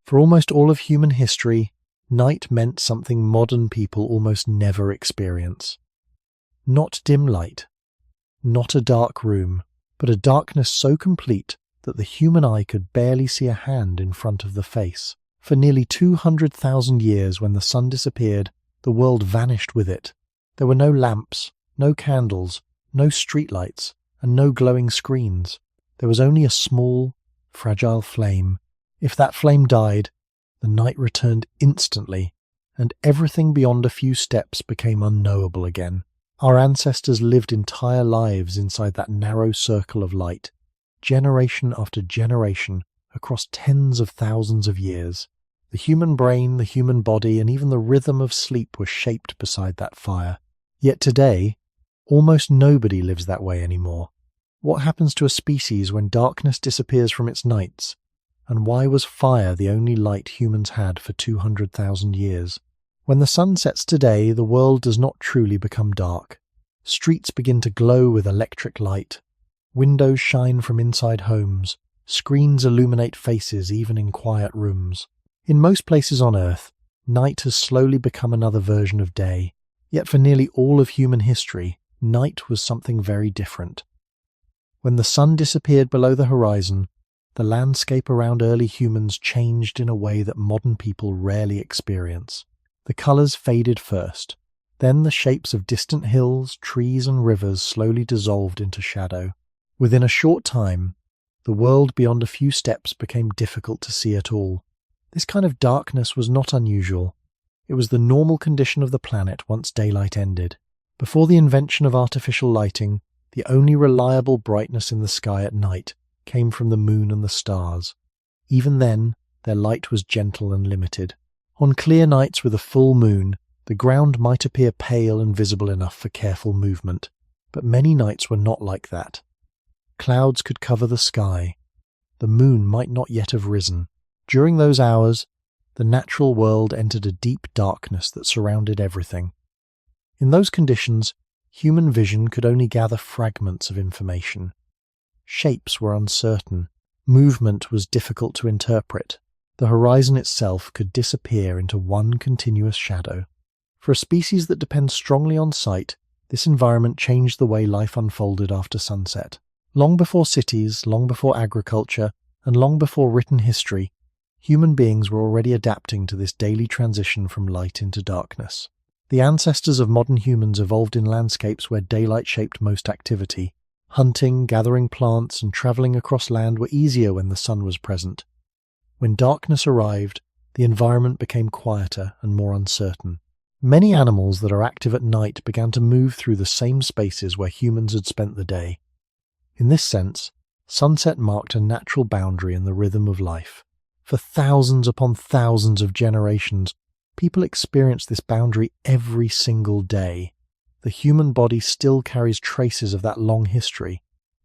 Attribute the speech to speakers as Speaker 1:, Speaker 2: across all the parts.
Speaker 1: For almost all of human history, night meant something modern people almost never experience. Not dim light, not a dark room, but a darkness so complete that the human eye could barely see a hand in front of the face. For nearly 200,000 years, when the sun disappeared, the world vanished with it. There were no lamps, no candles, no streetlights, and no glowing screens. There was only a small, fragile flame. If that flame died, the night returned instantly, and everything beyond a few steps became unknowable again. Our ancestors lived entire lives inside that narrow circle of light, generation after generation, across tens of thousands of years. The human brain, the human body, and even the rhythm of sleep were shaped beside that fire. Yet today, almost nobody lives that way anymore. What happens to a species when darkness disappears from its nights? And why was fire the only light humans had for 200,000 years? When the sun sets today, the world does not truly become dark. Streets begin to glow with electric light. Windows shine from inside homes. Screens illuminate faces even in quiet rooms. In most places on Earth, night has slowly become another version of day. Yet for nearly all of human history, night was something very different. When the sun disappeared below the horizon, the landscape around early humans changed in a way that modern people rarely experience. The colors faded first. Then the shapes of distant hills, trees, and rivers slowly dissolved into shadow. Within a short time, the world beyond a few steps became difficult to see at all. This kind of darkness was not unusual. It was the normal condition of the planet once daylight ended. Before the invention of artificial lighting, the only reliable brightness in the sky at night came from the moon and the stars. Even then, their light was gentle and limited. On clear nights with a full moon, the ground might appear pale and visible enough for careful movement, but many nights were not like that. Clouds could cover the sky. The moon might not yet have risen. During those hours, the natural world entered a deep darkness that surrounded everything. In those conditions, human vision could only gather fragments of information. Shapes were uncertain. Movement was difficult to interpret. The horizon itself could disappear into one continuous shadow. For a species that depends strongly on sight, this environment changed the way life unfolded after sunset. Long before cities, long before agriculture, and long before written history, human beings were already adapting to this daily transition from light into darkness. The ancestors of modern humans evolved in landscapes where daylight shaped most activity. Hunting, gathering plants, and traveling across land were easier when the sun was present. When darkness arrived, the environment became quieter and more uncertain. Many animals that are active at night began to move through the same spaces where humans had spent the day. In this sense, sunset marked a natural boundary in the rhythm of life. For thousands upon thousands of generations, people experienced this boundary every single day. The human body still carries traces of that long history.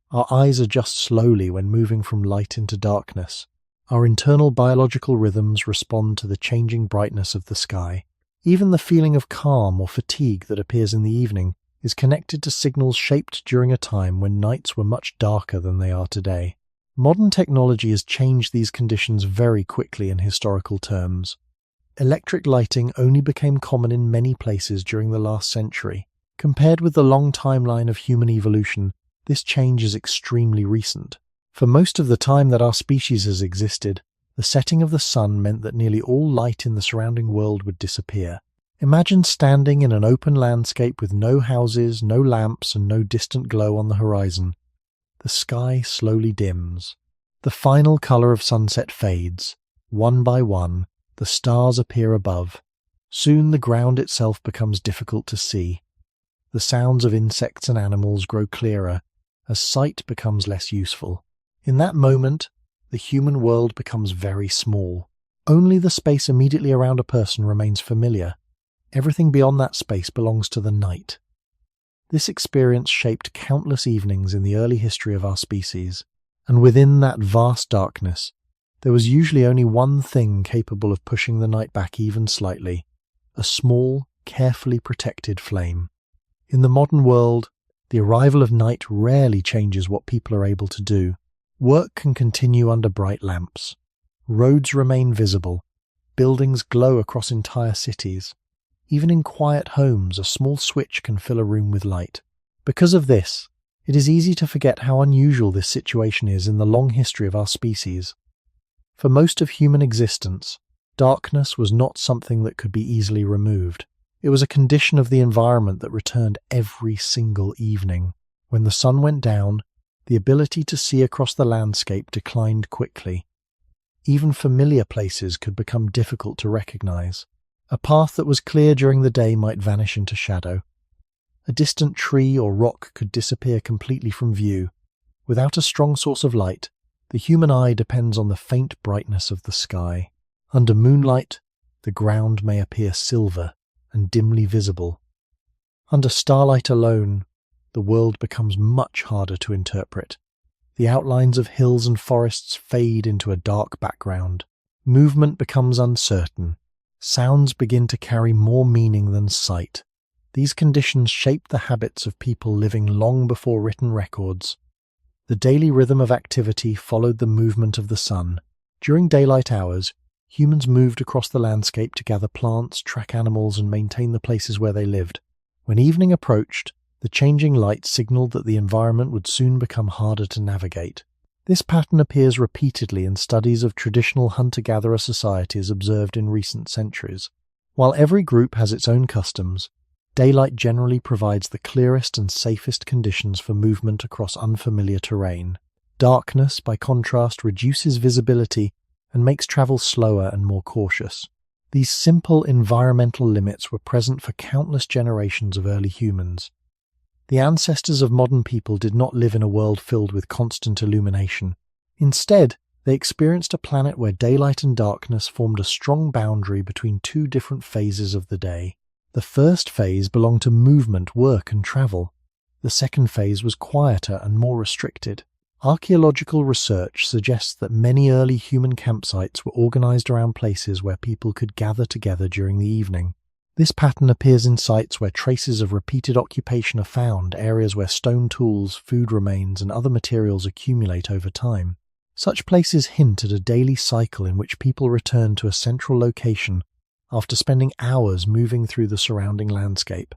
Speaker 1: Our eyes adjust slowly when moving from light into darkness. Our internal biological rhythms respond to the changing brightness of the sky. Even the feeling of calm or fatigue that appears in the evening is connected to signals shaped during a time when nights were much darker than they are today. Modern technology has changed these conditions very quickly in historical terms. Electric lighting only became common in many places during the last century. Compared with the long timeline of human evolution, this change is extremely recent. For most of the time that our species has existed, the setting of the sun meant that nearly all light in the surrounding world would disappear. Imagine standing in an open landscape with no houses, no lamps, and no distant glow on the horizon. The sky slowly dims. The final color of sunset fades. One by one, the stars appear above. Soon the ground itself becomes difficult to see. The sounds of insects and animals grow clearer, as sight becomes less useful. In that moment, the human world becomes very small. Only the space immediately around a person remains familiar. Everything beyond that space belongs to the night. This experience shaped countless evenings in the early history of our species, and within that vast darkness, there was usually only one thing capable of pushing the night back even slightly: a small, carefully protected flame. In the modern world, the arrival of night rarely changes what people are able to do. Work can continue under bright lamps. Roads remain visible. Buildings glow across entire cities. Even in quiet homes, a small switch can fill a room with light. Because of this, it is easy to forget how unusual this situation is in the long history of our species. For most of human existence, darkness was not something that could be easily removed. It was a condition of the environment that returned every single evening. When the sun went down, the ability to see across the landscape declined quickly. Even familiar places could become difficult to recognize. A path that was clear during the day might vanish into shadow. A distant tree or rock could disappear completely from view. Without a strong source of light, the human eye depends on the faint brightness of the sky. Under moonlight, the ground may appear silver and dimly visible. Under starlight alone, the world becomes much harder to interpret. The outlines of hills and forests fade into a dark background. Movement becomes uncertain. Sounds begin to carry more meaning than sight. These conditions shape the habits of people living long before written records. The daily rhythm of activity followed the movement of the sun. During daylight hours, humans moved across the landscape to gather plants, track animals, and maintain the places where they lived. When evening approached, the changing light signaled that the environment would soon become harder to navigate. This pattern appears repeatedly in studies of traditional hunter-gatherer societies observed in recent centuries. While every group has its own customs, daylight generally provides the clearest and safest conditions for movement across unfamiliar terrain. Darkness, by contrast, reduces visibility and makes travel slower and more cautious. These simple environmental limits were present for countless generations of early humans. The ancestors of modern people did not live in a world filled with constant illumination. Instead, they experienced a planet where daylight and darkness formed a strong boundary between two different phases of the day. The first phase belonged to movement, work, and travel. The second phase was quieter and more restricted. Archaeological research suggests that many early human campsites were organized around places where people could gather together during the evening. This pattern appears in sites where traces of repeated occupation are found, areas where stone tools, food remains, and other materials accumulate over time. Such places hint at a daily cycle in which people return to a central location after spending hours moving through the surrounding landscape.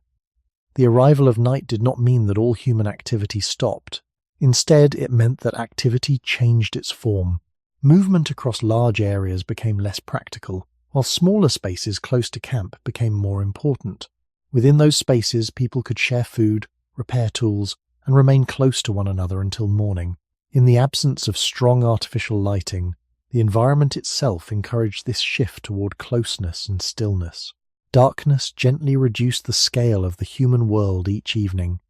Speaker 1: The arrival of night did not mean that all human activity stopped. Instead, it meant that activity changed its form. Movement across large areas became less practical, while smaller spaces close to camp became more important. Within those spaces, people could share food, repair tools, and remain close to one another until morning. In the absence of strong artificial lighting, the environment itself encouraged this shift toward closeness and stillness. Darkness gently reduced the scale of the human world each evening.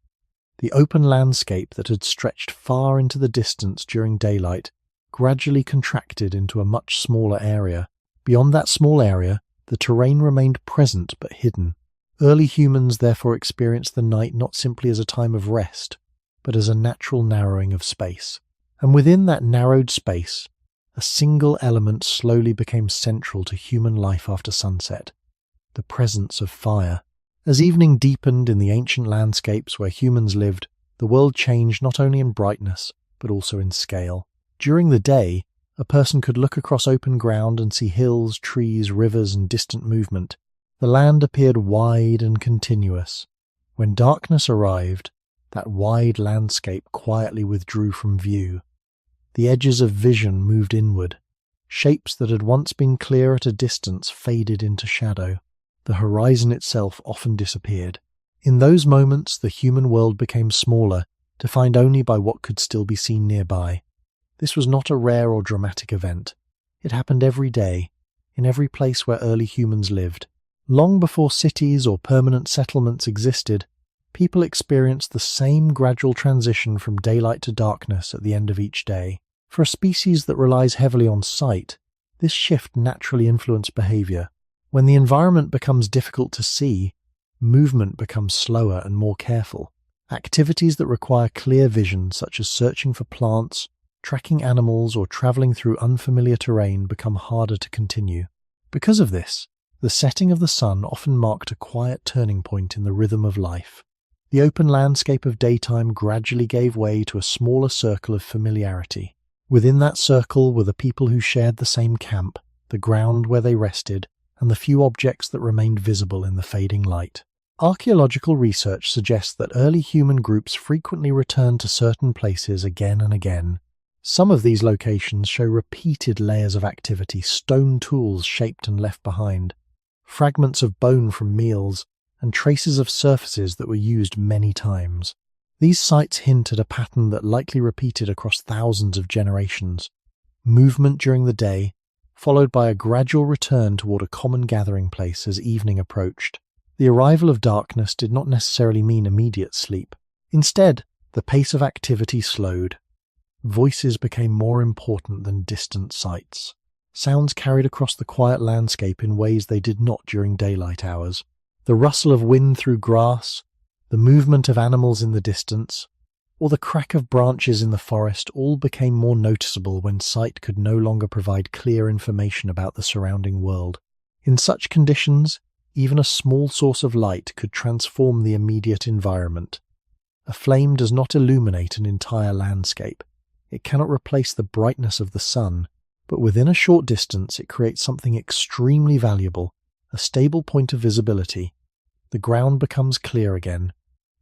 Speaker 1: The open landscape that had stretched far into the distance during daylight gradually contracted into a much smaller area. Beyond that small area, the terrain remained present but hidden. Early humans therefore experienced the night not simply as a time of rest, but as a natural narrowing of space. And within that narrowed space, a single element slowly became central to human life after sunset: the presence of fire. As evening deepened in the ancient landscapes where humans lived, the world changed not only in brightness, but also in scale. During the day, a person could look across open ground and see hills, trees, rivers, and distant movement. The land appeared wide and continuous. When darkness arrived, that wide landscape quietly withdrew from view. The edges of vision moved inward. Shapes that had once been clear at a distance faded into shadow. The horizon itself often disappeared. In those moments, the human world became smaller, defined only by what could still be seen nearby. This was not a rare or dramatic event. It happened every day, in every place where early humans lived. Long before cities or permanent settlements existed, people experienced the same gradual transition from daylight to darkness at the end of each day. For a species that relies heavily on sight, this shift naturally influenced behavior. When the environment becomes difficult to see, movement becomes slower and more careful. Activities that require clear vision, such as searching for plants, tracking animals, or traveling through unfamiliar terrain, become harder to continue. Because of this, the setting of the sun often marked a quiet turning point in the rhythm of life. The open landscape of daytime gradually gave way to a smaller circle of familiarity. Within that circle were the people who shared the same camp, the ground where they rested, and the few objects that remained visible in the fading light. Archaeological research suggests that early human groups frequently returned to certain places again and again. Some of these locations show repeated layers of activity, stone tools shaped and left behind, fragments of bone from meals, and traces of surfaces that were used many times. These sites hint at a pattern that likely repeated across thousands of generations. Movement during the day, followed by a gradual return toward a common gathering place as evening approached. The arrival of darkness did not necessarily mean immediate sleep. Instead, the pace of activity slowed. Voices became more important than distant sights. Sounds carried across the quiet landscape in ways they did not during daylight hours. The rustle of wind through grass, the movement of animals in the distance, or the crack of branches in the forest all became more noticeable when sight could no longer provide clear information about the surrounding world. In such conditions, even a small source of light could transform the immediate environment. A flame does not illuminate an entire landscape. It cannot replace the brightness of the sun, but within a short distance it creates something extremely valuable, a stable point of visibility. The ground becomes clear again.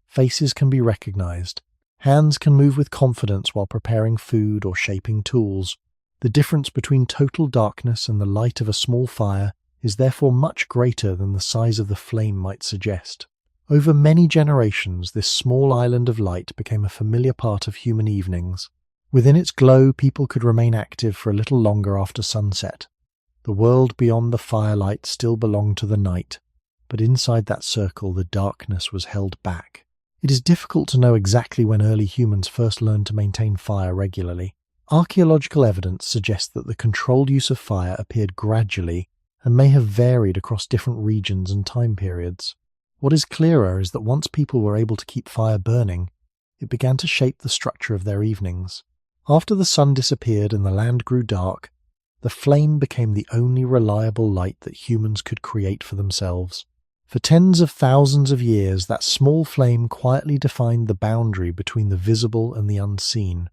Speaker 1: Faces can be recognized. Hands can move with confidence while preparing food or shaping tools. The difference between total darkness and the light of a small fire is therefore much greater than the size of the flame might suggest. Over many generations, this small island of light became a familiar part of human evenings. Within its glow, people could remain active for a little longer after sunset. The world beyond the firelight still belonged to the night, but inside that circle the darkness was held back. It is difficult to know exactly when early humans first learned to maintain fire regularly. Archaeological evidence suggests that the controlled use of fire appeared gradually and may have varied across different regions and time periods. What is clearer is that once people were able to keep fire burning, it began to shape the structure of their evenings. After the sun disappeared and the land grew dark, the flame became the only reliable light that humans could create for themselves. For tens of thousands of years, that small flame quietly defined the boundary between the visible and the unseen.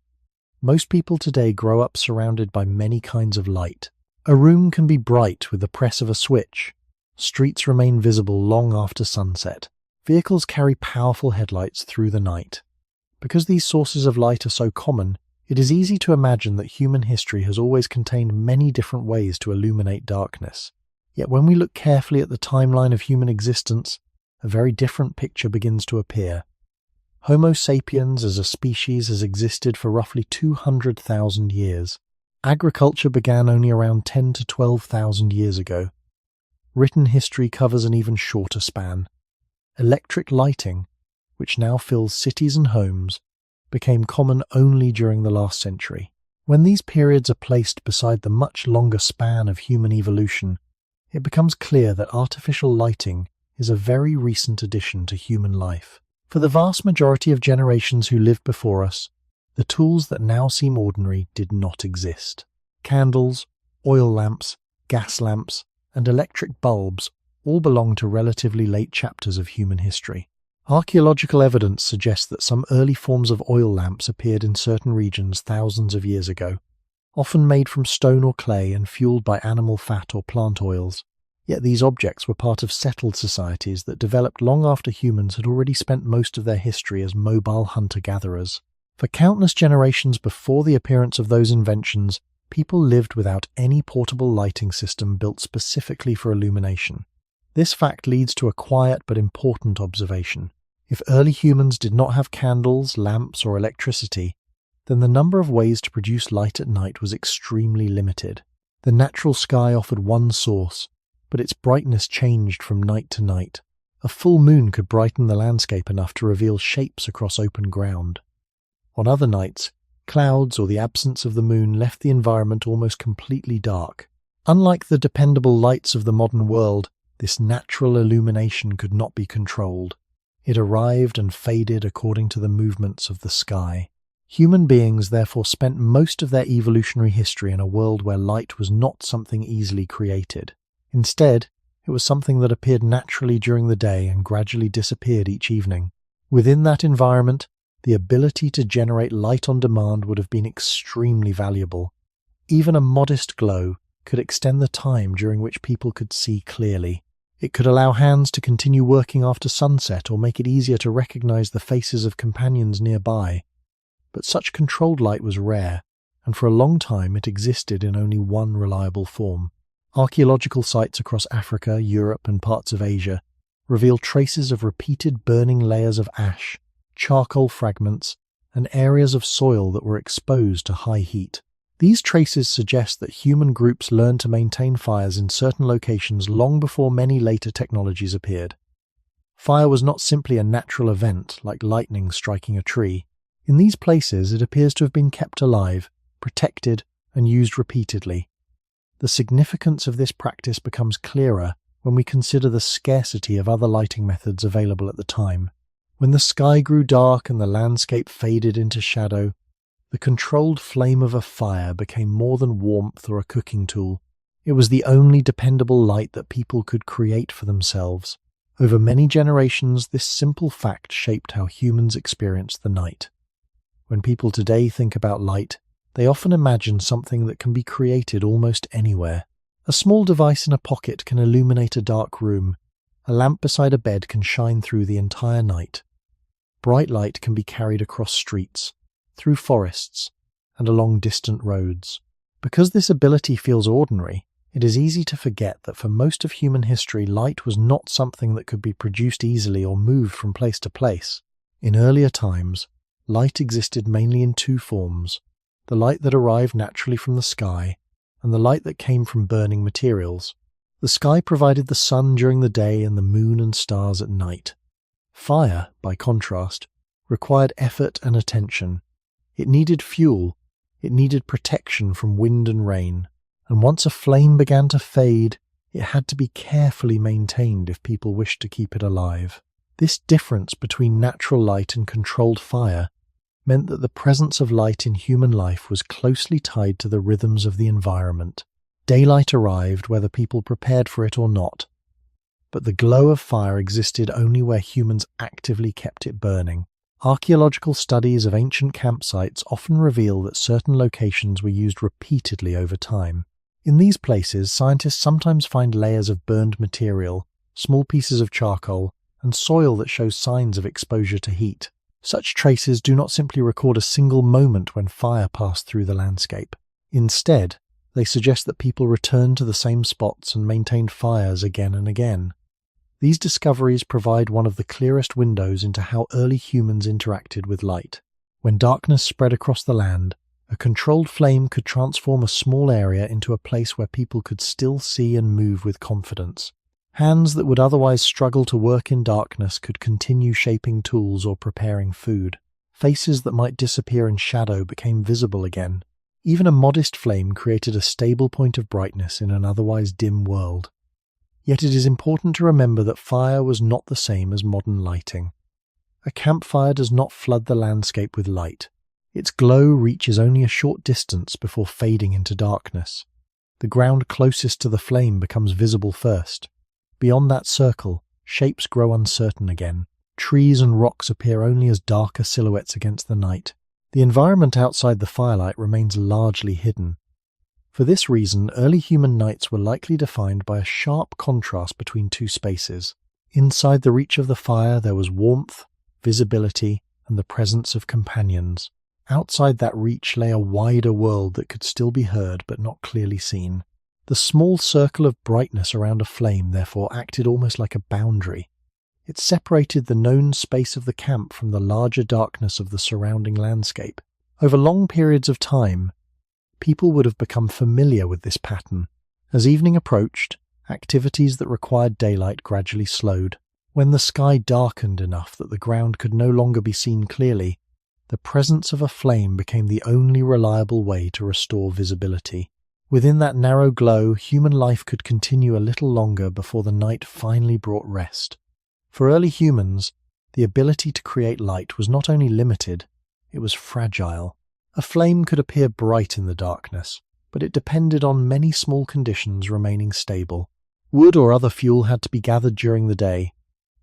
Speaker 1: Most people today grow up surrounded by many kinds of light. A room can be bright with the press of a switch. Streets remain visible long after sunset. Vehicles carry powerful headlights through the night. Because these sources of light are so common, it is easy to imagine that human history has always contained many different ways to illuminate darkness. Yet when we look carefully at the timeline of human existence, a very different picture begins to appear. Homo sapiens as a species has existed for roughly 200,000 years. Agriculture began only around 10 to 12,000 years ago. Written history covers an even shorter span. Electric lighting, which now fills cities and homes, became common only during the last century. When these periods are placed beside the much longer span of human evolution, it becomes clear that artificial lighting is a very recent addition to human life. For the vast majority of generations who lived before us, the tools that now seem ordinary did not exist. Candles, oil lamps, gas lamps, and electric bulbs all belong to relatively late chapters of human history. Archaeological evidence suggests that some early forms of oil lamps appeared in certain regions thousands of years ago, often made from stone or clay and fueled by animal fat or plant oils. Yet these objects were part of settled societies that developed long after humans had already spent most of their history as mobile hunter-gatherers. For countless generations before the appearance of those inventions, people lived without any portable lighting system built specifically for illumination. This fact leads to a quiet but important observation. If early humans did not have candles, lamps, or electricity, then the number of ways to produce light at night was extremely limited. The natural sky offered one source, but its brightness changed from night to night. A full moon could brighten the landscape enough to reveal shapes across open ground. On other nights, clouds or the absence of the moon left the environment almost completely dark. Unlike the dependable lights of the modern world, this natural illumination could not be controlled. It arrived and faded according to the movements of the sky. Human beings therefore spent most of their evolutionary history in a world where light was not something easily created. Instead, it was something that appeared naturally during the day and gradually disappeared each evening. Within that environment, the ability to generate light on demand would have been extremely valuable. Even a modest glow could extend the time during which people could see clearly. It could allow hands to continue working after sunset or make it easier to recognize the faces of companions nearby. But such controlled light was rare, and for a long time it existed in only one reliable form. Archaeological sites across Africa, Europe, and parts of Asia reveal traces of repeated burning layers of ash, charcoal fragments, and areas of soil that were exposed to high heat. These traces suggest that human groups learned to maintain fires in certain locations long before many later technologies appeared. Fire was not simply a natural event like lightning striking a tree. In these places, it appears to have been kept alive, protected, and used repeatedly. The significance of this practice becomes clearer when we consider the scarcity of other lighting methods available at the time. When the sky grew dark and the landscape faded into shadow, the controlled flame of a fire became more than warmth or a cooking tool. It was the only dependable light that people could create for themselves. Over many generations, this simple fact shaped how humans experienced the night. When people today think about light, they often imagine something that can be created almost anywhere. A small device in a pocket can illuminate a dark room. A lamp beside a bed can shine through the entire night. Bright light can be carried across streets, through forests, and along distant roads. Because this ability feels ordinary, it is easy to forget that for most of human history, light was not something that could be produced easily or moved from place to place. In earlier times, light existed mainly in two forms: the light that arrived naturally from the sky, and the light that came from burning materials. The sky provided the sun during the day and the moon and stars at night. Fire, by contrast, required effort and attention. It needed fuel, it needed protection from wind and rain, and once a flame began to fade, it had to be carefully maintained if people wished to keep it alive. This difference between natural light and controlled fire meant that the presence of light in human life was closely tied to the rhythms of the environment. Daylight arrived whether people prepared for it or not, but the glow of fire existed only where humans actively kept it burning. Archaeological studies of ancient campsites often reveal that certain locations were used repeatedly over time. In these places, scientists sometimes find layers of burned material, small pieces of charcoal, and soil that shows signs of exposure to heat. Such traces do not simply record a single moment when fire passed through the landscape. Instead, they suggest that people returned to the same spots and maintained fires again and again. These discoveries provide one of the clearest windows into how early humans interacted with light. When darkness spread across the land, a controlled flame could transform a small area into a place where people could still see and move with confidence. Hands that would otherwise struggle to work in darkness could continue shaping tools or preparing food. Faces that might disappear in shadow became visible again. Even a modest flame created a stable point of brightness in an otherwise dim world. Yet it is important to remember that fire was not the same as modern lighting. A campfire does not flood the landscape with light. Its glow reaches only a short distance before fading into darkness. The ground closest to the flame becomes visible first. Beyond that circle, shapes grow uncertain again. Trees and rocks appear only as darker silhouettes against the night. The environment outside the firelight remains largely hidden. For this reason, early human nights were likely defined by a sharp contrast between two spaces. Inside the reach of the fire there was warmth, visibility, and the presence of companions. Outside that reach lay a wider world that could still be heard but not clearly seen. The small circle of brightness around a flame therefore acted almost like a boundary. It separated the known space of the camp from the larger darkness of the surrounding landscape. Over long periods of time, people would have become familiar with this pattern. As evening approached, activities that required daylight gradually slowed. When the sky darkened enough that the ground could no longer be seen clearly, the presence of a flame became the only reliable way to restore visibility. Within that narrow glow, human life could continue a little longer before the night finally brought rest. For early humans, the ability to create light was not only limited, it was fragile. A flame could appear bright in the darkness, but it depended on many small conditions remaining stable. Wood or other fuel had to be gathered during the day.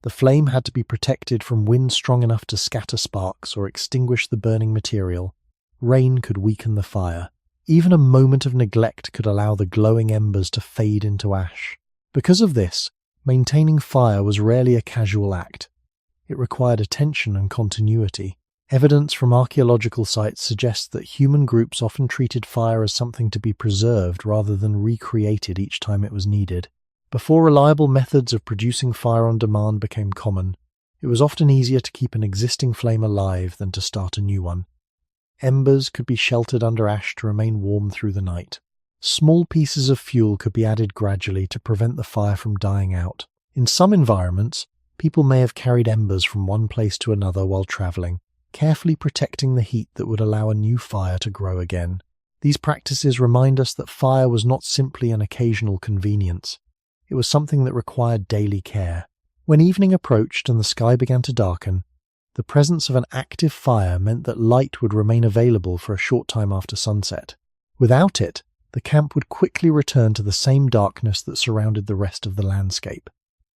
Speaker 1: The flame had to be protected from wind strong enough to scatter sparks or extinguish the burning material. Rain could weaken the fire. Even a moment of neglect could allow the glowing embers to fade into ash. Because of this, maintaining fire was rarely a casual act. It required attention and continuity. Evidence from archaeological sites suggests that human groups often treated fire as something to be preserved rather than recreated each time it was needed. Before reliable methods of producing fire on demand became common, it was often easier to keep an existing flame alive than to start a new one. Embers could be sheltered under ash to remain warm through the night. Small pieces of fuel could be added gradually to prevent the fire from dying out. In some environments, people may have carried embers from one place to another while traveling, carefully protecting the heat that would allow a new fire to grow again. These practices remind us that fire was not simply an occasional convenience. It was something that required daily care. When evening approached and the sky began to darken, the presence of an active fire meant that light would remain available for a short time after sunset. Without it, the camp would quickly return to the same darkness that surrounded the rest of the landscape.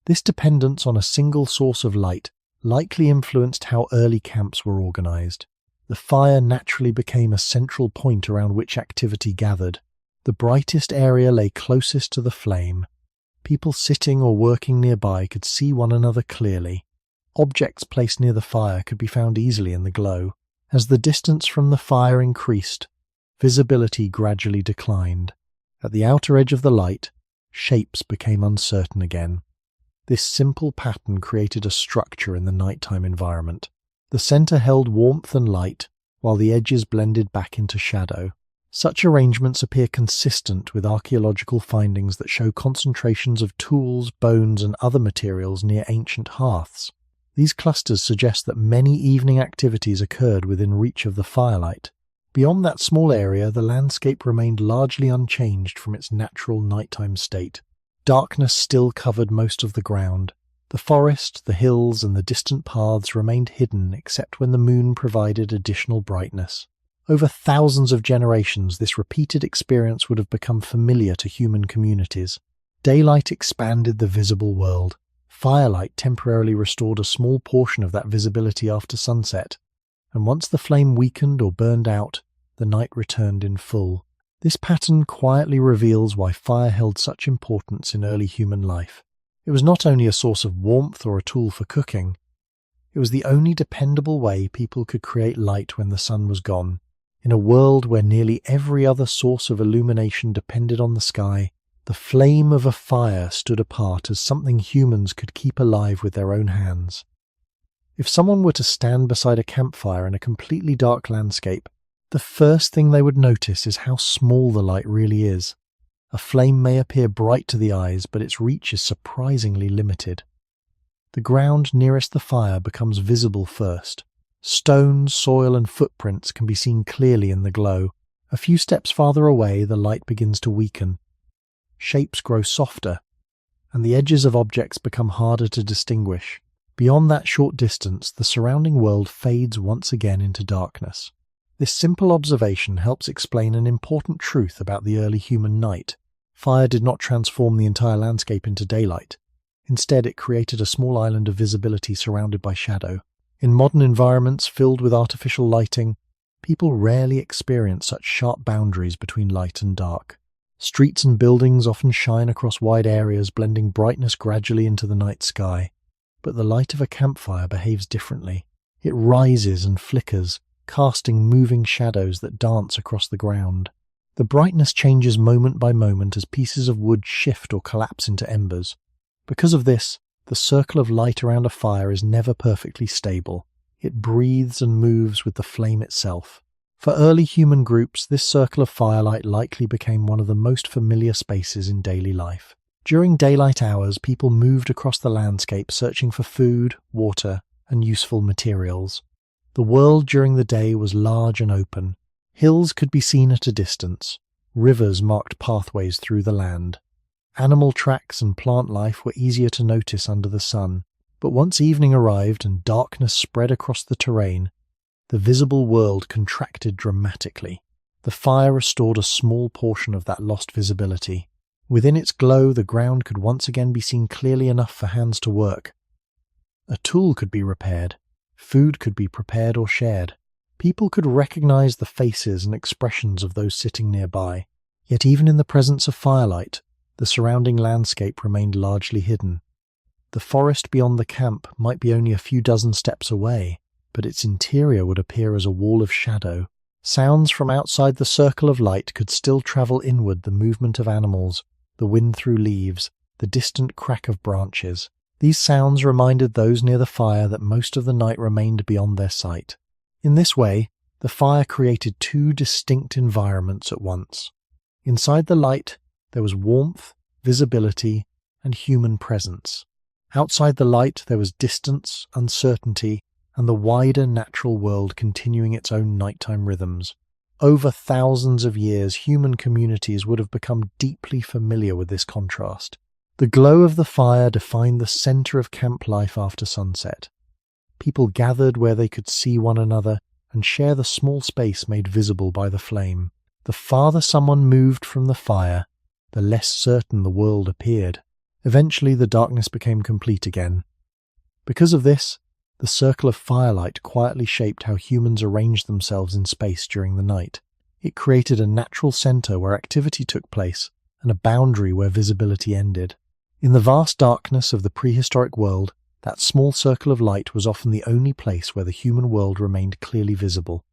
Speaker 1: This dependence on a single source of light likely influenced how early camps were organized. The fire naturally became a central point around which activity gathered. The brightest area lay closest to the flame. People sitting or working nearby could see one another clearly. Objects placed near the fire could be found easily in the glow. As the distance from the fire increased, visibility gradually declined. At the outer edge of the light, shapes became uncertain again. This simple pattern created a structure in the nighttime environment. The center held warmth and light, while the edges blended back into shadow. Such arrangements appear consistent with archaeological findings that show concentrations of tools, bones, and other materials near ancient hearths. These clusters suggest that many evening activities occurred within reach of the firelight. Beyond that small area, the landscape remained largely unchanged from its natural nighttime state. Darkness still covered most of the ground. The forest, the hills, and the distant paths remained hidden except when the moon provided additional brightness. Over thousands of generations, this repeated experience would have become familiar to human communities. Daylight expanded the visible world. Firelight temporarily restored a small portion of that visibility after sunset, and once the flame weakened or burned out, the night returned in full. This pattern quietly reveals why fire held such importance in early human life. It was not only a source of warmth or a tool for cooking, it was the only dependable way people could create light when the sun was gone. In a world where nearly every other source of illumination depended on the sky, the flame of a fire stood apart as something humans could keep alive with their own hands. If someone were to stand beside a campfire in a completely dark landscape, the first thing they would notice is how small the light really is. A flame may appear bright to the eyes, but its reach is surprisingly limited. The ground nearest the fire becomes visible first. Stones, soil, and footprints can be seen clearly in the glow. A few steps farther away, the light begins to weaken. Shapes grow softer, and the edges of objects become harder to distinguish. Beyond that short distance, the surrounding world fades once again into darkness. This simple observation helps explain an important truth about the early human night. Fire did not transform the entire landscape into daylight. Instead, it created a small island of visibility surrounded by shadow. In modern environments filled with artificial lighting, people rarely experience such sharp boundaries between light and dark. Streets and buildings often shine across wide areas, blending brightness gradually into the night sky. But the light of a campfire behaves differently. It rises and flickers, casting moving shadows that dance across the ground. The brightness changes moment by moment as pieces of wood shift or collapse into embers. Because of this, the circle of light around a fire is never perfectly stable. It breathes and moves with the flame itself. For early human groups, this circle of firelight likely became one of the most familiar spaces in daily life. During daylight hours, people moved across the landscape searching for food, water, and useful materials. The world during the day was large and open. Hills could be seen at a distance. Rivers marked pathways through the land. Animal tracks and plant life were easier to notice under the sun. But once evening arrived and darkness spread across the terrain, the visible world contracted dramatically. The fire restored a small portion of that lost visibility. Within its glow, the ground could once again be seen clearly enough for hands to work. A tool could be repaired. Food could be prepared or shared. People could recognize the faces and expressions of those sitting nearby. Yet even in the presence of firelight, the surrounding landscape remained largely hidden. The forest beyond the camp might be only a few dozen steps away, but its interior would appear as a wall of shadow. Sounds from outside the circle of light could still travel inward, the movement of animals, the wind through leaves, the distant crack of branches. These sounds reminded those near the fire that most of the night remained beyond their sight. In this way, the fire created two distinct environments at once. Inside the light, there was warmth, visibility, and human presence. Outside the light, there was distance, uncertainty, and the wider natural world continuing its own nighttime rhythms. Over thousands of years, human communities would have become deeply familiar with this contrast. The glow of the fire defined the center of camp life after sunset. People gathered where they could see one another and share the small space made visible by the flame. The farther someone moved from the fire, the less certain the world appeared. Eventually, the darkness became complete again. Because of this, the circle of firelight quietly shaped how humans arranged themselves in space during the night. It created a natural center where activity took place and a boundary where visibility ended. In the vast darkness of the prehistoric world, that small circle of light was often the only place where the human world remained clearly visible.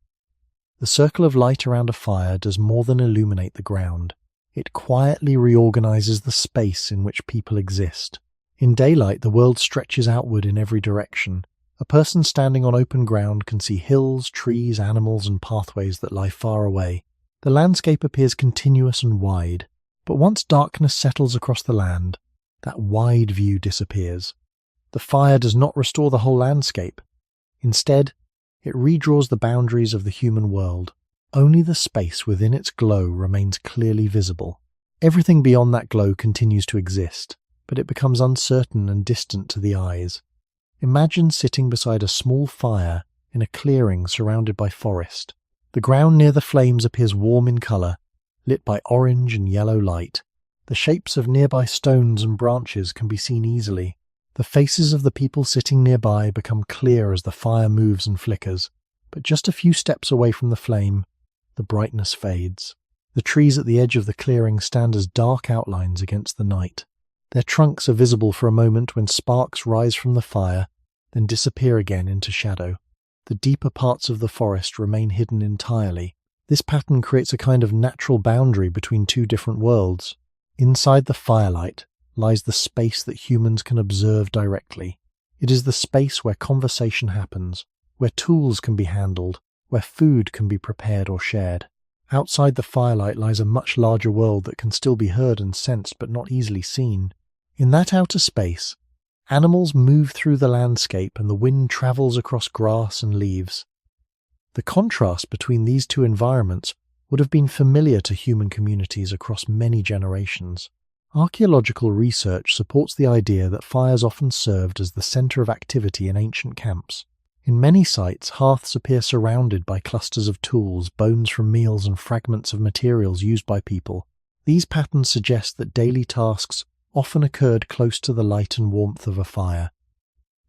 Speaker 1: The circle of light around a fire does more than illuminate the ground. It quietly reorganizes the space in which people exist. In daylight, the world stretches outward in every direction. A person standing on open ground can see hills, trees, animals, and pathways that lie far away. The landscape appears continuous and wide, but once darkness settles across the land, that wide view disappears. The fire does not restore the whole landscape. Instead, it redraws the boundaries of the human world. Only the space within its glow remains clearly visible. Everything beyond that glow continues to exist, but it becomes uncertain and distant to the eyes. Imagine sitting beside a small fire in a clearing surrounded by forest. The ground near the flames appears warm in color, lit by orange and yellow light. The shapes of nearby stones and branches can be seen easily. The faces of the people sitting nearby become clear as the fire moves and flickers, but just a few steps away from the flame, the brightness fades. The trees at the edge of the clearing stand as dark outlines against the night. Their trunks are visible for a moment when sparks rise from the fire, then disappear again into shadow. The deeper parts of the forest remain hidden entirely. This pattern creates a kind of natural boundary between two different worlds. Inside the firelight lies the space that humans can observe directly. It is the space where conversation happens, where tools can be handled, where food can be prepared or shared. Outside the firelight lies a much larger world that can still be heard and sensed but not easily seen. In that outer space, animals move through the landscape and the wind travels across grass and leaves. The contrast between these two environments would have been familiar to human communities across many generations. Archaeological research supports the idea that fires often served as the center of activity in ancient camps. In many sites, hearths appear surrounded by clusters of tools, bones from meals, and fragments of materials used by people. These patterns suggest that daily tasks often occurred close to the light and warmth of a fire.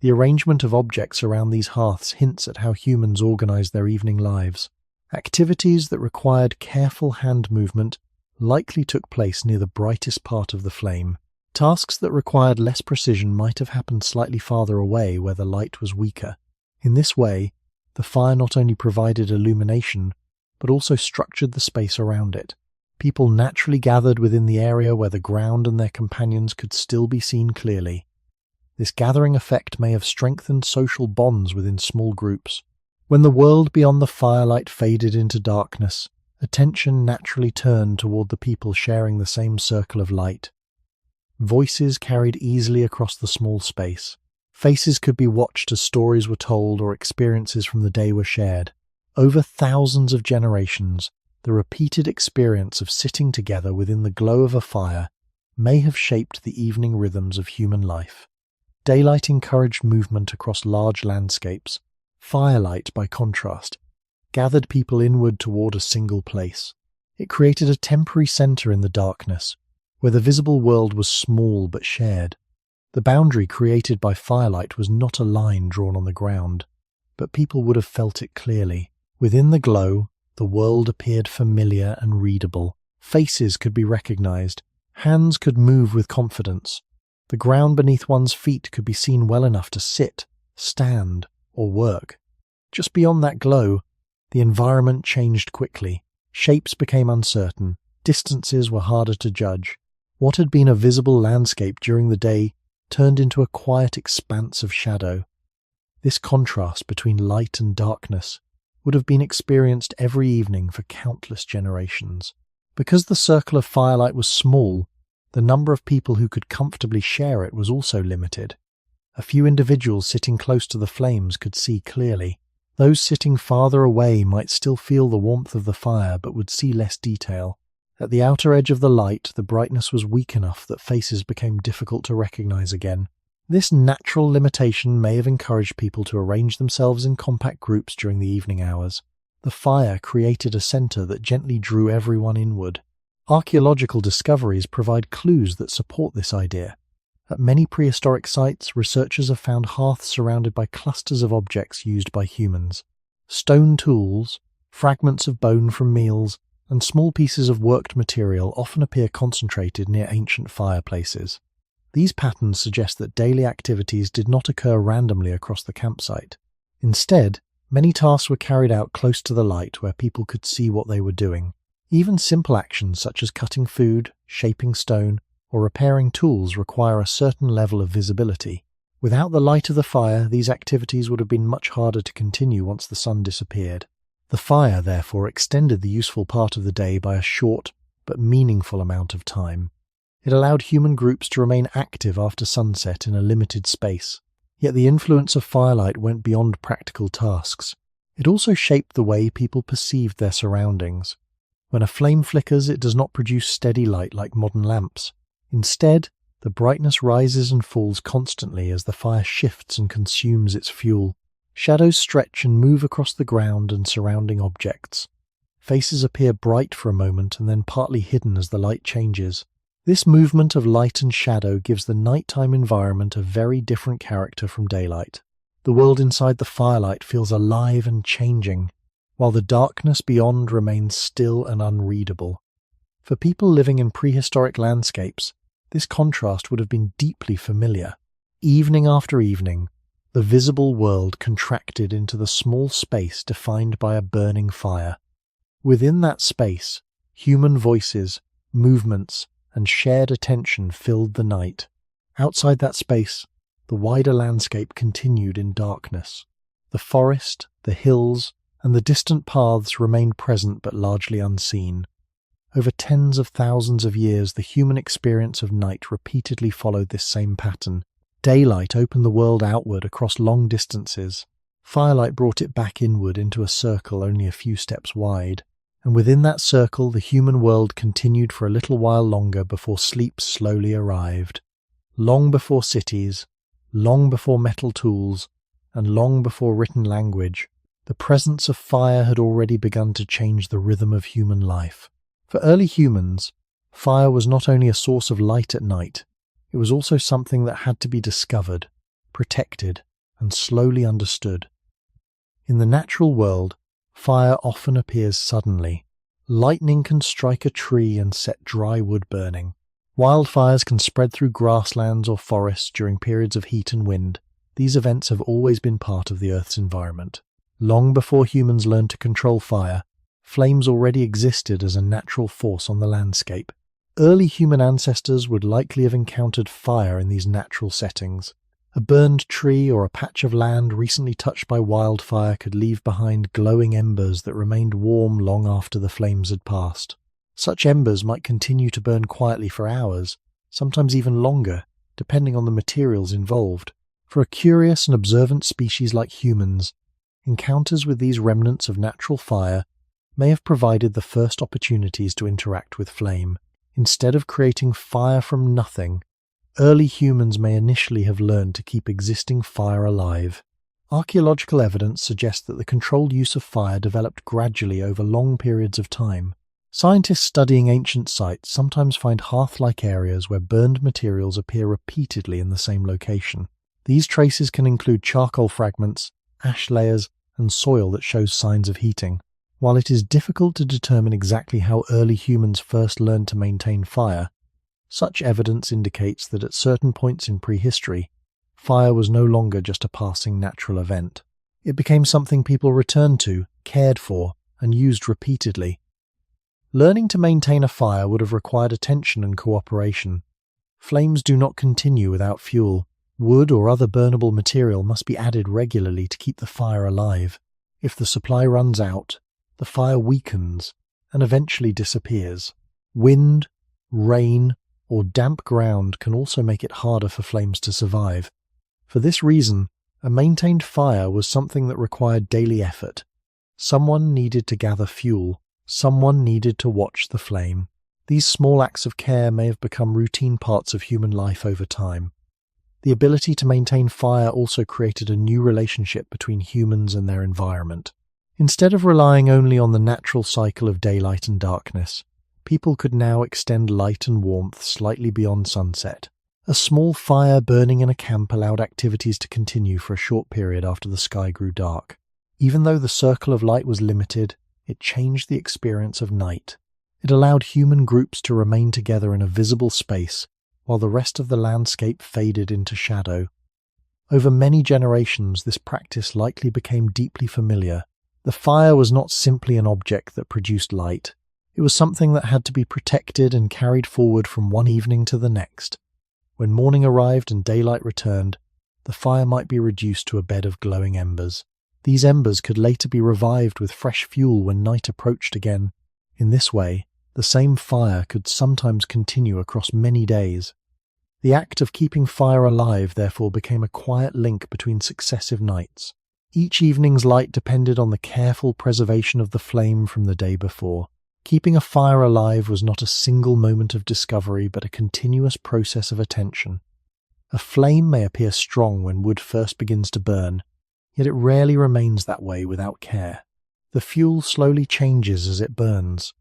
Speaker 1: The arrangement of objects around these hearths hints at how humans organized their evening lives. Activities that required careful hand movement likely took place near the brightest part of the flame. Tasks that required less precision might have happened slightly farther away where the light was weaker. In this way, the fire not only provided illumination, but also structured the space around it. People naturally gathered within the area where the ground and their companions could still be seen clearly. This gathering effect may have strengthened social bonds within small groups. When the world beyond the firelight faded into darkness, attention naturally turned toward the people sharing the same circle of light. Voices carried easily across the small space. Faces could be watched as stories were told or experiences from the day were shared. Over thousands of generations, the repeated experience of sitting together within the glow of a fire may have shaped the evening rhythms of human life. Daylight encouraged movement across large landscapes. Firelight, by contrast, gathered people inward toward a single place. It created a temporary center in the darkness, where the visible world was small but shared. The boundary created by firelight was not a line drawn on the ground, but people would have felt it clearly. Within the glow, the world appeared familiar and readable. Faces could be recognized. Hands could move with confidence. The ground beneath one's feet could be seen well enough to sit, stand, or work. Just beyond that glow, the environment changed quickly. Shapes became uncertain. Distances were harder to judge. What had been a visible landscape during the day turned into a quiet expanse of shadow. This contrast between light and darkness would have been experienced every evening for countless generations. Because the circle of firelight was small, the number of people who could comfortably share it was also limited. A few individuals sitting close to the flames could see clearly. Those sitting farther away might still feel the warmth of the fire but would see less detail. At the outer edge of the light, the brightness was weak enough that faces became difficult to recognize again. This natural limitation may have encouraged people to arrange themselves in compact groups during the evening hours. The fire created a center that gently drew everyone inward. Archaeological discoveries provide clues that support this idea. At many prehistoric sites, researchers have found hearths surrounded by clusters of objects used by humans. Stone tools, fragments of bone from meals, and small pieces of worked material often appear concentrated near ancient fireplaces. These patterns suggest that daily activities did not occur randomly across the campsite. Instead, many tasks were carried out close to the light where people could see what they were doing. Even simple actions such as cutting food, shaping stone, or repairing tools require a certain level of visibility. Without the light of the fire, these activities would have been much harder to continue once the sun disappeared. The fire, therefore, extended the useful part of the day by a short but meaningful amount of time. It allowed human groups to remain active after sunset in a limited space. Yet the influence of firelight went beyond practical tasks. It also shaped the way people perceived their surroundings. When a flame flickers, it does not produce steady light like modern lamps. Instead, the brightness rises and falls constantly as the fire shifts and consumes its fuel. Shadows stretch and move across the ground and surrounding objects. Faces appear bright for a moment and then partly hidden as the light changes. This movement of light and shadow gives the nighttime environment a very different character from daylight. The world inside the firelight feels alive and changing, while the darkness beyond remains still and unreadable. For people living in prehistoric landscapes, this contrast would have been deeply familiar. Evening after evening, the visible world contracted into the small space defined by a burning fire. Within that space, human voices, movements, and shared attention filled the night. Outside that space, the wider landscape continued in darkness. The forest, the hills, and the distant paths remained present but largely unseen. Over tens of thousands of years, the human experience of night repeatedly followed this same pattern. Daylight opened the world outward across long distances. Firelight brought it back inward into a circle only a few steps wide. And within that circle, the human world continued for a little while longer before sleep slowly arrived. Long before cities, long before metal tools, and long before written language, the presence of fire had already begun to change the rhythm of human life. For early humans, fire was not only a source of light at night, it was also something that had to be discovered, protected, and slowly understood. In the natural world, fire often appears suddenly. Lightning can strike a tree and set dry wood burning. Wildfires can spread through grasslands or forests during periods of heat and wind. These events have always been part of the Earth's environment. Long before humans learned to control fire, flames already existed as a natural force on the landscape. Early human ancestors would likely have encountered fire in these natural settings. A burned tree or a patch of land recently touched by wildfire could leave behind glowing embers that remained warm long after the flames had passed. Such embers might continue to burn quietly for hours, sometimes even longer, depending on the materials involved. For a curious and observant species like humans, encounters with these remnants of natural fire may have provided the first opportunities to interact with flame. Instead of creating fire from nothing, early humans may initially have learned to keep existing fire alive. Archaeological evidence suggests that the controlled use of fire developed gradually over long periods of time. Scientists studying ancient sites sometimes find hearth-like areas where burned materials appear repeatedly in the same location. These traces can include charcoal fragments, ash layers, and soil that shows signs of heating. While it is difficult to determine exactly how early humans first learned to maintain fire, such evidence indicates that at certain points in prehistory, fire was no longer just a passing natural event. It became something people returned to, cared for, and used repeatedly. Learning to maintain a fire would have required attention and cooperation. Flames do not continue without fuel. Wood or other burnable material must be added regularly to keep the fire alive. If the supply runs out, the fire weakens and eventually disappears. Wind, rain, or damp ground can also make it harder for flames to survive. For this reason, a maintained fire was something that required daily effort. Someone needed to gather fuel. Someone needed to watch the flame. These small acts of care may have become routine parts of human life over time. The ability to maintain fire also created a new relationship between humans and their environment. Instead of relying only on the natural cycle of daylight and darkness, people could now extend light and warmth slightly beyond sunset. A small fire burning in a camp allowed activities to continue for a short period after the sky grew dark. Even though the circle of light was limited, it changed the experience of night. It allowed human groups to remain together in a visible space while the rest of the landscape faded into shadow. Over many generations, this practice likely became deeply familiar. The fire was not simply an object that produced light. It was something that had to be protected and carried forward from one evening to the next. When morning arrived and daylight returned, the fire might be reduced to a bed of glowing embers. These embers could later be revived with fresh fuel when night approached again. In this way, the same fire could sometimes continue across many days. The act of keeping fire alive therefore became a quiet link between successive nights. Each evening's light depended on the careful preservation of the flame from the day before. Keeping a fire alive was not a single moment of discovery but a continuous process of attention. A flame may appear strong when wood first begins to burn, yet it rarely remains that way without care. The fuel slowly changes as it burns.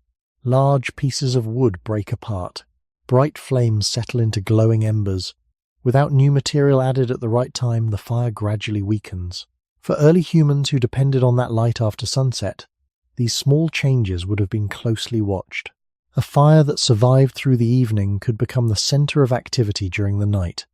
Speaker 1: Large pieces of wood break apart. Bright flames settle into glowing embers. Without new material added at the right time, the fire gradually weakens. For early humans who depended on that light after sunset, these small changes would have been closely watched. A fire that survived through the evening could become the center of activity during the night.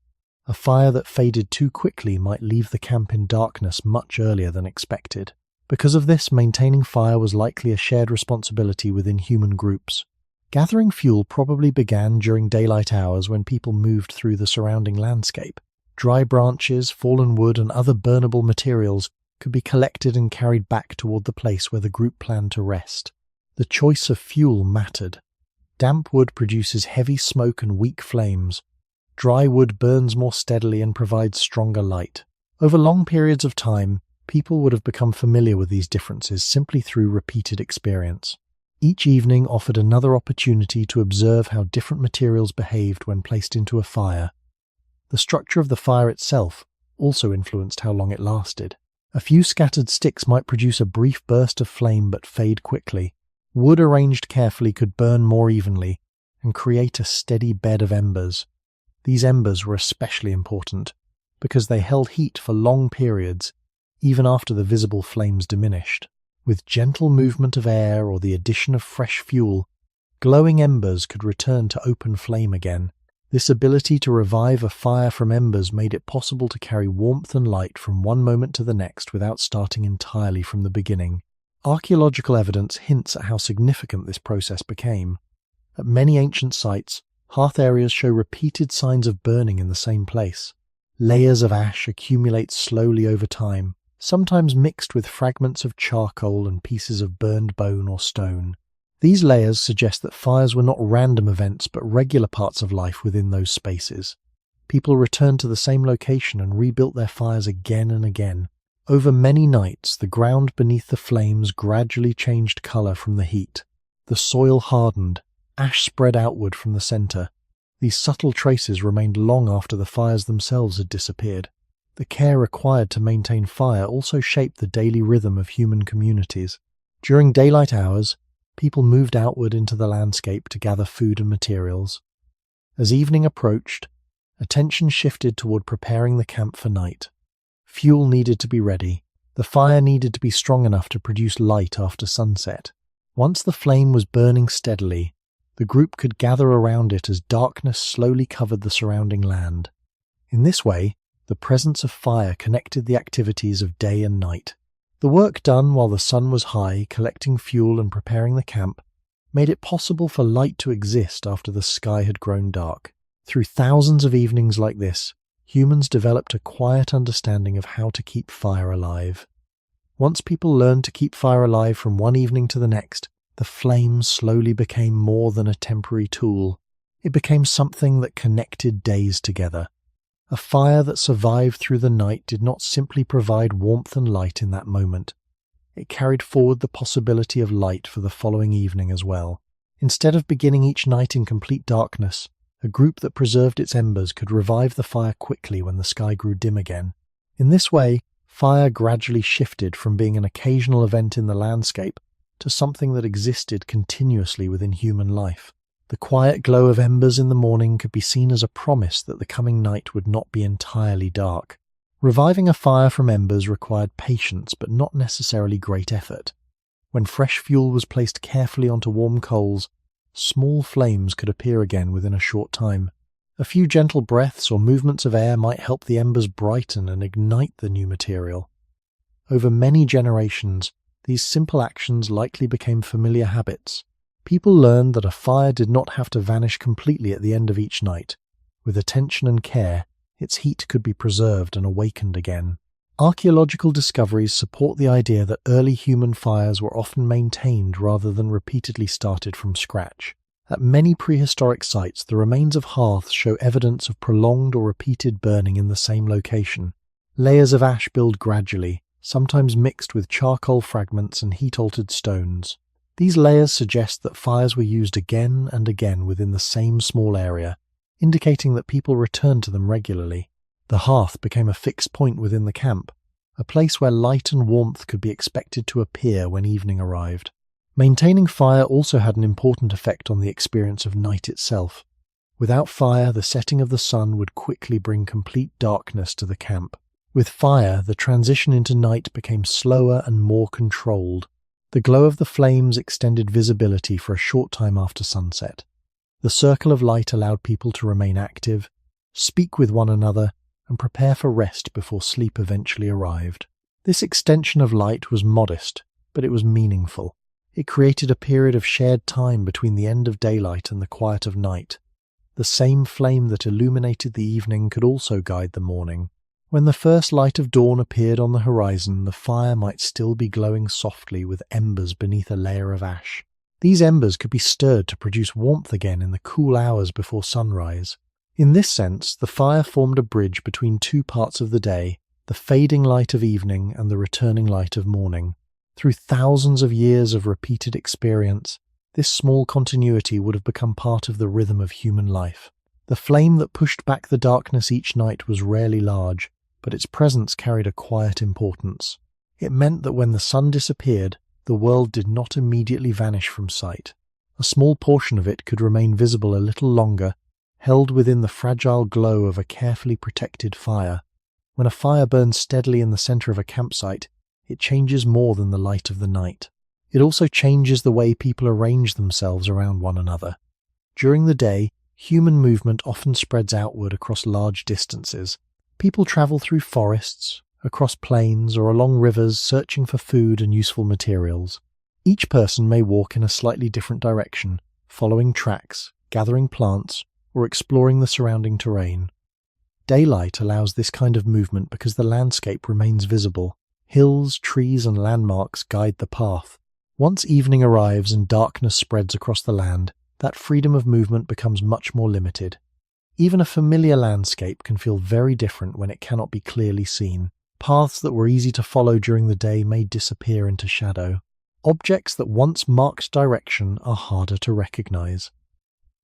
Speaker 1: A fire that faded too quickly might leave the camp in darkness much earlier than expected. Because of this, maintaining fire was likely a shared responsibility within human groups. Gathering fuel probably began during daylight hours when people moved through the surrounding landscape. Dry branches, fallen wood, and other burnable materials could be collected and carried back toward the place where the group planned to rest. The choice of fuel mattered. Damp wood produces heavy smoke and weak flames. Dry wood burns more steadily and provides stronger light. Over long periods of time, people would have become familiar with these differences simply through repeated experience. Each evening offered another opportunity to observe how different materials behaved when placed into a fire. The structure of the fire itself also influenced how long it lasted. A few scattered sticks might produce a brief burst of flame but fade quickly. Wood arranged carefully could burn more evenly and create a steady bed of embers. These embers were especially important because they held heat for long periods, even after the visible flames diminished. With gentle movement of air or the addition of fresh fuel, glowing embers could return to open flame again. This ability to revive a fire from embers made it possible to carry warmth and light from one moment to the next without starting entirely from the beginning. Archaeological evidence hints at how significant this process became. At many ancient sites, hearth areas show repeated signs of burning in the same place. Layers of ash accumulate slowly over time, sometimes mixed with fragments of charcoal and pieces of burned bone or stone. These layers suggest that fires were not random events but regular parts of life within those spaces. People returned to the same location and rebuilt their fires again and again. Over many nights, the ground beneath the flames gradually changed color from the heat. The soil hardened, ash spread outward from the center. These subtle traces remained long after the fires themselves had disappeared. The care required to maintain fire also shaped the daily rhythm of human communities. During daylight hours, people moved outward into the landscape to gather food and materials. As evening approached, attention shifted toward preparing the camp for night. Fuel needed to be ready. The fire needed to be strong enough to produce light after sunset. Once the flame was burning steadily, the group could gather around it as darkness slowly covered the surrounding land. In this way, the presence of fire connected the activities of day and night. The work done while the sun was high, collecting fuel and preparing the camp, made it possible for light to exist after the sky had grown dark. Through thousands of evenings like this, humans developed a quiet understanding of how to keep fire alive. Once people learned to keep fire alive from one evening to the next, the flame slowly became more than a temporary tool. It became something that connected days together. A fire that survived through the night did not simply provide warmth and light in that moment. It carried forward the possibility of light for the following evening as well. Instead of beginning each night in complete darkness, a group that preserved its embers could revive the fire quickly when the sky grew dim again. In this way, fire gradually shifted from being an occasional event in the landscape to something that existed continuously within human life. The quiet glow of embers in the morning could be seen as a promise that the coming night would not be entirely dark. Reviving a fire from embers required patience but not necessarily great effort. When fresh fuel was placed carefully onto warm coals, small flames could appear again within a short time. A few gentle breaths or movements of air might help the embers brighten and ignite the new material. Over many generations, these simple actions likely became familiar habits. People learned that a fire did not have to vanish completely at the end of each night. With attention and care, its heat could be preserved and awakened again. Archaeological discoveries support the idea that early human fires were often maintained rather than repeatedly started from scratch. At many prehistoric sites, the remains of hearths show evidence of prolonged or repeated burning in the same location. Layers of ash build gradually, sometimes mixed with charcoal fragments and heat-altered stones. These layers suggest that fires were used again and again within the same small area, indicating that people returned to them regularly. The hearth became a fixed point within the camp, a place where light and warmth could be expected to appear when evening arrived. Maintaining fire also had an important effect on the experience of night itself. Without fire, the setting of the sun would quickly bring complete darkness to the camp. With fire, the transition into night became slower and more controlled. The glow of the flames extended visibility for a short time after sunset. The circle of light allowed people to remain active, speak with one another, and prepare for rest before sleep eventually arrived. This extension of light was modest, but it was meaningful. It created a period of shared time between the end of daylight and the quiet of night. The same flame that illuminated the evening could also guide the morning. When the first light of dawn appeared on the horizon, the fire might still be glowing softly with embers beneath a layer of ash. These embers could be stirred to produce warmth again in the cool hours before sunrise. In this sense, the fire formed a bridge between two parts of the day, the fading light of evening and the returning light of morning. Through thousands of years of repeated experience, this small continuity would have become part of the rhythm of human life. The flame that pushed back the darkness each night was rarely large, but its presence carried a quiet importance. It meant that when the sun disappeared, the world did not immediately vanish from sight. A small portion of it could remain visible a little longer, held within the fragile glow of a carefully protected fire. When a fire burns steadily in the center of a campsite, it changes more than the light of the night. It also changes the way people arrange themselves around one another. During the day, human movement often spreads outward across large distances. People travel through forests, across plains, or along rivers searching for food and useful materials. Each person may walk in a slightly different direction, following tracks, gathering plants, or exploring the surrounding terrain. Daylight allows this kind of movement because the landscape remains visible. Hills, trees, and landmarks guide the path. Once evening arrives and darkness spreads across the land, that freedom of movement becomes much more limited. Even a familiar landscape can feel very different when it cannot be clearly seen. Paths that were easy to follow during the day may disappear into shadow. Objects that once marked direction are harder to recognize.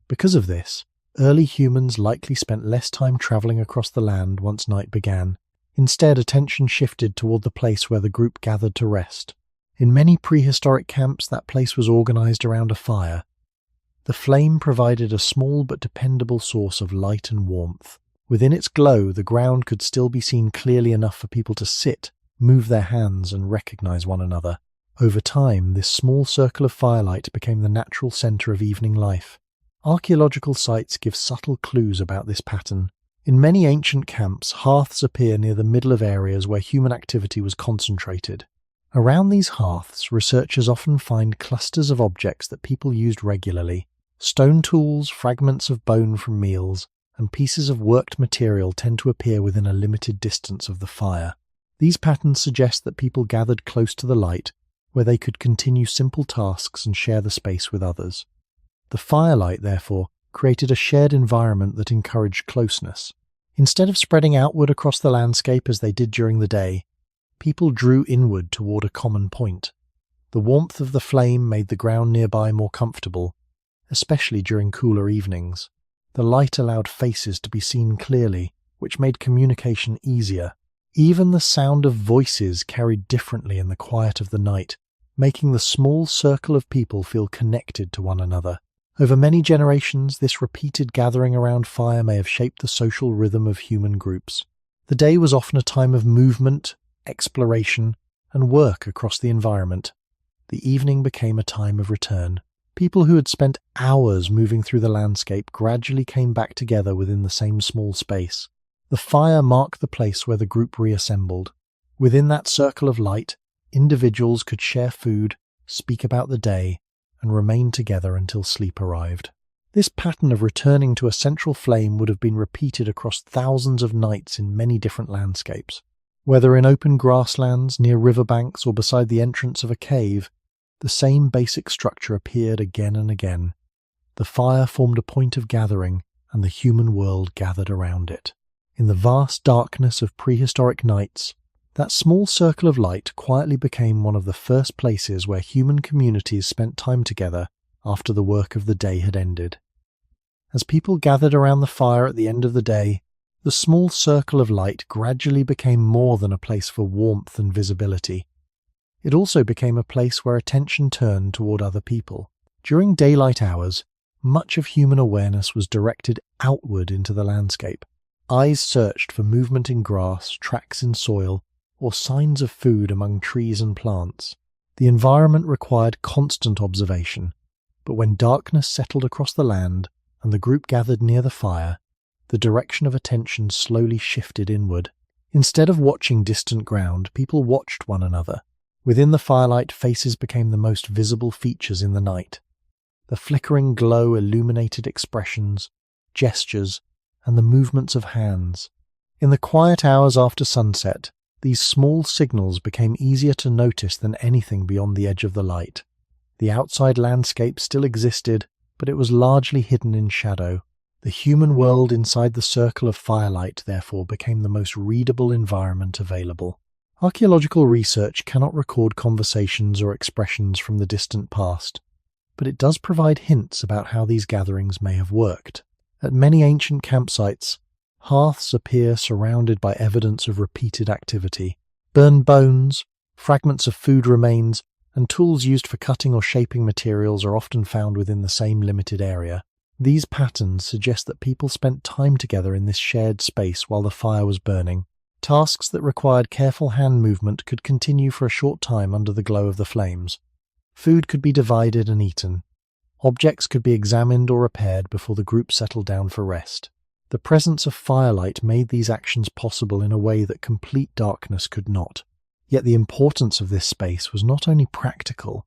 Speaker 1: Because of this, early humans likely spent less time traveling across the land once night began. Instead, attention shifted toward the place where the group gathered to rest. In many prehistoric camps, that place was organized around a fire. The flame provided a small but dependable source of light and warmth. Within its glow, the ground could still be seen clearly enough for people to sit, move their hands, and recognize one another. Over time, this small circle of firelight became the natural center of evening life. Archaeological sites give subtle clues about this pattern. In many ancient camps, hearths appear near the middle of areas where human activity was concentrated. Around these hearths, researchers often find clusters of objects that people used regularly. Stone tools, fragments of bone from meals, and pieces of worked material tend to appear within a limited distance of the fire. These patterns suggest that people gathered close to the light, where they could continue simple tasks and share the space with others. The firelight, therefore, created a shared environment that encouraged closeness. Instead of spreading outward across the landscape as they did during the day, people drew inward toward a common point. The warmth of the flame made the ground nearby more comfortable, especially during cooler evenings. The light allowed faces to be seen clearly, which made communication easier. Even the sound of voices carried differently in the quiet of the night, making the small circle of people feel connected to one another. Over many generations, this repeated gathering around fire may have shaped the social rhythm of human groups. The day was often a time of movement, exploration, and work across the environment. The evening became a time of return. People who had spent hours moving through the landscape gradually came back together within the same small space. The fire marked the place where the group reassembled. Within that circle of light, individuals could share food, speak about the day, and remain together until sleep arrived. This pattern of returning to a central flame would have been repeated across thousands of nights in many different landscapes. Whether in open grasslands, near riverbanks, or beside the entrance of a cave, the same basic structure appeared again and again. The fire formed a point of gathering, and the human world gathered around it. In the vast darkness of prehistoric nights, that small circle of light quietly became one of the first places where human communities spent time together after the work of the day had ended. As people gathered around the fire at the end of the day, the small circle of light gradually became more than a place for warmth and visibility. It also became a place where attention turned toward other people. During daylight hours, much of human awareness was directed outward into the landscape. Eyes searched for movement in grass, tracks in soil, or signs of food among trees and plants. The environment required constant observation, but when darkness settled across the land and the group gathered near the fire, the direction of attention slowly shifted inward. Instead of watching distant ground, people watched one another. Within the firelight, faces became the most visible features in the night. The flickering glow illuminated expressions, gestures, and the movements of hands. In the quiet hours after sunset, these small signals became easier to notice than anything beyond the edge of the light. The outside landscape still existed, but it was largely hidden in shadow. The human world inside the circle of firelight, therefore, became the most readable environment available. Archaeological research cannot record conversations or expressions from the distant past, but it does provide hints about how these gatherings may have worked. At many ancient campsites, hearths appear surrounded by evidence of repeated activity. Burned bones, fragments of food remains, and tools used for cutting or shaping materials are often found within the same limited area. These patterns suggest that people spent time together in this shared space while the fire was burning. Tasks that required careful hand movement could continue for a short time under the glow of the flames. Food could be divided and eaten. Objects could be examined or repaired before the group settled down for rest. The presence of firelight made these actions possible in a way that complete darkness could not. Yet the importance of this space was not only practical.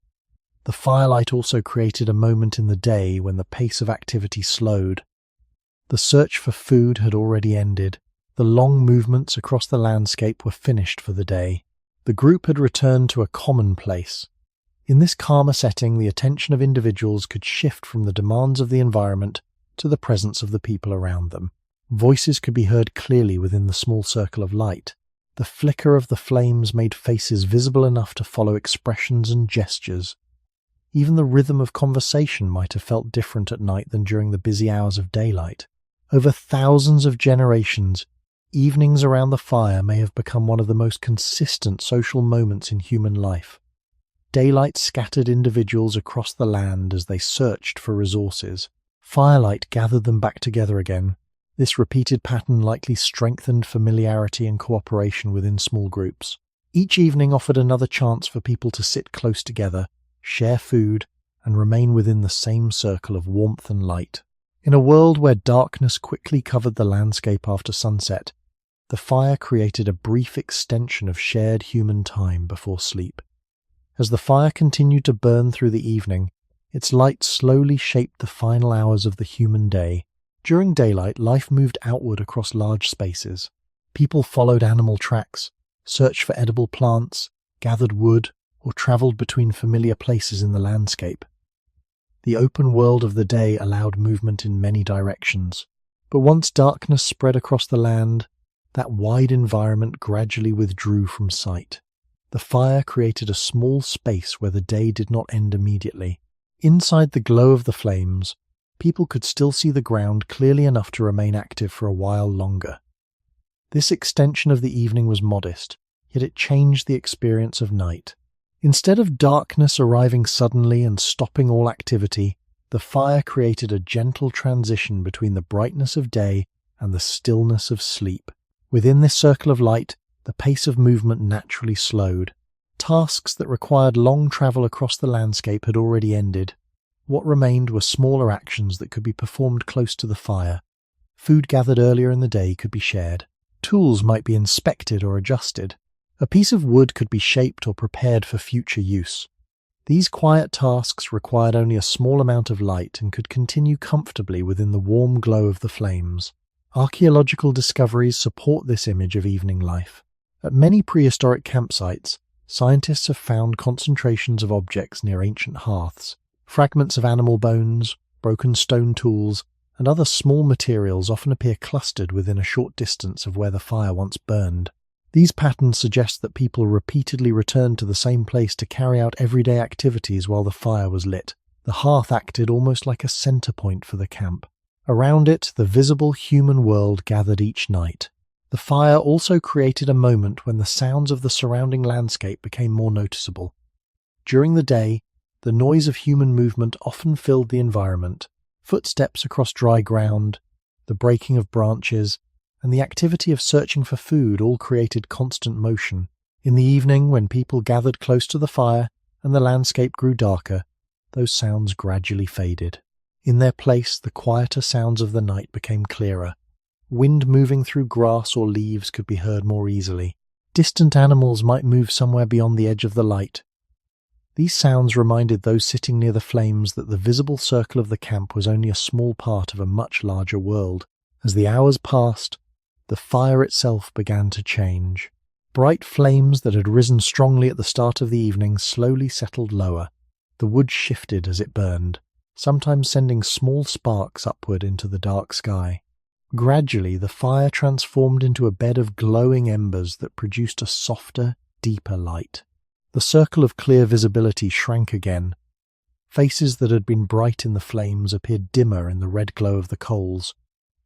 Speaker 1: The firelight also created a moment in the day when the pace of activity slowed. The search for food had already ended. The long movements across the landscape were finished for the day. The group had returned to a common place. In this calmer setting, the attention of individuals could shift from the demands of the environment to the presence of the people around them. Voices could be heard clearly within the small circle of light. The flicker of the flames made faces visible enough to follow expressions and gestures. Even the rhythm of conversation might have felt different at night than during the busy hours of daylight. Over thousands of generations, evenings around the fire may have become one of the most consistent social moments in human life. Daylight scattered individuals across the land as they searched for resources. Firelight gathered them back together again. This repeated pattern likely strengthened familiarity and cooperation within small groups. Each evening offered another chance for people to sit close together, share food, and remain within the same circle of warmth and light. In a world where darkness quickly covered the landscape after sunset, the fire created a brief extension of shared human time before sleep. As the fire continued to burn through the evening, its light slowly shaped the final hours of the human day. During daylight, life moved outward across large spaces. People followed animal tracks, searched for edible plants, gathered wood, or traveled between familiar places in the landscape. The open world of the day allowed movement in many directions. But once darkness spread across the land, that wide environment gradually withdrew from sight. The fire created a small space where the day did not end immediately. Inside the glow of the flames, people could still see the ground clearly enough to remain active for a while longer. This extension of the evening was modest, yet it changed the experience of night. Instead of darkness arriving suddenly and stopping all activity, the fire created a gentle transition between the brightness of day and the stillness of sleep. Within this circle of light, the pace of movement naturally slowed. Tasks that required long travel across the landscape had already ended. What remained were smaller actions that could be performed close to the fire. Food gathered earlier in the day could be shared. Tools might be inspected or adjusted. A piece of wood could be shaped or prepared for future use. These quiet tasks required only a small amount of light and could continue comfortably within the warm glow of the flames. Archaeological discoveries support this image of evening life. At many prehistoric campsites, scientists have found concentrations of objects near ancient hearths. Fragments of animal bones, broken stone tools, and other small materials often appear clustered within a short distance of where the fire once burned. These patterns suggest that people repeatedly returned to the same place to carry out everyday activities while the fire was lit. The hearth acted almost like a center point for the camp. Around it, the visible human world gathered each night. The fire also created a moment when the sounds of the surrounding landscape became more noticeable. During the day, the noise of human movement often filled the environment. Footsteps across dry ground, the breaking of branches, and the activity of searching for food all created constant motion. In the evening, when people gathered close to the fire and the landscape grew darker, those sounds gradually faded. In their place, the quieter sounds of the night became clearer. Wind moving through grass or leaves could be heard more easily. Distant animals might move somewhere beyond the edge of the light. These sounds reminded those sitting near the flames that the visible circle of the camp was only a small part of a much larger world. As the hours passed, the fire itself began to change. Bright flames that had risen strongly at the start of the evening slowly settled lower. The wood shifted as it burned, sometimes sending small sparks upward into the dark sky. Gradually, the fire transformed into a bed of glowing embers that produced a softer, deeper light. The circle of clear visibility shrank again. Faces that had been bright in the flames appeared dimmer in the red glow of the coals.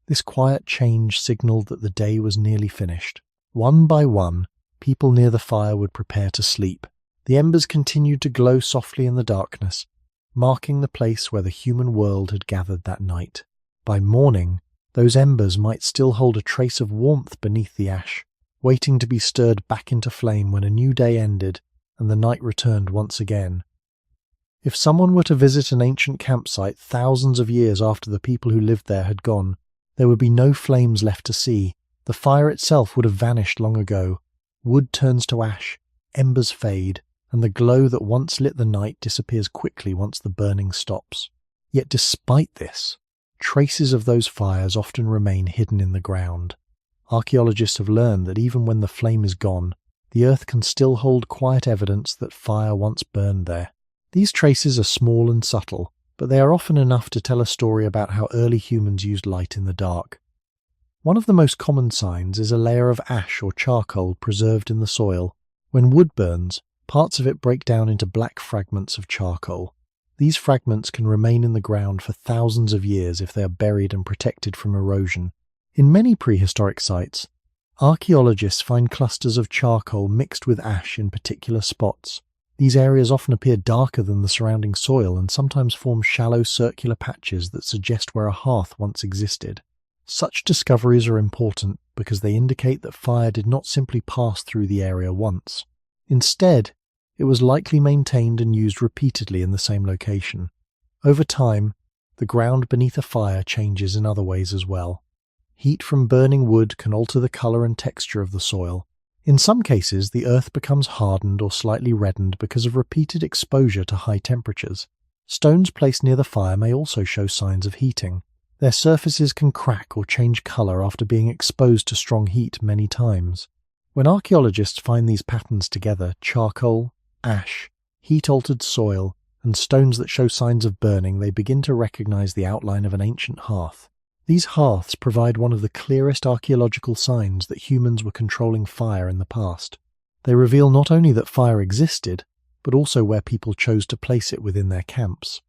Speaker 1: This quiet change signaled that the day was nearly finished. One by one, people near the fire would prepare to sleep. The embers continued to glow softly in the darkness, marking the place where the human world had gathered that night. By morning, those embers might still hold a trace of warmth beneath the ash, waiting to be stirred back into flame when a new day ended and the night returned once again. If someone were to visit an ancient campsite thousands of years after the people who lived there had gone, there would be no flames left to see. The fire itself would have vanished long ago. Wood turns to ash, embers fade, and the glow that once lit the night disappears quickly once the burning stops. Yet despite this, traces of those fires often remain hidden in the ground. Archaeologists have learned that even when the flame is gone, the earth can still hold quiet evidence that fire once burned there. These traces are small and subtle, but they are often enough to tell a story about how early humans used light in the dark. One of the most common signs is a layer of ash or charcoal preserved in the soil. When wood burns, parts of it break down into black fragments of charcoal. These fragments can remain in the ground for thousands of years if they are buried and protected from erosion. In many prehistoric sites, archaeologists find clusters of charcoal mixed with ash in particular spots. These areas often appear darker than the surrounding soil and sometimes form shallow circular patches that suggest where a hearth once existed. Such discoveries are important because they indicate that fire did not simply pass through the area once. Instead, it was likely maintained and used repeatedly in the same location. Over time, the ground beneath a fire changes in other ways as well. Heat from burning wood can alter the color and texture of the soil. In some cases, the earth becomes hardened or slightly reddened because of repeated exposure to high temperatures. Stones placed near the fire may also show signs of heating. Their surfaces can crack or change color after being exposed to strong heat many times. When archaeologists find these patterns together, charcoal, ash, heat-altered soil, and stones that show signs of burning, they begin to recognize the outline of an ancient hearth. These hearths provide one of the clearest archaeological signs that humans were controlling fire in the past. They reveal not only that fire existed, but also where people chose to place it within their camps.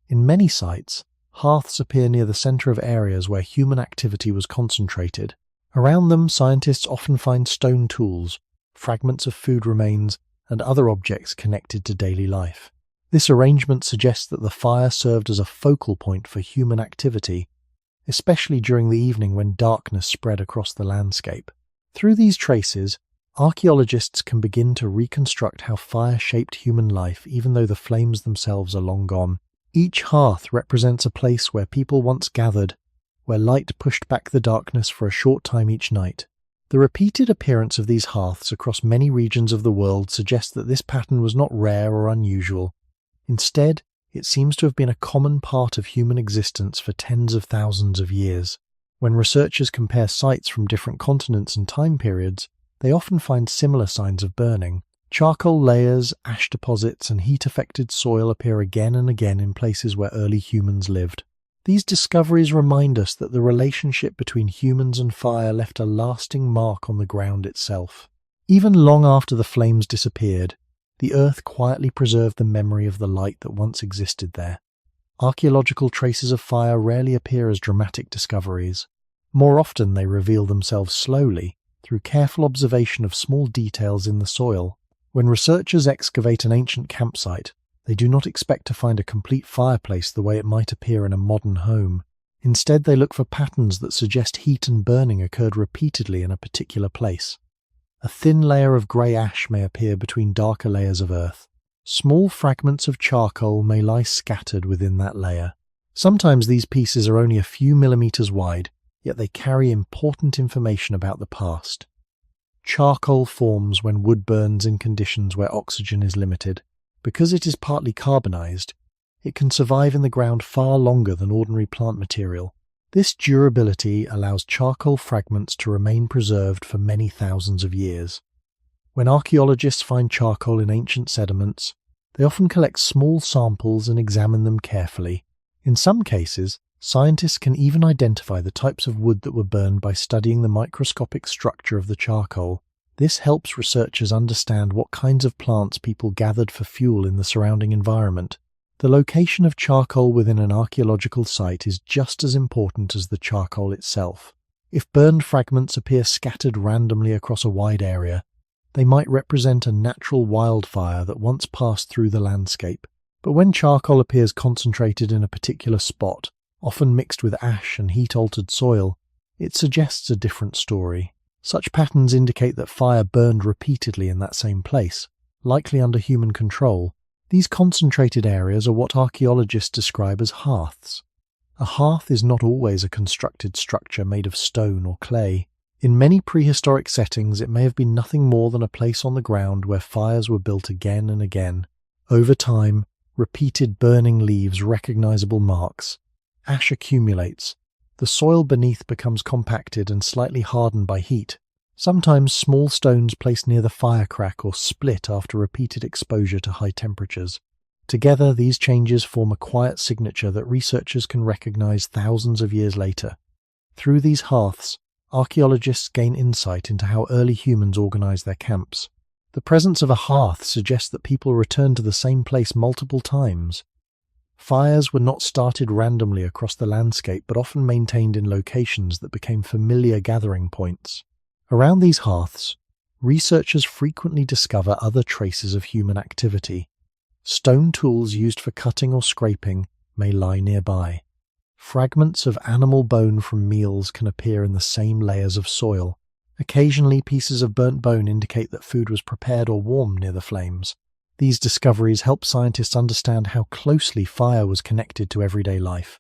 Speaker 1: In many sites, hearths appear near the center of areas where human activity was concentrated. Around them, scientists often find stone tools, fragments of food remains, and other objects connected to daily life. This arrangement suggests that the fire served as a focal point for human activity, especially during the evening when darkness spread across the landscape. Through these traces, archaeologists can begin to reconstruct how fire shaped human life even though the flames themselves are long gone. Each hearth represents a place where people once gathered, where light pushed back the darkness for a short time each night. The repeated appearance of these hearths across many regions of the world suggests that this pattern was not rare or unusual. Instead, it seems to have been a common part of human existence for tens of thousands of years. When researchers compare sites from different continents and time periods, they often find similar signs of burning. Charcoal layers, ash deposits, and heat-affected soil appear again and again in places where early humans lived. These discoveries remind us that the relationship between humans and fire left a lasting mark on the ground itself. Even long after the flames disappeared, the earth quietly preserved the memory of the light that once existed there. Archaeological traces of fire rarely appear as dramatic discoveries. More often they reveal themselves slowly, through careful observation of small details in the soil. When researchers excavate an ancient campsite, they do not expect to find a complete fireplace the way it might appear in a modern home. Instead, they look for patterns that suggest heat and burning occurred repeatedly in a particular place. A thin layer of grey ash may appear between darker layers of earth. Small fragments of charcoal may lie scattered within that layer. Sometimes these pieces are only a few millimeters wide, yet they carry important information about the past. Charcoal forms when wood burns in conditions where oxygen is limited. Because it is partly carbonized, it can survive in the ground far longer than ordinary plant material. This durability allows charcoal fragments to remain preserved for many thousands of years. When archaeologists find charcoal in ancient sediments, they often collect small samples and examine them carefully. In some cases, scientists can even identify the types of wood that were burned by studying the microscopic structure of the charcoal. This helps researchers understand what kinds of plants people gathered for fuel in the surrounding environment. The location of charcoal within an archaeological site is just as important as the charcoal itself. If burned fragments appear scattered randomly across a wide area, they might represent a natural wildfire that once passed through the landscape. But when charcoal appears concentrated in a particular spot, often mixed with ash and heat-altered soil, it suggests a different story. Such patterns indicate that fire burned repeatedly in that same place, likely under human control. These concentrated areas are what archaeologists describe as hearths. A hearth is not always a constructed structure made of stone or clay. In many prehistoric settings, it may have been nothing more than a place on the ground where fires were built again and again. Over time, repeated burning leaves recognizable marks. Ash accumulates. The soil beneath becomes compacted and slightly hardened by heat. Sometimes small stones placed near the fire crack or split after repeated exposure to high temperatures. Together, these changes form a quiet signature that researchers can recognize thousands of years later. Through these hearths, archaeologists gain insight into how early humans organized their camps. The presence of a hearth suggests that people returned to the same place multiple times. Fires were not started randomly across the landscape, but often maintained in locations that became familiar gathering points. Around these hearths, researchers frequently discover other traces of human activity. Stone tools used for cutting or scraping may lie nearby. Fragments of animal bone from meals can appear in the same layers of soil. Occasionally, pieces of burnt bone indicate that food was prepared or warmed near the flames. These discoveries help scientists understand how closely fire was connected to everyday life.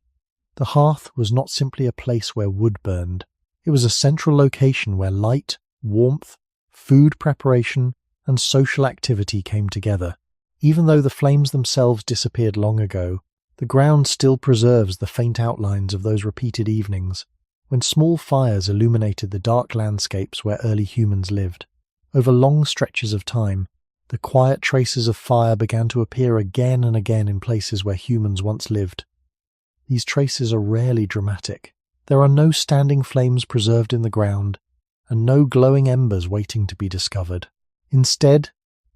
Speaker 1: The hearth was not simply a place where wood burned. It was a central location where light, warmth, food preparation, and social activity came together. Even though the flames themselves disappeared long ago, the ground still preserves the faint outlines of those repeated evenings, when small fires illuminated the dark landscapes where early humans lived. Over long stretches of time, the quiet traces of fire began to appear again and again in places where humans once lived. These traces are rarely dramatic. There are no standing flames preserved in the ground, and no glowing embers waiting to be discovered. Instead,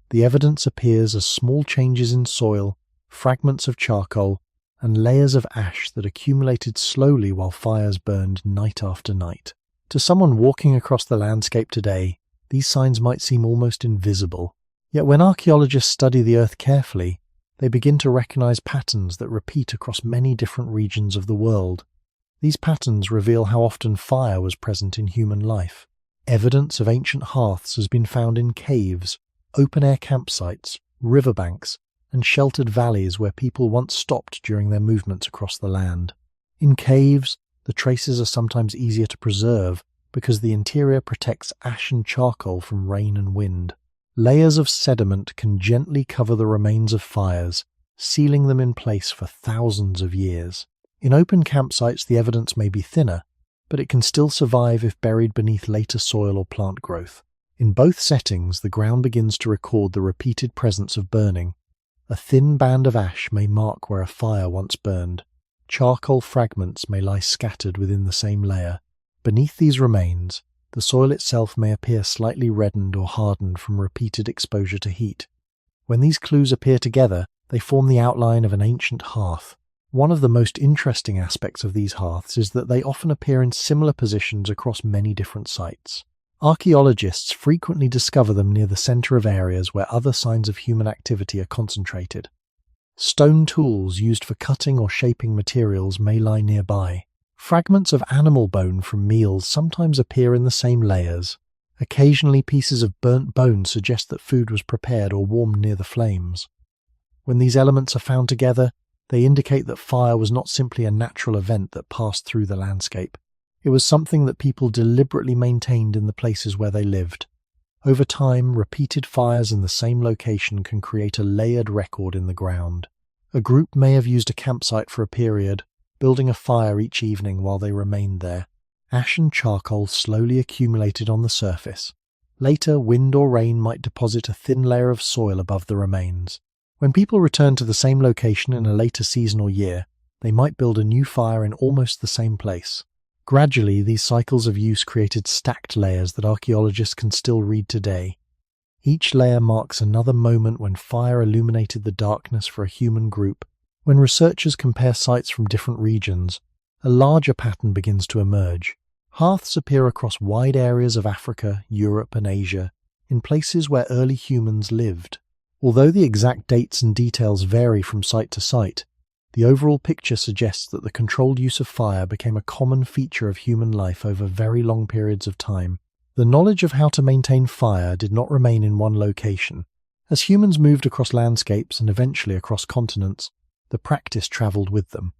Speaker 1: the evidence appears as small changes in soil, fragments of charcoal, and layers of ash that accumulated slowly while fires burned night after night. To someone walking across the landscape today, these signs might seem almost invisible. Yet when archaeologists study the earth carefully, they begin to recognize patterns that repeat across many different regions of the world. These patterns reveal how often fire was present in human life. Evidence of ancient hearths has been found in caves, open-air campsites, riverbanks, and sheltered valleys where people once stopped during their movements across the land. In caves, the traces are sometimes easier to preserve because the interior protects ash and charcoal from rain and wind. Layers of sediment can gently cover the remains of fires, sealing them in place for thousands of years. In open campsites, the evidence may be thinner, but it can still survive if buried beneath later soil or plant growth. In both settings, the ground begins to record the repeated presence of burning. A thin band of ash may mark where a fire once burned. Charcoal fragments may lie scattered within the same layer. Beneath these remains, the soil itself may appear slightly reddened or hardened from repeated exposure to heat. When these clues appear together, they form the outline of an ancient hearth. One of the most interesting aspects of these hearths is that they often appear in similar positions across many different sites. Archaeologists frequently discover them near the center of areas where other signs of human activity are concentrated. Stone tools used for cutting or shaping materials may lie nearby. Fragments of animal bone from meals sometimes appear in the same layers. Occasionally, pieces of burnt bone suggest that food was prepared or warmed near the flames. When these elements are found together, they indicate that fire was not simply a natural event that passed through the landscape. It was something that people deliberately maintained in the places where they lived. Over time, repeated fires in the same location can create a layered record in the ground. A group may have used a campsite for a period, building a fire each evening while they remained there. Ash and charcoal slowly accumulated on the surface. Later, wind or rain might deposit a thin layer of soil above the remains. When people returned to the same location in a later season or year, they might build a new fire in almost the same place. Gradually, these cycles of use created stacked layers that archaeologists can still read today. Each layer marks another moment when fire illuminated the darkness for a human group. When researchers compare sites from different regions, a larger pattern begins to emerge. Hearths appear across wide areas of Africa, Europe, and Asia, in places where early humans lived. Although the exact dates and details vary from site to site, the overall picture suggests that the controlled use of fire became a common feature of human life over very long periods of time. The knowledge of how to maintain fire did not remain in one location. As humans moved across landscapes and eventually across continents, the practice traveled with them.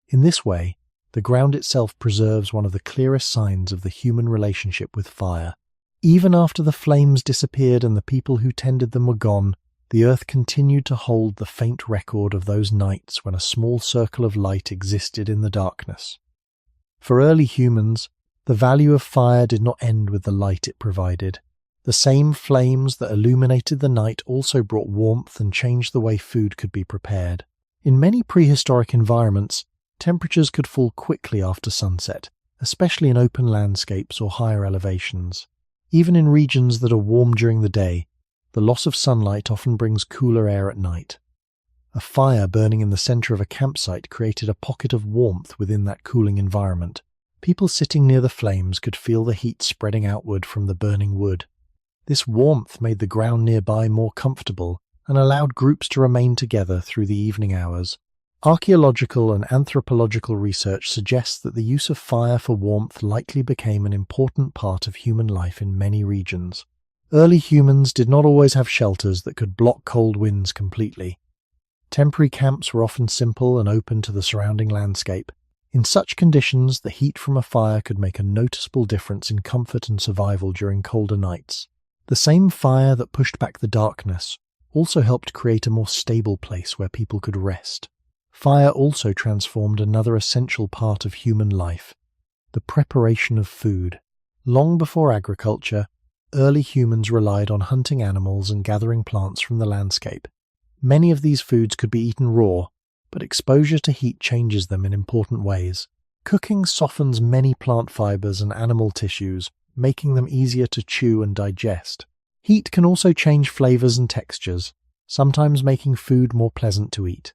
Speaker 1: In this way, the ground itself preserves one of the clearest signs of the human relationship with fire. Even after the flames disappeared and the people who tended them were gone, the earth continued to hold the faint record of those nights when a small circle of light existed in the darkness. For early humans, the value of fire did not end with the light it provided. The same flames that illuminated the night also brought warmth and changed the way food could be prepared. In many prehistoric environments, temperatures could fall quickly after sunset, especially in open landscapes or higher elevations. Even in regions that are warm during the day, the loss of sunlight often brings cooler air at night. A fire burning in the center of a campsite created a pocket of warmth within that cooling environment. People sitting near the flames could feel the heat spreading outward from the burning wood. This warmth made the ground nearby more comfortable and allowed groups to remain together through the evening hours. Archaeological and anthropological research suggests that the use of fire for warmth likely became an important part of human life in many regions. Early humans did not always have shelters that could block cold winds completely. Temporary camps were often simple and open to the surrounding landscape. In such conditions, the heat from a fire could make a noticeable difference in comfort and survival during colder nights. The same fire that pushed back the darkness also helped create a more stable place where people could rest. Fire also transformed another essential part of human life, the preparation of food. Long before agriculture, early humans relied on hunting animals and gathering plants from the landscape. Many of these foods could be eaten raw, but exposure to heat changes them in important ways. Cooking softens many plant fibers and animal tissues, making them easier to chew and digest. Heat can also change flavors and textures, sometimes making food more pleasant to eat.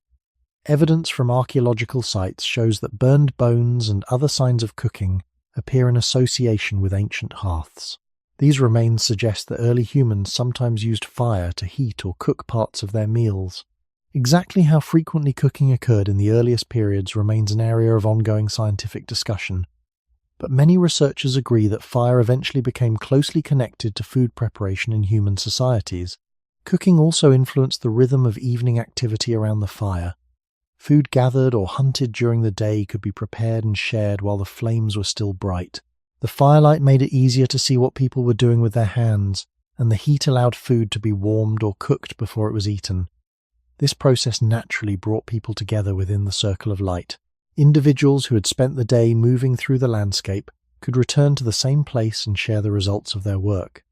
Speaker 1: Evidence from archaeological sites shows that burned bones and other signs of cooking appear in association with ancient hearths. These remains suggest that early humans sometimes used fire to heat or cook parts of their meals. Exactly how frequently cooking occurred in the earliest periods remains an area of ongoing scientific discussion, but many researchers agree that fire eventually became closely connected to food preparation in human societies. Cooking also influenced the rhythm of evening activity around the fire. Food gathered or hunted during the day could be prepared and shared while the flames were still bright. The firelight made it easier to see what people were doing with their hands, and the heat allowed food to be warmed or cooked before it was eaten. This process naturally brought people together within the circle of light. Individuals who had spent the day moving through the landscape could return to the same place and share the results of their work.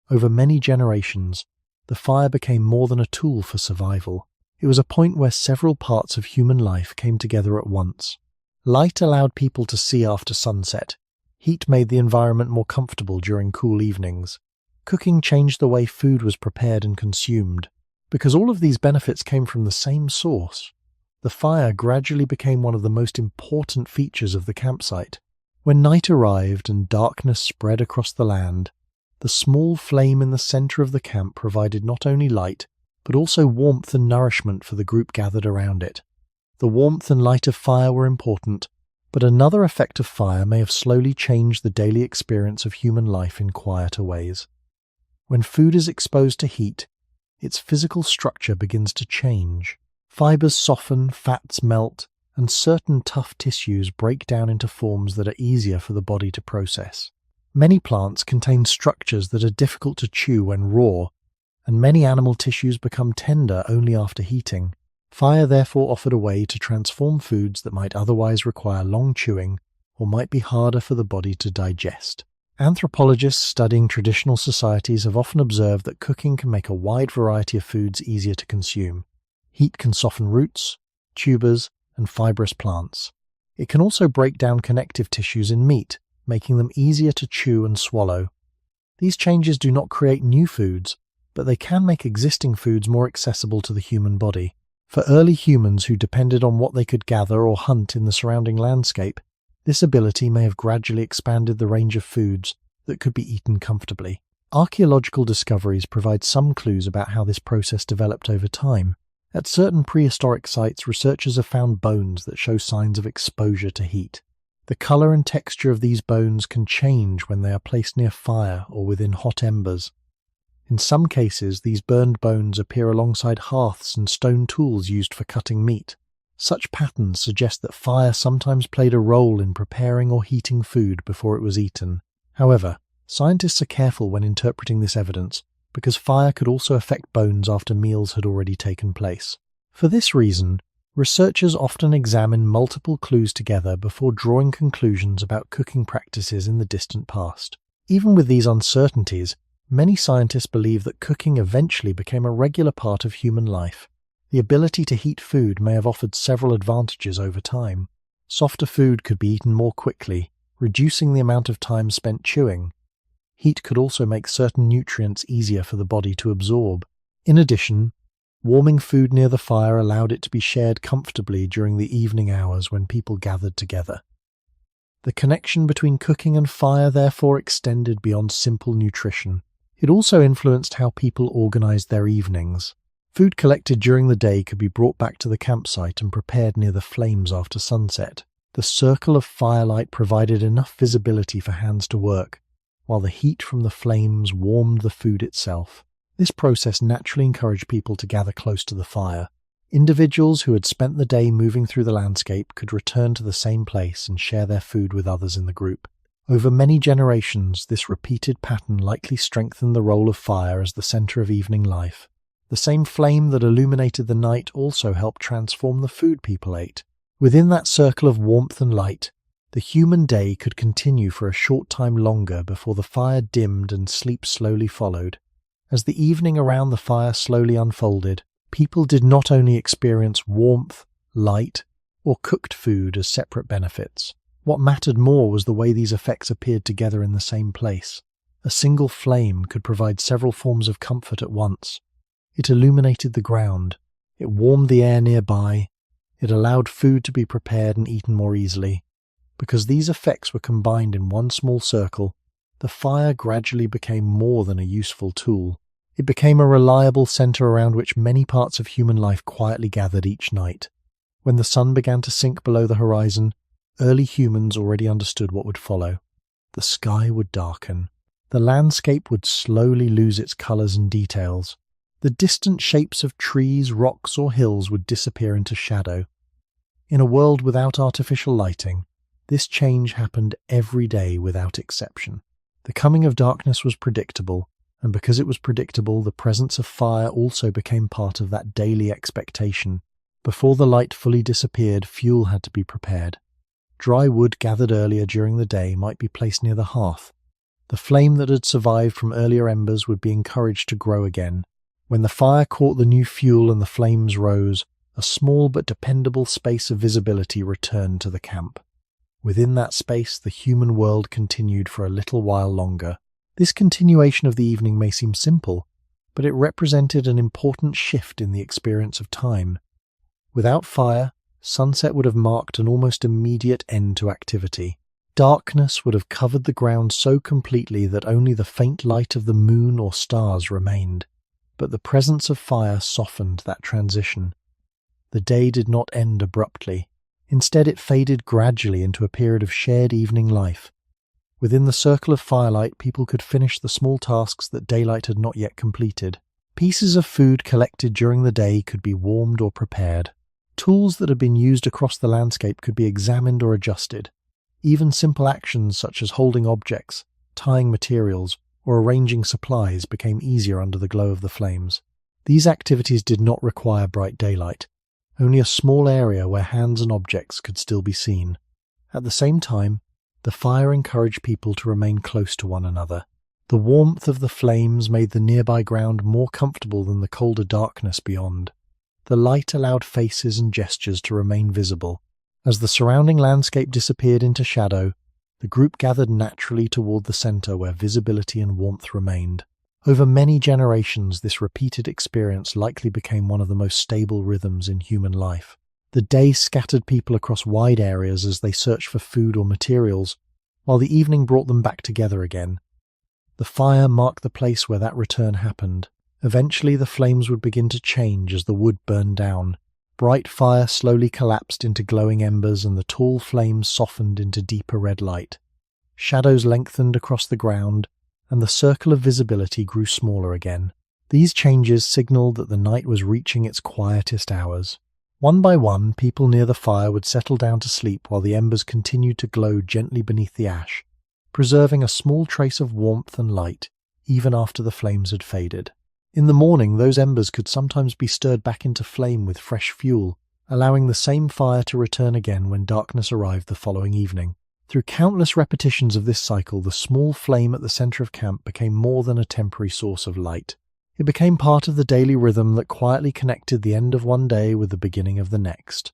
Speaker 1: Over many generations, the fire became more than a tool for survival. It was a point where several parts of human life came together at once. Light allowed people to see after sunset. Heat made the environment more comfortable during cool evenings. Cooking changed the way food was prepared and consumed. Because all of these benefits came from the same source, the fire gradually became one of the most important features of the campsite. When night arrived and darkness spread across the land, the small flame in the center of the camp provided not only light, but also warmth and nourishment for the group gathered around it. The warmth and light of fire were important, but another effect of fire may have slowly changed the daily experience of human life in quieter ways. When food is exposed to heat, its physical structure begins to change. Fibers soften, fats melt, and certain tough tissues break down into forms that are easier for the body to process. Many plants contain structures that are difficult to chew when raw, and many animal tissues become tender only after heating. Fire therefore offered a way to transform foods that might otherwise require long chewing or might be harder for the body to digest. Anthropologists studying traditional societies have often observed that cooking can make a wide variety of foods easier to consume. Heat can soften roots, tubers, and fibrous plants. It can also break down connective tissues in meat, making them easier to chew and swallow. These changes do not create new foods, but they can make existing foods more accessible to the human body. For early humans who depended on what they could gather or hunt in the surrounding landscape, this ability may have gradually expanded the range of foods that could be eaten comfortably. Archaeological discoveries provide some clues about how this process developed over time. At certain prehistoric sites, researchers have found bones that show signs of exposure to heat. The color and texture of these bones can change when they are placed near fire or within hot embers. In some cases, these burned bones appear alongside hearths and stone tools used for cutting meat. Such patterns suggest that fire sometimes played a role in preparing or heating food before it was eaten. However, scientists are careful when interpreting this evidence, because fire could also affect bones after meals had already taken place. For this reason, researchers often examine multiple clues together before drawing conclusions about cooking practices in the distant past. Even with these uncertainties, many scientists believe that cooking eventually became a regular part of human life. The ability to heat food may have offered several advantages over time. Softer food could be eaten more quickly, reducing the amount of time spent chewing. Heat could also make certain nutrients easier for the body to absorb. In addition, warming food near the fire allowed it to be shared comfortably during the evening hours when people gathered together. The connection between cooking and fire therefore extended beyond simple nutrition. It also influenced how people organized their evenings. Food collected during the day could be brought back to the campsite and prepared near the flames after sunset. The circle of firelight provided enough visibility for hands to work, while the heat from the flames warmed the food itself. This process naturally encouraged people to gather close to the fire. Individuals who had spent the day moving through the landscape could return to the same place and share their food with others in the group. Over many generations, this repeated pattern likely strengthened the role of fire as the center of evening life. The same flame that illuminated the night also helped transform the food people ate. Within that circle of warmth and light, the human day could continue for a short time longer before the fire dimmed and sleep slowly followed. As the evening around the fire slowly unfolded, people did not only experience warmth, light, or cooked food as separate benefits. What mattered more was the way these effects appeared together in the same place. A single flame could provide several forms of comfort at once. It illuminated the ground, it warmed the air nearby, it allowed food to be prepared and eaten more easily. Because these effects were combined in one small circle, the fire gradually became more than a useful tool. It became a reliable center around which many parts of human life quietly gathered each night. When the sun began to sink below the horizon, early humans already understood what would follow. The sky would darken. The landscape would slowly lose its colors and details. The distant shapes of trees, rocks, or hills would disappear into shadow. In a world without artificial lighting, this change happened every day without exception. The coming of darkness was predictable, and because it was predictable, the presence of fire also became part of that daily expectation. Before the light fully disappeared, fuel had to be prepared. Dry wood gathered earlier during the day might be placed near the hearth. The flame that had survived from earlier embers would be encouraged to grow again. When the fire caught the new fuel and the flames rose, a small but dependable space of visibility returned to the camp. Within that space, the human world continued for a little while longer. This continuation of the evening may seem simple, but it represented an important shift in the experience of time. Without fire, sunset would have marked an almost immediate end to activity. Darkness would have covered the ground so completely that only the faint light of the moon or stars remained. But the presence of fire softened that transition. The day did not end abruptly. Instead, it faded gradually into a period of shared evening life. Within the circle of firelight, people could finish the small tasks that daylight had not yet completed. Pieces of food collected during the day could be warmed or prepared. Tools that had been used across the landscape could be examined or adjusted. Even simple actions such as holding objects, tying materials, or arranging supplies became easier under the glow of the flames. These activities did not require bright daylight, only a small area where hands and objects could still be seen. At the same time, the fire encouraged people to remain close to one another. The warmth of the flames made the nearby ground more comfortable than the colder darkness beyond. The light allowed faces and gestures to remain visible. As the surrounding landscape disappeared into shadow, the group gathered naturally toward the center where visibility and warmth remained. Over many generations, this repeated experience likely became one of the most stable rhythms in human life. The day scattered people across wide areas as they searched for food or materials, while the evening brought them back together again. The fire marked the place where that return happened. Eventually, the flames would begin to change as the wood burned down. Bright fire slowly collapsed into glowing embers, and the tall flames softened into deeper red light. Shadows lengthened across the ground, and the circle of visibility grew smaller again. These changes signaled that the night was reaching its quietest hours. One by one, people near the fire would settle down to sleep while the embers continued to glow gently beneath the ash, preserving a small trace of warmth and light, even after the flames had faded. In the morning, those embers could sometimes be stirred back into flame with fresh fuel, allowing the same fire to return again when darkness arrived the following evening. Through countless repetitions of this cycle, the small flame at the center of camp became more than a temporary source of light. It became part of the daily rhythm that quietly connected the end of one day with the beginning of the next.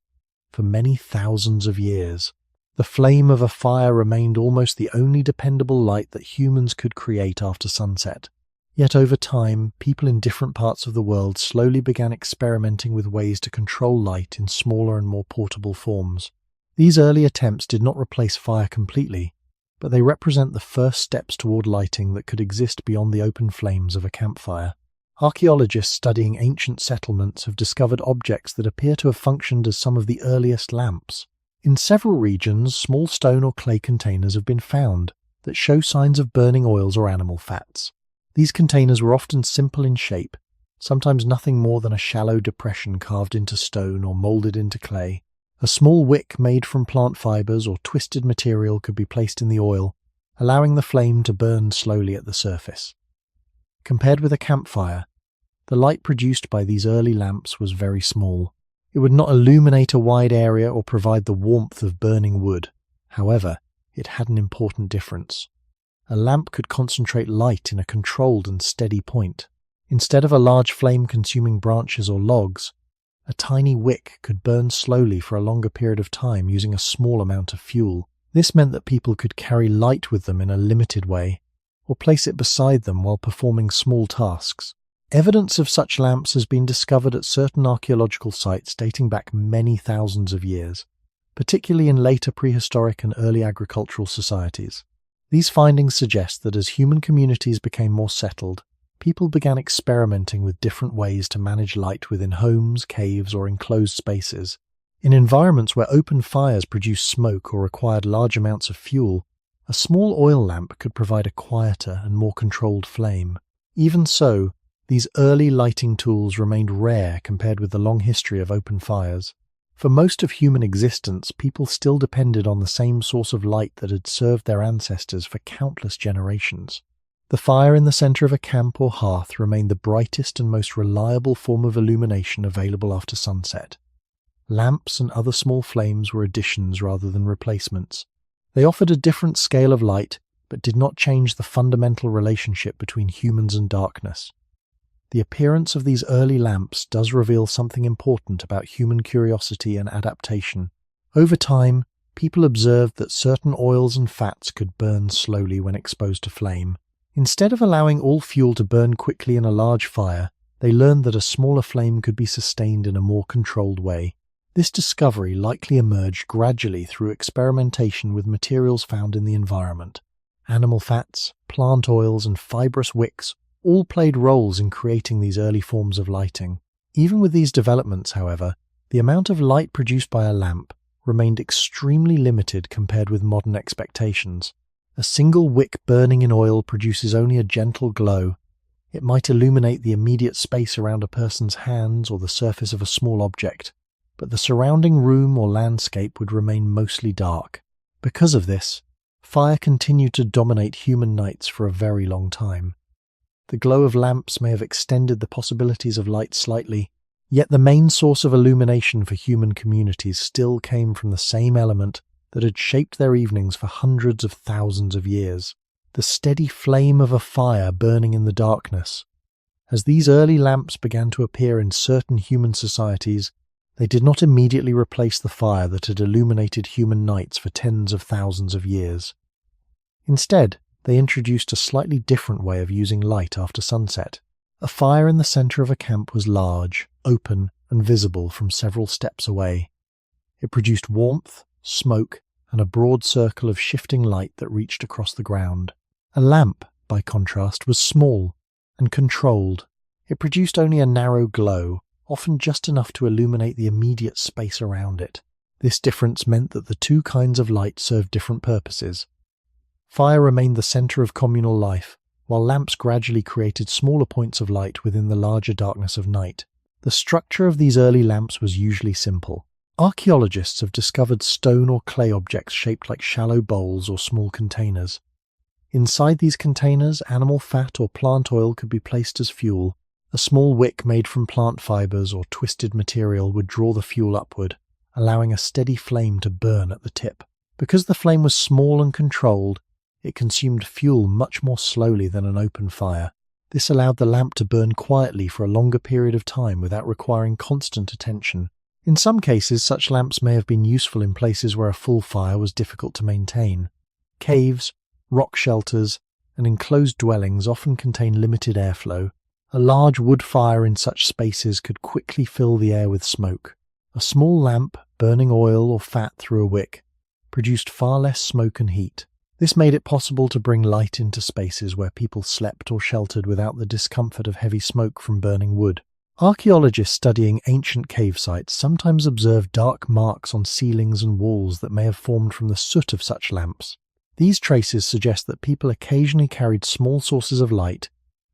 Speaker 1: For many thousands of years, the flame of a fire remained almost the only dependable light that humans could create after sunset. Yet over time, people in different parts of the world slowly began experimenting with ways to control light in smaller and more portable forms. These early attempts did not replace fire completely, but they represent the first steps toward lighting that could exist beyond the open flames of a campfire. Archaeologists studying ancient settlements have discovered objects that appear to have functioned as some of the earliest lamps. In several regions, small stone or clay containers have been found that show signs of burning oils or animal fats. These containers were often simple in shape, sometimes nothing more than a shallow depression carved into stone or molded into clay. A small wick made from plant fibers or twisted material could be placed in the oil, allowing the flame to burn slowly at the surface. Compared with a campfire, the light produced by these early lamps was very small. It would not illuminate a wide area or provide the warmth of burning wood. However, it had an important difference. A lamp could concentrate light in a controlled and steady point. Instead of a large flame consuming branches or logs, a tiny wick could burn slowly for a longer period of time using a small amount of fuel. This meant that people could carry light with them in a limited way, or place it beside them while performing small tasks. Evidence of such lamps has been discovered at certain archaeological sites dating back many thousands of years, particularly in later prehistoric and early agricultural societies. These findings suggest that as human communities became more settled, people began experimenting with different ways to manage light within homes, caves, or enclosed spaces. In environments where open fires produced smoke or required large amounts of fuel, a small oil lamp could provide a quieter and more controlled flame. Even so, these early lighting tools remained rare compared with the long history of open fires. For most of human existence, people still depended on the same source of light that had served their ancestors for countless generations. The fire in the center of a camp or hearth remained the brightest and most reliable form of illumination available after sunset. Lamps and other small flames were additions rather than replacements. They offered a different scale of light, but did not change the fundamental relationship between humans and darkness. The appearance of these early lamps does reveal something important about human curiosity and adaptation. Over time, people observed that certain oils and fats could burn slowly when exposed to flame. Instead of allowing all fuel to burn quickly in a large fire, they learned that a smaller flame could be sustained in a more controlled way. This discovery likely emerged gradually through experimentation with materials found in the environment. Animal fats, plant oils, and fibrous wicks all played roles in creating these early forms of lighting. Even with these developments, however, the amount of light produced by a lamp remained extremely limited compared with modern expectations. A single wick burning in oil produces only a gentle glow. It might illuminate the immediate space around a person's hands or the surface of a small object, but the surrounding room or landscape would remain mostly dark. Because of this, fire continued to dominate human nights for a very long time. The glow of lamps may have extended the possibilities of light slightly, yet the main source of illumination for human communities still came from the same element that had shaped their evenings for hundreds of thousands of years: the steady flame of a fire burning in the darkness. As these early lamps began to appear in certain human societies, they did not immediately replace the fire that had illuminated human nights for tens of thousands of years. Instead, they introduced a slightly different way of using light after sunset. A fire in the center of a camp was large, open, and visible from several steps away. It produced warmth, smoke, and a broad circle of shifting light that reached across the ground. A lamp, by contrast, was small and controlled. It produced only a narrow glow, often just enough to illuminate the immediate space around it. This difference meant that the two kinds of light served different purposes. Fire remained the center of communal life, while lamps gradually created smaller points of light within the larger darkness of night. The structure of these early lamps was usually simple. Archaeologists have discovered stone or clay objects shaped like shallow bowls or small containers. Inside these containers, animal fat or plant oil could be placed as fuel. A small wick made from plant fibers or twisted material would draw the fuel upward, allowing a steady flame to burn at the tip. Because the flame was small and controlled, it consumed fuel much more slowly than an open fire. This allowed the lamp to burn quietly for a longer period of time without requiring constant attention. In some cases, such lamps may have been useful in places where a full fire was difficult to maintain. Caves, rock shelters, and enclosed dwellings often contain limited airflow. A large wood fire in such spaces could quickly fill the air with smoke. A small lamp, burning oil or fat through a wick, produced far less smoke and heat. This made it possible to bring light into spaces where people slept or sheltered without the discomfort of heavy smoke from burning wood. Archaeologists studying ancient cave sites sometimes observe dark marks on ceilings and walls that may have formed from the soot of such lamps. These traces suggest that people occasionally carried small sources of light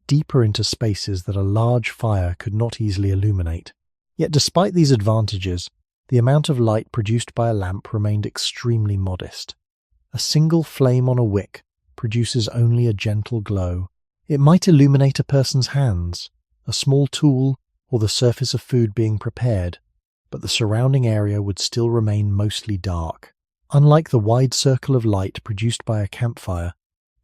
Speaker 1: deeper into spaces that a large fire could not easily illuminate. Yet despite these advantages, the amount of light produced by a lamp remained extremely modest. A single flame on a wick produces only a gentle glow. It might illuminate a person's hands, a small tool, or the surface of food being prepared, but the surrounding area would still remain mostly dark. Unlike the wide circle of light produced by a campfire,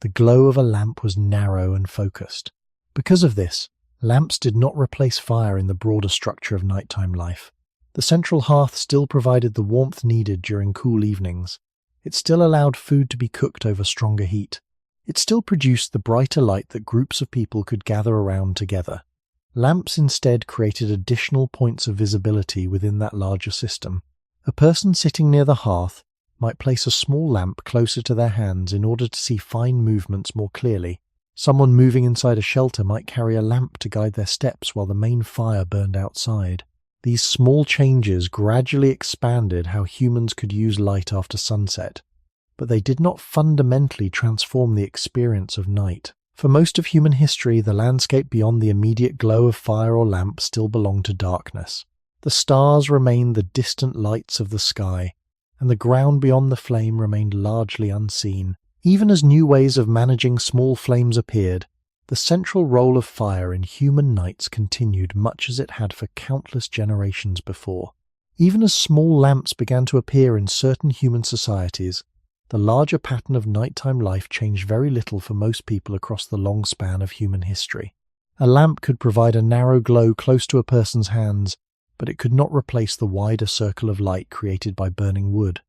Speaker 1: the glow of a lamp was narrow and focused. Because of this, lamps did not replace fire in the broader structure of nighttime life. The central hearth still provided the warmth needed during cool evenings. It still allowed food to be cooked over stronger heat. It still produced the brighter light that groups of people could gather around together. Lamps instead created additional points of visibility within that larger system. A person sitting near the hearth might place a small lamp closer to their hands in order to see fine movements more clearly. Someone moving inside a shelter might carry a lamp to guide their steps while the main fire burned outside. These small changes gradually expanded how humans could use light after sunset, but they did not fundamentally transform the experience of night. For most of human history, the landscape beyond the immediate glow of fire or lamp still belonged to darkness. The stars remained the distant lights of the sky, and the ground beyond the flame remained largely unseen. Even as new ways of managing small flames appeared, the central role of fire in human nights continued much as it had for countless generations before. Even as small lamps began to appear in certain human societies, the larger pattern of nighttime life changed very little for most people across the long span of human history. A lamp could provide a narrow glow close to a person's hands, but it could not replace the wider circle of light created by burning wood.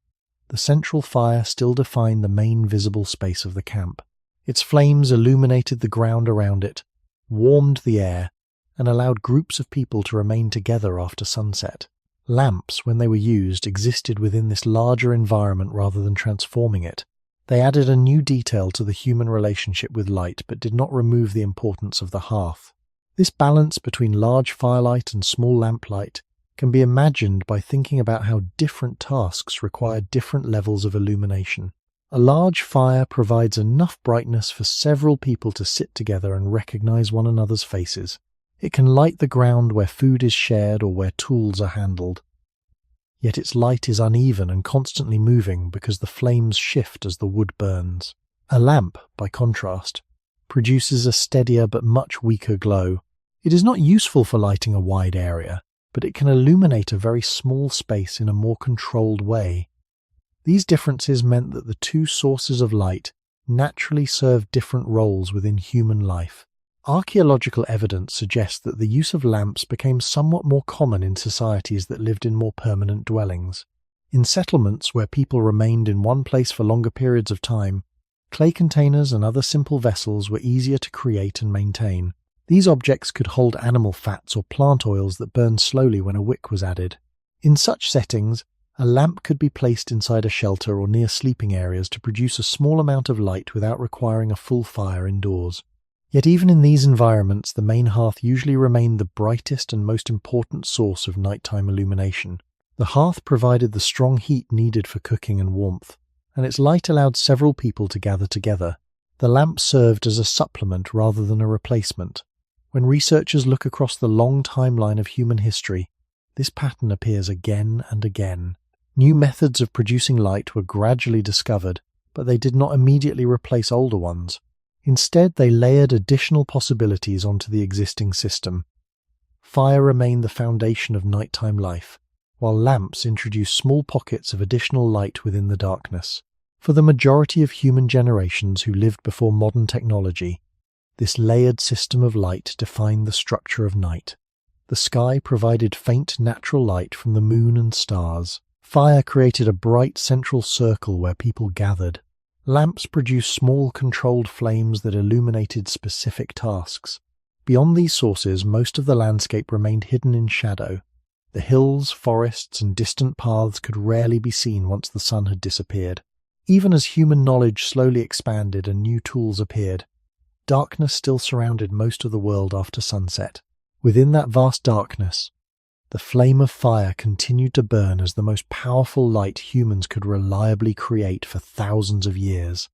Speaker 1: The central fire still defined the main visible space of the camp. Its flames illuminated the ground around it, warmed the air, and allowed groups of people to remain together after sunset. Lamps, when they were used, existed within this larger environment rather than transforming it. They added a new detail to the human relationship with light, but did not remove the importance of the hearth. This balance between large firelight and small lamplight can be imagined by thinking about how different tasks require different levels of illumination. A large fire provides enough brightness for several people to sit together and recognize one another's faces. It can light the ground where food is shared or where tools are handled. Yet its light is uneven and constantly moving because the flames shift as the wood burns. A lamp, by contrast, produces a steadier but much weaker glow. It is not useful for lighting a wide area, but it can illuminate a very small space in a more controlled way. These differences meant that the two sources of light naturally served different roles within human life. Archaeological evidence suggests that the use of lamps became somewhat more common in societies that lived in more permanent dwellings. In settlements where people remained in one place for longer periods of time, clay containers and other simple vessels were easier to create and maintain. These objects could hold animal fats or plant oils that burned slowly when a wick was added. In such settings, a lamp could be placed inside a shelter or near sleeping areas to produce a small amount of light without requiring a full fire indoors. Yet even in these environments, the main hearth usually remained the brightest and most important source of nighttime illumination. The hearth provided the strong heat needed for cooking and warmth, and its light allowed several people to gather together. The lamp served as a supplement rather than a replacement. When researchers look across the long timeline of human history, this pattern appears again and again. New methods of producing light were gradually discovered, but they did not immediately replace older ones. Instead, they layered additional possibilities onto the existing system. Fire remained the foundation of nighttime life, while lamps introduced small pockets of additional light within the darkness. For the majority of human generations who lived before modern technology, this layered system of light defined the structure of night. The sky provided faint natural light from the moon and stars. Fire created a bright central circle where people gathered. Lamps produced small controlled flames that illuminated specific tasks. Beyond these sources, most of the landscape remained hidden in shadow. The hills, forests, and distant paths could rarely be seen once the sun had disappeared. Even as human knowledge slowly expanded and new tools appeared, darkness still surrounded most of the world after sunset. Within that vast darkness, the flame of fire continued to burn as the most powerful light humans could reliably create for thousands of years.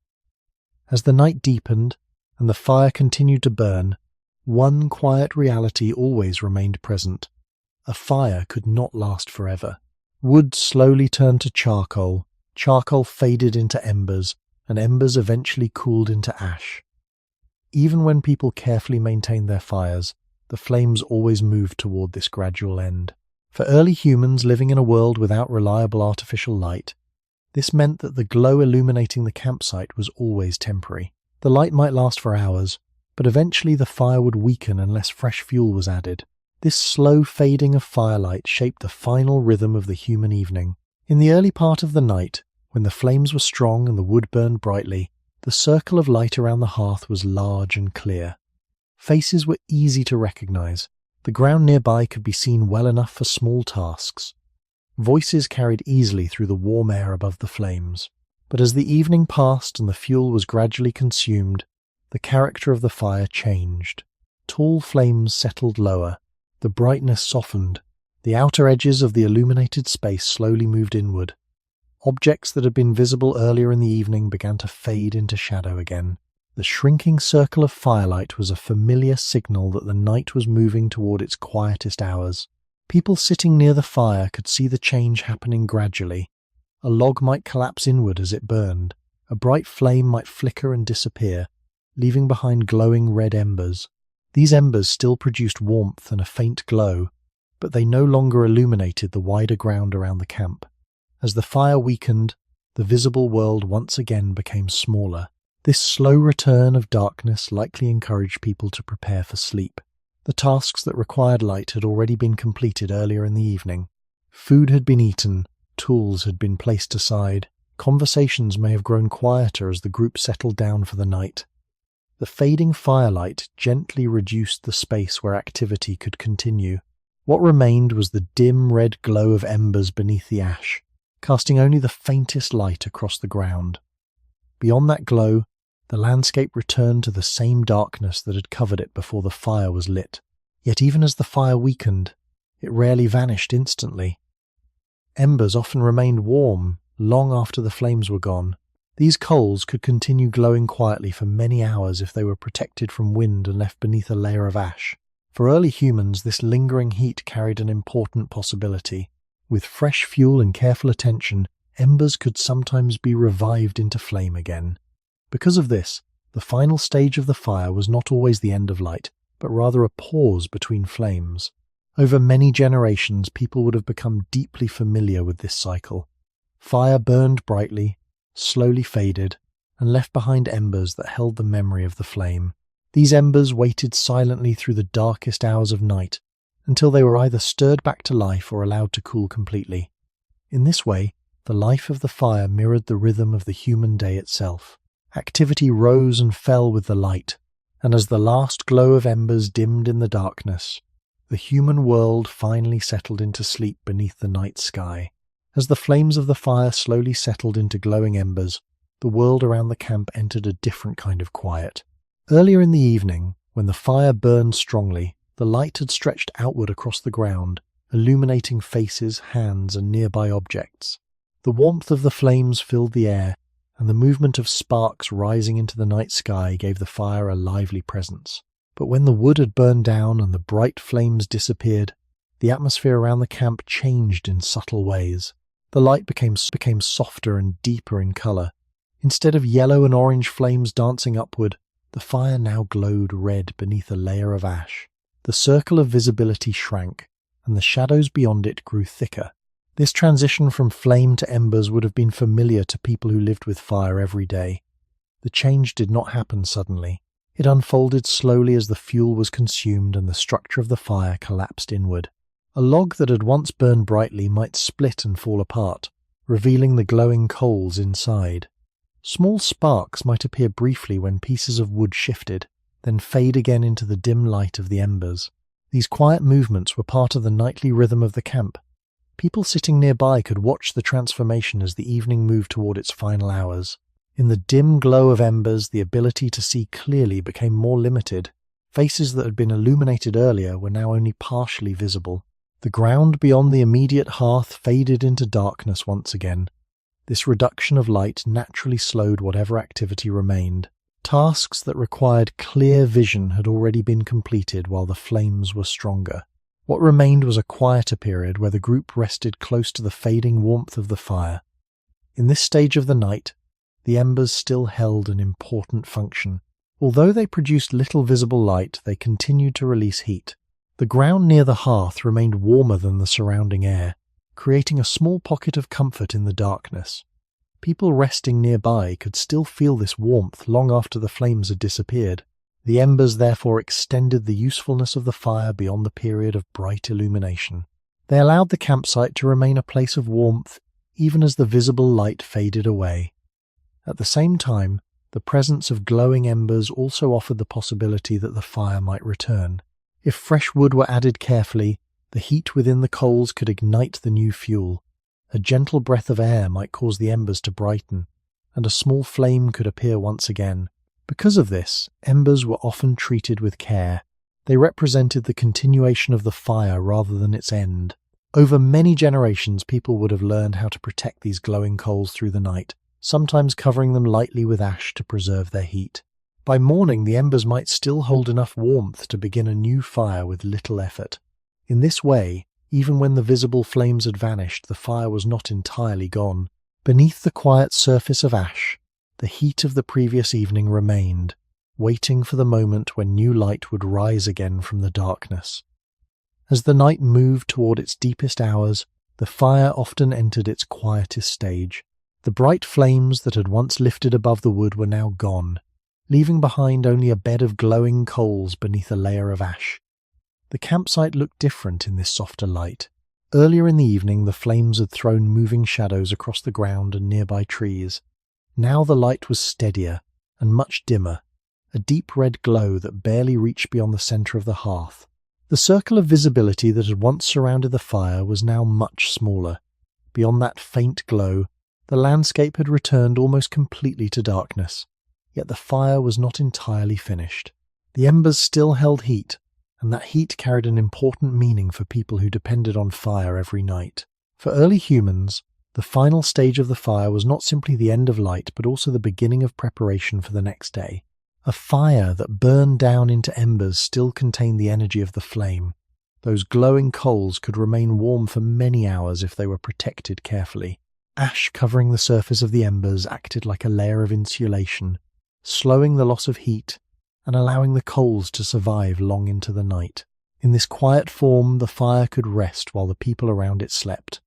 Speaker 1: As the night deepened and the fire continued to burn, one quiet reality always remained present. A fire could not last forever. Wood slowly turned to charcoal, charcoal faded into embers, and embers eventually cooled into ash. Even when people carefully maintained their fires, the flames always moved toward this gradual end. For early humans living in a world without reliable artificial light, this meant that the glow illuminating the campsite was always temporary. The light might last for hours, but eventually the fire would weaken unless fresh fuel was added. This slow fading of firelight shaped the final rhythm of the human evening. In the early part of the night, when the flames were strong and the wood burned brightly, the circle of light around the hearth was large and clear. Faces were easy to recognize. The ground nearby could be seen well enough for small tasks. Voices carried easily through the warm air above the flames. But as the evening passed and the fuel was gradually consumed, the character of the fire changed. Tall flames settled lower. The brightness softened. The outer edges of the illuminated space slowly moved inward. Objects that had been visible earlier in the evening began to fade into shadow again. The shrinking circle of firelight was a familiar signal that the night was moving toward its quietest hours. People sitting near the fire could see the change happening gradually. A log might collapse inward as it burned. A bright flame might flicker and disappear, leaving behind glowing red embers. These embers still produced warmth and a faint glow, but they no longer illuminated the wider ground around the camp. As the fire weakened, the visible world once again became smaller. This slow return of darkness likely encouraged people to prepare for sleep. The tasks that required light had already been completed earlier in the evening. Food had been eaten, tools had been placed aside. Conversations may have grown quieter as the group settled down for the night. The fading firelight gently reduced the space where activity could continue. What remained was the dim red glow of embers beneath the ash, casting only the faintest light across the ground. Beyond that glow, the landscape returned to the same darkness that had covered it before the fire was lit. Yet even as the fire weakened, it rarely vanished instantly. Embers often remained warm long after the flames were gone. These coals could continue glowing quietly for many hours if they were protected from wind and left beneath a layer of ash. For early humans, this lingering heat carried an important possibility. With fresh fuel and careful attention, embers could sometimes be revived into flame again. Because of this, the final stage of the fire was not always the end of light, but rather a pause between flames. Over many generations, people would have become deeply familiar with this cycle. Fire burned brightly, slowly faded, and left behind embers that held the memory of the flame. These embers waited silently through the darkest hours of night, until they were either stirred back to life or allowed to cool completely. In this way, the life of the fire mirrored the rhythm of the human day itself. Activity rose and fell with the light, and as the last glow of embers dimmed in the darkness, the human world finally settled into sleep beneath the night sky. As the flames of the fire slowly settled into glowing embers, the world around the camp entered a different kind of quiet. Earlier in the evening, when the fire burned strongly, the light had stretched outward across the ground, illuminating faces, hands, and nearby objects. The warmth of the flames filled the air, and the movement of sparks rising into the night sky gave the fire a lively presence. But when the wood had burned down and the bright flames disappeared, the atmosphere around the camp changed in subtle ways. The light became softer and deeper in color. Instead of yellow and orange flames dancing upward, the fire now glowed red beneath a layer of ash. The circle of visibility shrank, and the shadows beyond it grew thicker. This transition from flame to embers would have been familiar to people who lived with fire every day. The change did not happen suddenly. It unfolded slowly as the fuel was consumed and the structure of the fire collapsed inward. A log that had once burned brightly might split and fall apart, revealing the glowing coals inside. Small sparks might appear briefly when pieces of wood shifted, then fade again into the dim light of the embers. These quiet movements were part of the nightly rhythm of the camp. People sitting nearby could watch the transformation as the evening moved toward its final hours. In the dim glow of embers, the ability to see clearly became more limited. Faces that had been illuminated earlier were now only partially visible. The ground beyond the immediate hearth faded into darkness once again. This reduction of light naturally slowed whatever activity remained. Tasks that required clear vision had already been completed while the flames were stronger. What remained was a quieter period where the group rested close to the fading warmth of the fire. In this stage of the night, the embers still held an important function. Although they produced little visible light, they continued to release heat. The ground near the hearth remained warmer than the surrounding air, creating a small pocket of comfort in the darkness. People resting nearby could still feel this warmth long after the flames had disappeared. The embers therefore extended the usefulness of the fire beyond the period of bright illumination. They allowed the campsite to remain a place of warmth even as the visible light faded away. At the same time, the presence of glowing embers also offered the possibility that the fire might return. If fresh wood were added carefully, the heat within the coals could ignite the new fuel. A gentle breath of air might cause the embers to brighten, and a small flame could appear once again. Because of this, embers were often treated with care. They represented the continuation of the fire rather than its end. Over many generations, people would have learned how to protect these glowing coals through the night, sometimes covering them lightly with ash to preserve their heat. By morning, the embers might still hold enough warmth to begin a new fire with little effort. In this way, even when the visible flames had vanished, the fire was not entirely gone. Beneath the quiet surface of ash, the heat of the previous evening remained, waiting for the moment when new light would rise again from the darkness. As the night moved toward its deepest hours, the fire often entered its quietest stage. The bright flames that had once lifted above the wood were now gone, leaving behind only a bed of glowing coals beneath a layer of ash. The campsite looked different in this softer light. Earlier in the evening, the flames had thrown moving shadows across the ground and nearby trees. Now the light was steadier and much dimmer, a deep red glow that barely reached beyond the center of the hearth. The circle of visibility that had once surrounded the fire was now much smaller. Beyond that faint glow, the landscape had returned almost completely to darkness. Yet the fire was not entirely finished. The embers still held heat, and that heat carried an important meaning for people who depended on fire every night. For early humans, the final stage of the fire was not simply the end of light, but also the beginning of preparation for the next day. A fire that burned down into embers still contained the energy of the flame. Those glowing coals could remain warm for many hours if they were protected carefully. Ash covering the surface of the embers acted like a layer of insulation, slowing the loss of heat and allowing the coals to survive long into the night. In this quiet form, the fire could rest while the people around it slept.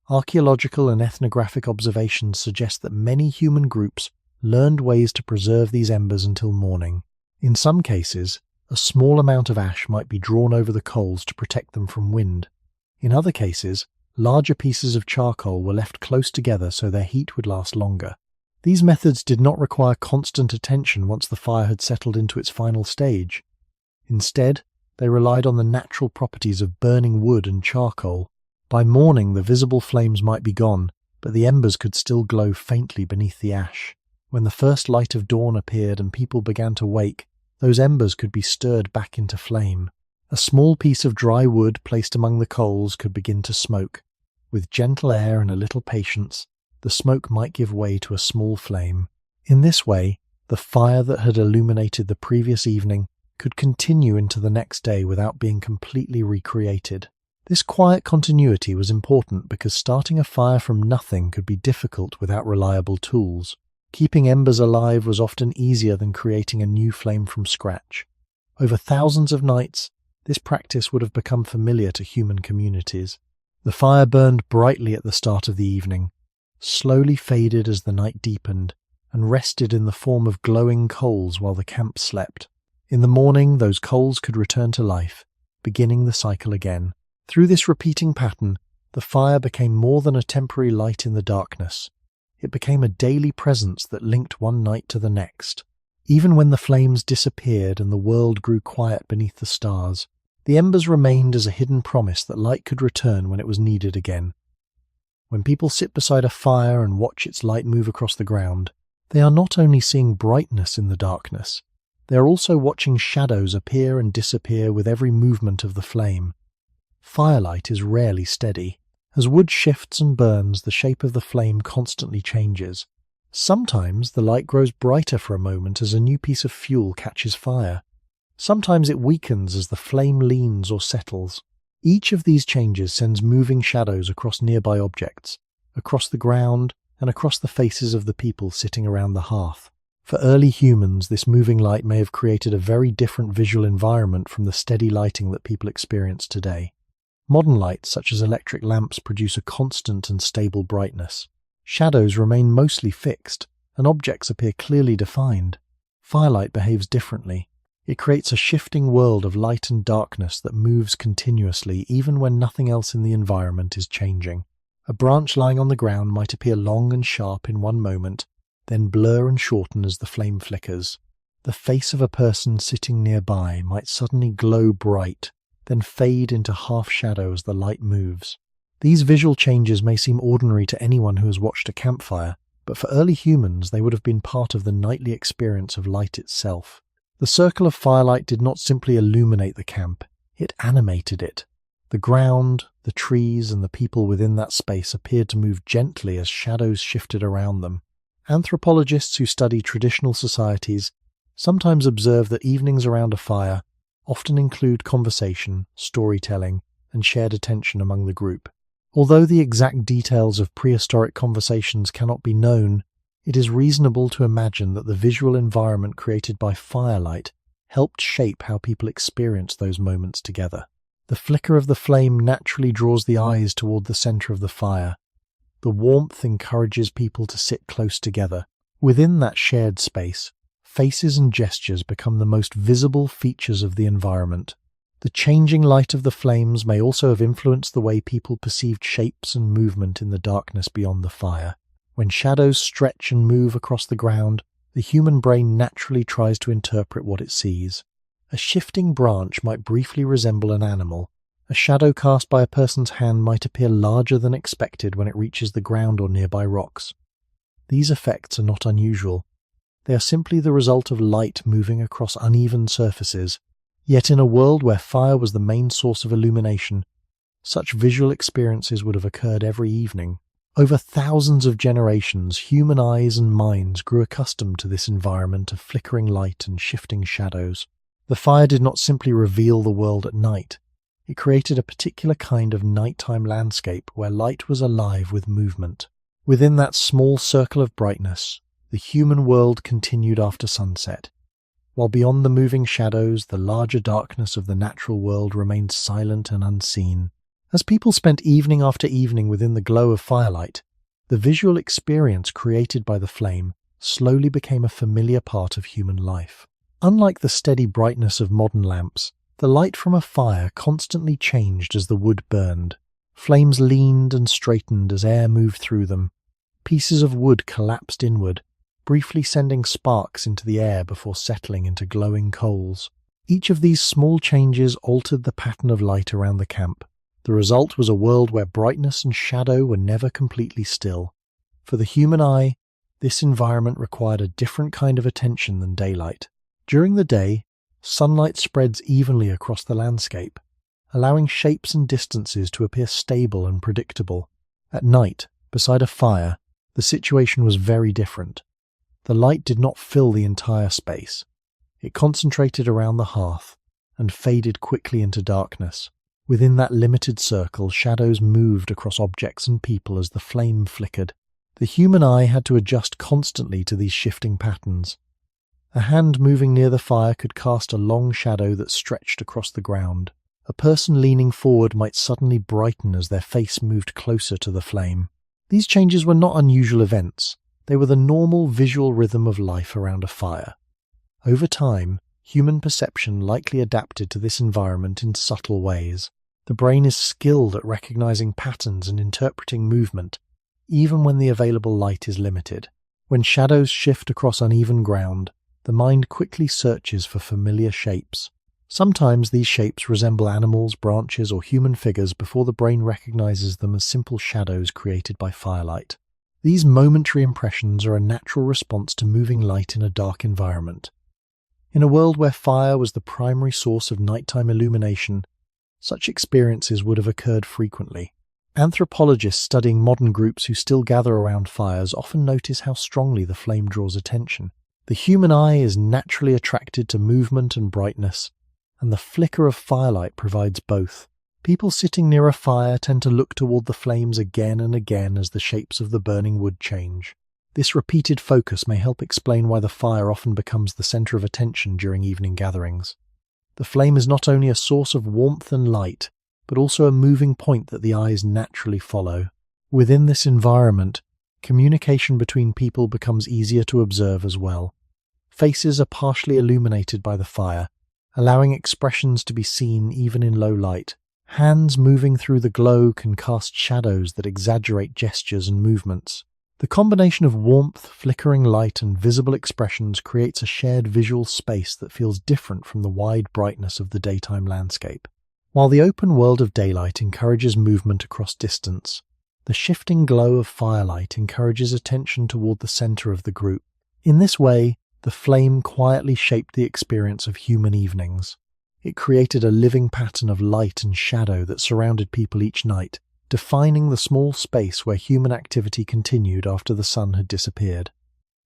Speaker 1: Archaeological and ethnographic observations suggest that many human groups learned ways to preserve these embers until morning. In some cases, a small amount of ash might be drawn over the coals to protect them from wind. In other cases, larger pieces of charcoal were left close together so their heat would last longer. These methods did not require constant attention once the fire had settled into its final stage. Instead, they relied on the natural properties of burning wood and charcoal. By morning, the visible flames might be gone, but the embers could still glow faintly beneath the ash. When the first light of dawn appeared and people began to wake, those embers could be stirred back into flame. A small piece of dry wood placed among the coals could begin to smoke. With gentle air and a little patience, the smoke might give way to a small flame. In this way, the fire that had illuminated the previous evening could continue into the next day without being completely recreated. This quiet continuity was important because starting a fire from nothing could be difficult without reliable tools. Keeping embers alive was often easier than creating a new flame from scratch. Over thousands of nights, this practice would have become familiar to human communities. The fire burned brightly at the start of the evening, slowly faded as the night deepened, and rested in the form of glowing coals while the camp slept. In the morning, those coals could return to life, beginning the cycle again. Through this repeating pattern, the fire became more than a temporary light in the darkness. It became a daily presence that linked one night to the next. Even when the flames disappeared and the world grew quiet beneath the stars, The embers remained as a hidden promise that light could return when it was needed again. When people sit beside a fire and watch its light move across the ground, they are not only seeing brightness in the darkness, they are also watching shadows appear and disappear with every movement of the flame. Firelight is rarely steady. As wood shifts and burns, the shape of the flame constantly changes. Sometimes the light grows brighter for a moment as a new piece of fuel catches fire. Sometimes it weakens as the flame leans or settles. Each of these changes sends moving shadows across nearby objects, across the ground, and across the faces of the people sitting around the hearth. For early humans, this moving light may have created a very different visual environment from the steady lighting that people experience today. Modern lights, such as electric lamps, produce a constant and stable brightness. Shadows remain mostly fixed, and objects appear clearly defined. Firelight behaves differently. It creates a shifting world of light and darkness that moves continuously even when nothing else in the environment is changing. A branch lying on the ground might appear long and sharp in one moment, then blur and shorten as the flame flickers. The face of a person sitting nearby might suddenly glow bright, then fade into half shadow as the light moves. These visual changes may seem ordinary to anyone who has watched a campfire, but for early humans they would have been part of the nightly experience of light itself. The circle of firelight did not simply illuminate the camp, it animated it. The ground, the trees, and the people within that space appeared to move gently as shadows shifted around them. Anthropologists who study traditional societies sometimes observe that evenings around a fire often include conversation, storytelling, and shared attention among the group. Although the exact details of prehistoric conversations cannot be known, it is reasonable to imagine that the visual environment created by firelight helped shape how people experience those moments together. The flicker of the flame naturally draws the eyes toward the center of the fire. The warmth encourages people to sit close together. Within that shared space, faces and gestures become the most visible features of the environment. The changing light of the flames may also have influenced the way people perceived shapes and movement in the darkness beyond the fire. When shadows stretch and move across the ground, the human brain naturally tries to interpret what it sees. A shifting branch might briefly resemble an animal. A shadow cast by a person's hand might appear larger than expected when it reaches the ground or nearby rocks. These effects are not unusual. They are simply the result of light moving across uneven surfaces. Yet in a world where fire was the main source of illumination, such visual experiences would have occurred every evening. Over thousands of generations, human eyes and minds grew accustomed to this environment of flickering light and shifting shadows. The fire did not simply reveal the world at night. It created a particular kind of nighttime landscape where light was alive with movement. Within that small circle of brightness, the human world continued after sunset, while beyond the moving shadows, the larger darkness of the natural world remained silent and unseen. As people spent evening after evening within the glow of firelight, the visual experience created by the flame slowly became a familiar part of human life. Unlike the steady brightness of modern lamps, the light from a fire constantly changed as the wood burned. Flames leaned and straightened as air moved through them. Pieces of wood collapsed inward, briefly sending sparks into the air before settling into glowing coals. Each of these small changes altered the pattern of light around the camp. The result was a world where brightness and shadow were never completely still. For the human eye, this environment required a different kind of attention than daylight. During the day, sunlight spreads evenly across the landscape, allowing shapes and distances to appear stable and predictable. At night, beside a fire, the situation was very different. The light did not fill the entire space. It concentrated around the hearth and faded quickly into darkness. Within that limited circle, shadows moved across objects and people as the flame flickered. The human eye had to adjust constantly to these shifting patterns. A hand moving near the fire could cast a long shadow that stretched across the ground. A person leaning forward might suddenly brighten as their face moved closer to the flame. These changes were not unusual events. They were the normal visual rhythm of life around a fire. Over time, human perception likely adapted to this environment in subtle ways. The brain is skilled at recognizing patterns and interpreting movement, even when the available light is limited. When shadows shift across uneven ground, the mind quickly searches for familiar shapes. Sometimes these shapes resemble animals, branches, or human figures before the brain recognizes them as simple shadows created by firelight. These momentary impressions are a natural response to moving light in a dark environment. In a world where fire was the primary source of nighttime illumination, such experiences would have occurred frequently. Anthropologists studying modern groups who still gather around fires often notice how strongly the flame draws attention. The human eye is naturally attracted to movement and brightness, and the flicker of firelight provides both. People sitting near a fire tend to look toward the flames again and again as the shapes of the burning wood change. This repeated focus may help explain why the fire often becomes the center of attention during evening gatherings. The flame is not only a source of warmth and light, but also a moving point that the eyes naturally follow. Within this environment, communication between people becomes easier to observe as well. Faces are partially illuminated by the fire, allowing expressions to be seen even in low light. Hands moving through the glow can cast shadows that exaggerate gestures and movements. The combination of warmth, flickering light, and visible expressions creates a shared visual space that feels different from the wide brightness of the daytime landscape. While the open world of daylight encourages movement across distance, the shifting glow of firelight encourages attention toward the center of the group. In this way, the flame quietly shaped the experience of human evenings. It created a living pattern of light and shadow that surrounded people each night, defining the small space where human activity continued after the sun had disappeared.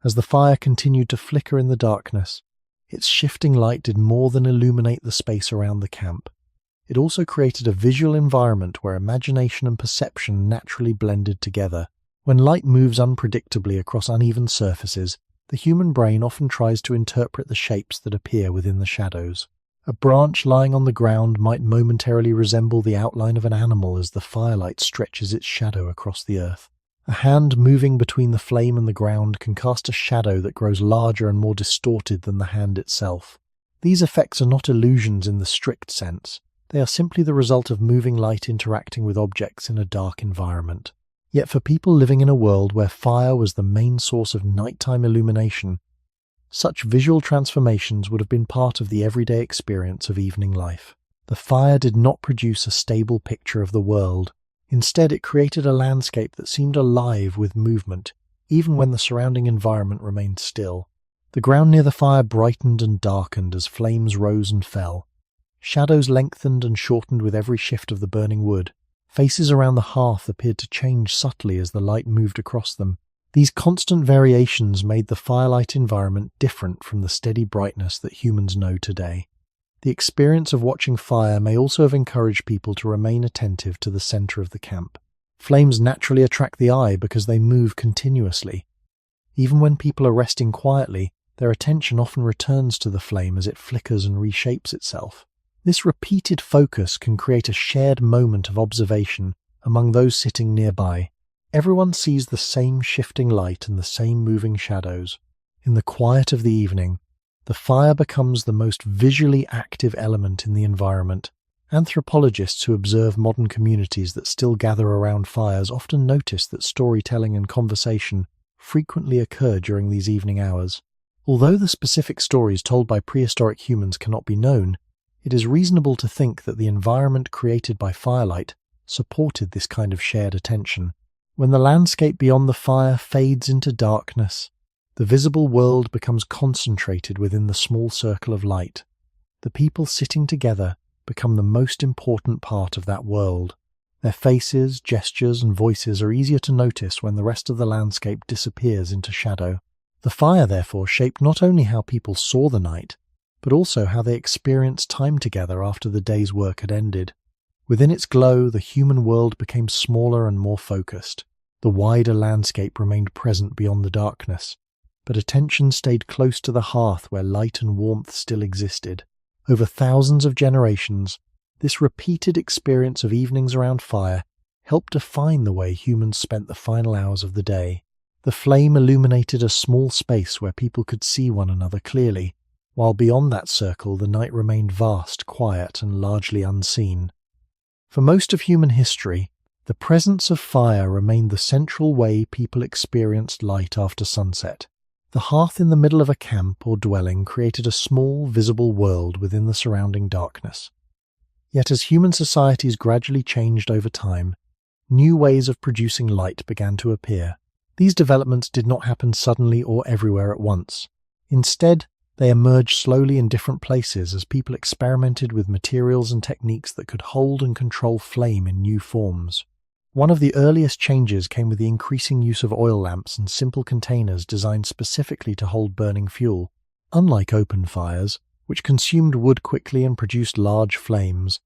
Speaker 1: As the fire continued to flicker in the darkness, its shifting light did more than illuminate the space around the camp. It also created a visual environment where imagination and perception naturally blended together. When light moves unpredictably across uneven surfaces, the human brain often tries to interpret the shapes that appear within the shadows. A branch lying on the ground might momentarily resemble the outline of an animal as the firelight stretches its shadow across the earth. A hand moving between the flame and the ground can cast a shadow that grows larger and more distorted than the hand itself. These effects are not illusions in the strict sense. They are simply the result of moving light interacting with objects in a dark environment. Yet for people living in a world where fire was the main source of nighttime illumination, such visual transformations would have been part of the everyday experience of evening life. The fire did not produce a stable picture of the world. Instead, it created a landscape that seemed alive with movement, even when the surrounding environment remained still. The ground near the fire brightened and darkened as flames rose and fell. Shadows lengthened and shortened with every shift of the burning wood. Faces around the hearth appeared to change subtly as the light moved across them. These constant variations made the firelight environment different from the steady brightness that humans know today. The experience of watching fire may also have encouraged people to remain attentive to the center of the camp. Flames naturally attract the eye because they move continuously. Even when people are resting quietly, their attention often returns to the flame as it flickers and reshapes itself. This repeated focus can create a shared moment of observation among those sitting nearby. Everyone sees the same shifting light and the same moving shadows. In the quiet of the evening, the fire becomes the most visually active element in the environment. Anthropologists who observe modern communities that still gather around fires often notice that storytelling and conversation frequently occur during these evening hours. Although the specific stories told by prehistoric humans cannot be known, it is reasonable to think that the environment created by firelight supported this kind of shared attention. When the landscape beyond the fire fades into darkness, the visible world becomes concentrated within the small circle of light. The people sitting together become the most important part of that world. Their faces, gestures, and voices are easier to notice when the rest of the landscape disappears into shadow. The fire, therefore, shaped not only how people saw the night, but also how they experienced time together after the day's work had ended. Within its glow, the human world became smaller and more focused. The wider landscape remained present beyond the darkness, but attention stayed close to the hearth where light and warmth still existed. Over thousands of generations, this repeated experience of evenings around fire helped define the way humans spent the final hours of the day. The flame illuminated a small space where people could see one another clearly, while beyond that circle the night remained vast, quiet, and largely unseen. For most of human history, the presence of fire remained the central way people experienced light after sunset. The hearth in the middle of a camp or dwelling created a small, visible world within the surrounding darkness. Yet as human societies gradually changed over time, new ways of producing light began to appear. These developments did not happen suddenly or everywhere at once. Instead, they emerged slowly in different places as people experimented with materials and techniques that could hold and control flame in new forms. One of the earliest changes came with the increasing use of oil lamps and simple containers designed specifically to hold burning fuel. Unlike open fires, which consumed wood quickly and produced large flames,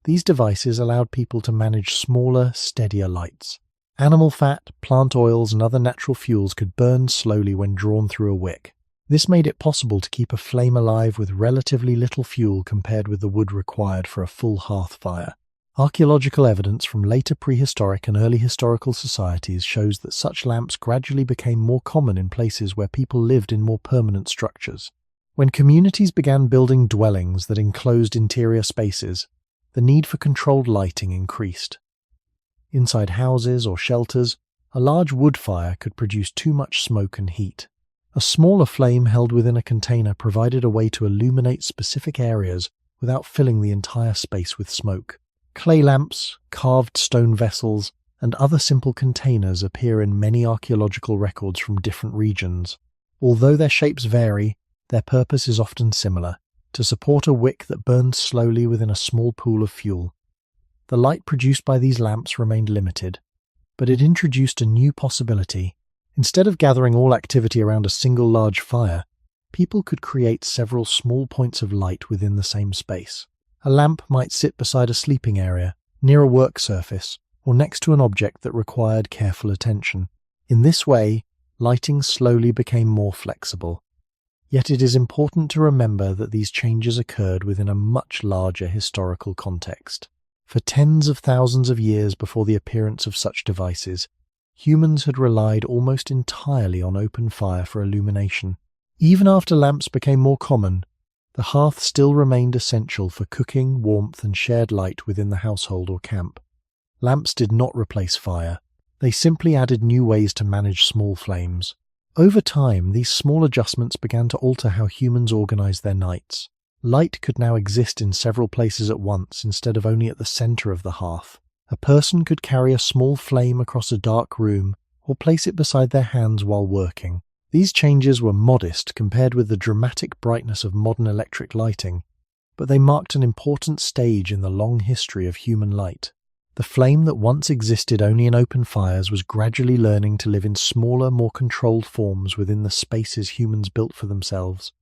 Speaker 1: these devices allowed people to manage smaller, steadier lights. Animal fat, plant oils, and other natural fuels could burn slowly when drawn through a wick. This made it possible to keep a flame alive with relatively little fuel compared with the wood required for a full hearth fire. Archaeological evidence from later prehistoric and early historical societies shows that such lamps gradually became more common in places where people lived in more permanent structures. When communities began building dwellings that enclosed interior spaces, the need for controlled lighting increased. Inside houses or shelters, a large wood fire could produce too much smoke and heat. A smaller flame held within a container provided a way to illuminate specific areas without filling the entire space with smoke. Clay lamps, carved stone vessels, and other simple containers appear in many archaeological records from different regions. Although their shapes vary, their purpose is often similar: to support a wick that burns slowly within a small pool of fuel. The light produced by these lamps remained limited, but it introduced a new possibility. Instead of gathering all activity around a single large fire, people could create several small points of light within the same space. A lamp might sit beside a sleeping area, near a work surface, or next to an object that required careful attention. In this way, lighting slowly became more flexible. Yet it is important to remember that these changes occurred within a much larger historical context. For tens of thousands of years before the appearance of such devices, humans had relied almost entirely on open fire for illumination. Even after lamps became more common, the hearth still remained essential for cooking, warmth, and shared light within the household or camp. Lamps did not replace fire. They simply added new ways to manage small flames. Over time, these small adjustments began to alter how humans organized their nights. Light could now exist in several places at once instead of only at the center of the hearth. A person could carry a small flame across a dark room or place it beside their hands while working. These changes were modest compared with the dramatic brightness of modern electric lighting, but they marked an important stage in the long history of human light. The flame that once existed only in open fires was gradually learning to live in smaller, more controlled forms within the spaces humans built for themselves.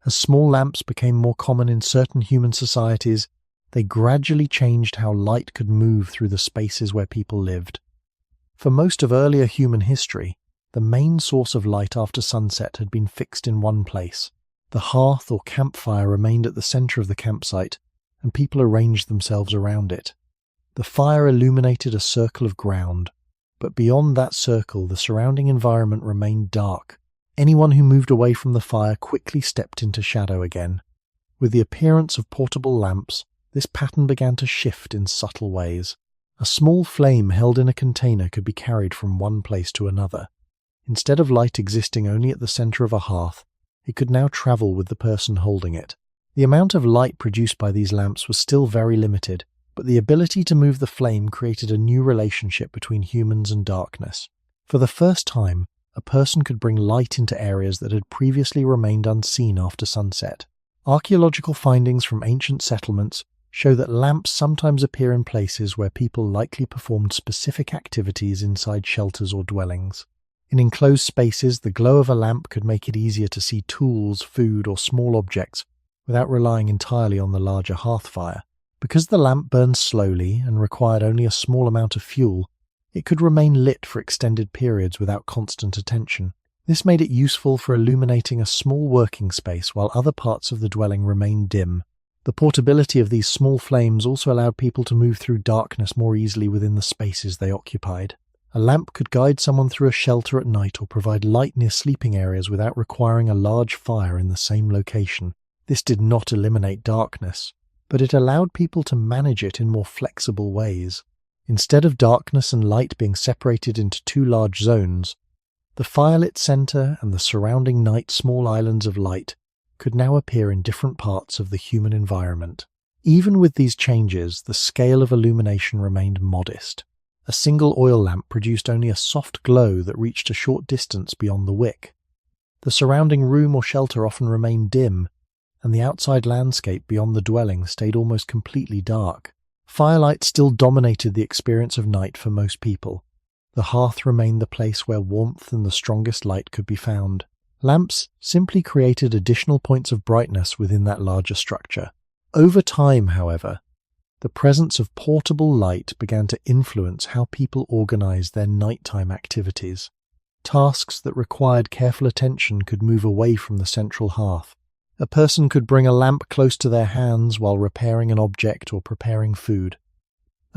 Speaker 1: As small lamps became more common in certain human societies, they gradually changed how light could move through the spaces where people lived. For most of earlier human history, the main source of light after sunset had been fixed in one place. The hearth or campfire remained at the center of the campsite, and people arranged themselves around it. The fire illuminated a circle of ground, but beyond that circle the surrounding environment remained dark. Anyone who moved away from the fire quickly stepped into shadow again. With the appearance of portable lamps, this pattern began to shift in subtle ways. A small flame held in a container could be carried from one place to another. Instead of light existing only at the center of a hearth, it could now travel with the person holding it. The amount of light produced by these lamps was still very limited, but the ability to move the flame created a new relationship between humans and darkness. For the first time, a person could bring light into areas that had previously remained unseen after sunset. Archaeological findings from ancient settlements show that lamps sometimes appear in places where people likely performed specific activities inside shelters or dwellings. In enclosed spaces, the glow of a lamp could make it easier to see tools, food, or small objects without relying entirely on the larger hearth fire. Because the lamp burned slowly and required only a small amount of fuel, it could remain lit for extended periods without constant attention. This made it useful for illuminating a small working space while other parts of the dwelling remained dim. The portability of these small flames also allowed people to move through darkness more easily within the spaces they occupied. A lamp could guide someone through a shelter at night or provide light near sleeping areas without requiring a large fire in the same location. This did not eliminate darkness, but it allowed people to manage it in more flexible ways. Instead of darkness and light being separated into two large zones, The firelit center and the surrounding night small islands of light could now appear in different parts of the human environment. Even with these changes, the scale of illumination remained modest. A single oil lamp produced only a soft glow that reached a short distance beyond the wick. The surrounding room or shelter often remained dim, and the outside landscape beyond the dwelling stayed almost completely dark. Firelight still dominated the experience of night for most people. The hearth remained the place where warmth and the strongest light could be found. Lamps simply created additional points of brightness within that larger structure. Over time, however, the presence of portable light began to influence how people organized their nighttime activities. Tasks that required careful attention could move away from the central hearth. A person could bring a lamp close to their hands while repairing an object or preparing food.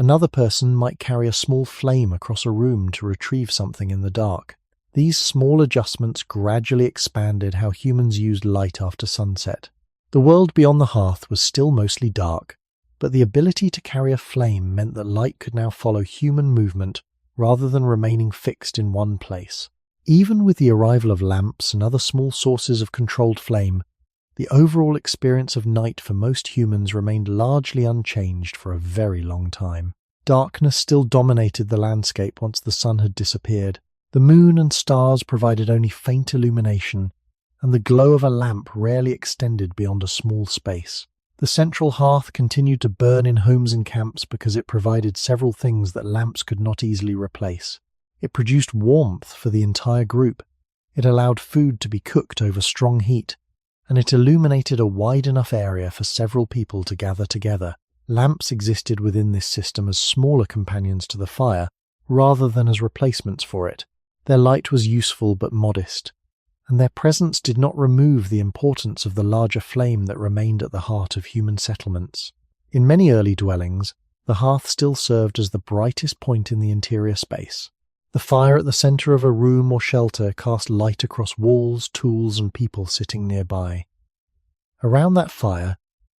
Speaker 1: Another person might carry a small flame across a room to retrieve something in the dark. These small adjustments gradually expanded how humans used light after sunset. The world beyond the hearth was still mostly dark, but the ability to carry a flame meant that light could now follow human movement rather than remaining fixed in one place. Even with the arrival of lamps and other small sources of controlled flame, the overall experience of night for most humans remained largely unchanged for a very long time. Darkness still dominated the landscape once the sun had disappeared. The moon and stars provided only faint illumination, and the glow of a lamp rarely extended beyond a small space. The central hearth continued to burn in homes and camps because it provided several things that lamps could not easily replace. It produced warmth for the entire group, it allowed food to be cooked over strong heat, and it illuminated a wide enough area for several people to gather together. Lamps existed within this system as smaller companions to the fire, rather than as replacements for it. Their light was useful but modest, and their presence did not remove the importance of the larger flame that remained at the heart of human settlements. In many early dwellings, the hearth still served as the brightest point in the interior space. The fire at the center of a room or shelter cast light across walls, tools, and people sitting nearby. Around that fire,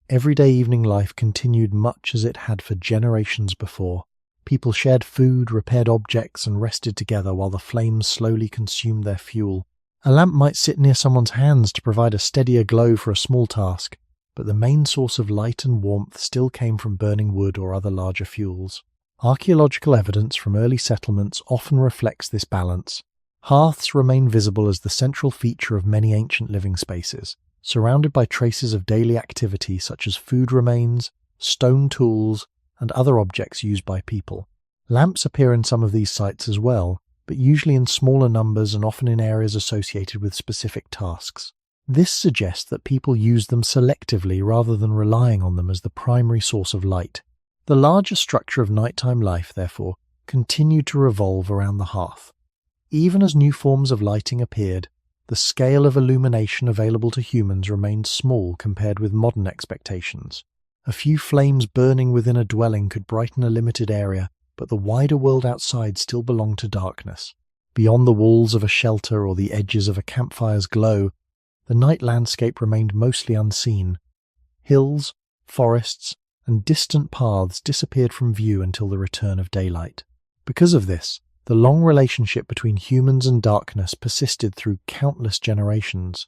Speaker 1: everyday evening life continued much as it had for generations before. People shared food, repaired objects, and rested together while the flames slowly consumed their fuel. A lamp might sit near someone's hands to provide a steadier glow for a small task, but the main source of light and warmth still came from burning wood or other larger fuels. Archaeological evidence from early settlements often reflects this balance. Hearths remain visible as the central feature of many ancient living spaces, surrounded by traces of daily activity such as food remains, stone tools, and other objects used by people. Lamps appear in some of these sites as well, but usually in smaller numbers and often in areas associated with specific tasks. This suggests that people used them selectively rather than relying on them as the primary source of light. The larger structure of nighttime life, therefore, continued to revolve around the hearth. Even as new forms of lighting appeared, the scale of illumination available to humans remained small compared with modern expectations. A few flames burning within a dwelling could brighten a limited area, but the wider world outside still belonged to darkness. Beyond the walls of a shelter or the edges of a campfire's glow, the night landscape remained mostly unseen. Hills, forests, and distant paths disappeared from view until the return of daylight. Because of this, the long relationship between humans and darkness persisted through countless generations.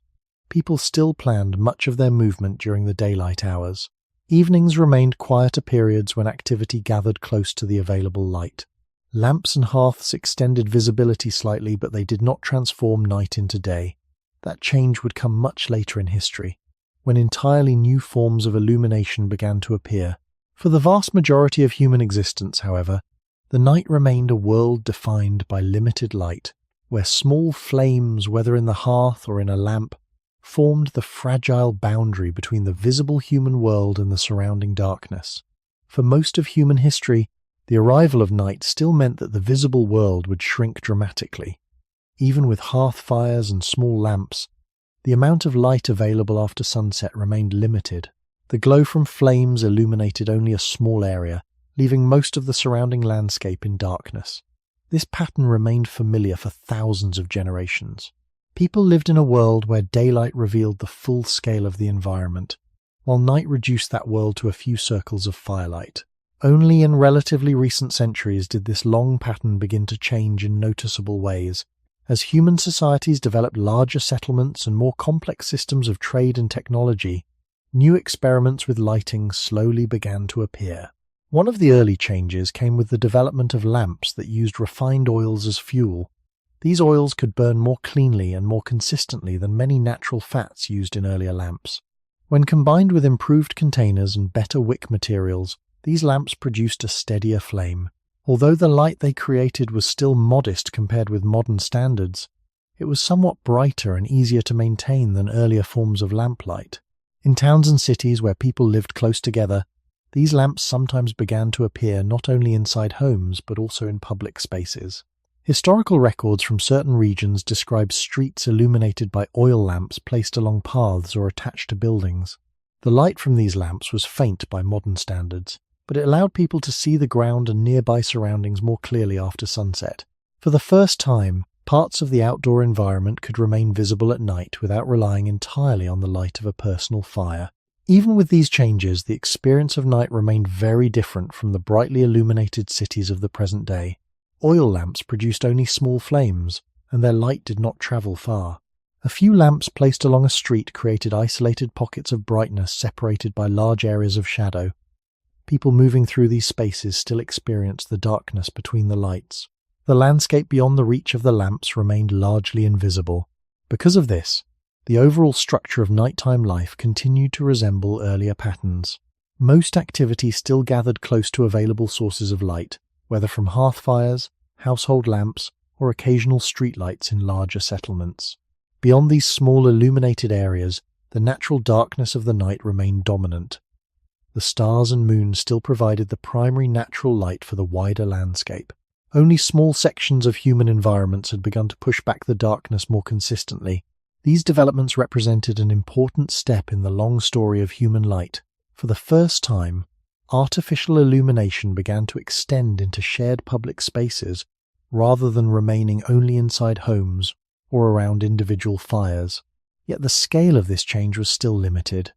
Speaker 1: People still planned much of their movement during the daylight hours. Evenings remained quieter periods when activity gathered close to the available light. Lamps and hearths extended visibility slightly, but they did not transform night into day. That change would come much later in history, when entirely new forms of illumination began to appear. For the vast majority of human existence, however, the night remained a world defined by limited light, where small flames, whether in the hearth or in a lamp, formed the fragile boundary between the visible human world and the surrounding darkness. For most of human history, the arrival of night still meant that the visible world would shrink dramatically. Even with hearth fires and small lamps, the amount of light available after sunset remained limited. The glow from flames illuminated only a small area, leaving most of the surrounding landscape in darkness. This pattern remained familiar for thousands of generations. People lived in a world where daylight revealed the full scale of the environment, while night reduced that world to a few circles of firelight. Only in relatively recent centuries did this long pattern begin to change in noticeable ways. As human societies developed larger settlements and more complex systems of trade and technology, new experiments with lighting slowly began to appear. One of the early changes came with the development of lamps that used refined oils as fuel. These oils could burn more cleanly and more consistently than many natural fats used in earlier lamps. When combined with improved containers and better wick materials, these lamps produced a steadier flame. Although the light they created was still modest compared with modern standards, it was somewhat brighter and easier to maintain than earlier forms of lamplight. In towns and cities where people lived close together, these lamps sometimes began to appear not only inside homes but also in public spaces. Historical records from certain regions describe streets illuminated by oil lamps placed along paths or attached to buildings. The light from these lamps was faint by modern standards, but it allowed people to see the ground and nearby surroundings more clearly after sunset. For the first time, parts of the outdoor environment could remain visible at night without relying entirely on the light of a personal fire. Even with these changes, the experience of night remained very different from the brightly illuminated cities of the present day. Oil lamps produced only small flames, and their light did not travel far. A few lamps placed along a street created isolated pockets of brightness separated by large areas of shadow. People moving through these spaces still experienced the darkness between the lights. The landscape beyond the reach of the lamps remained largely invisible. Because of this, the overall structure of nighttime life continued to resemble earlier patterns. Most activity still gathered close to available sources of light, whether from hearth fires, household lamps, or occasional streetlights in larger settlements. Beyond these small illuminated areas, the natural darkness of the night remained dominant. The stars and moon still provided the primary natural light for the wider landscape. Only small sections of human environments had begun to push back the darkness more consistently. These developments represented an important step in the long story of human light. For the first time, artificial illumination began to extend into shared public spaces rather than remaining only inside homes or around individual fires. Yet the scale of this change was still limited.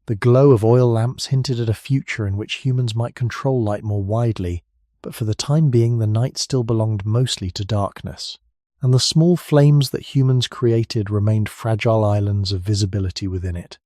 Speaker 1: The glow of oil lamps hinted at a future in which humans might control light more widely, but for the time being the night still belonged mostly to darkness, and the small flames that humans created remained fragile islands of visibility within it.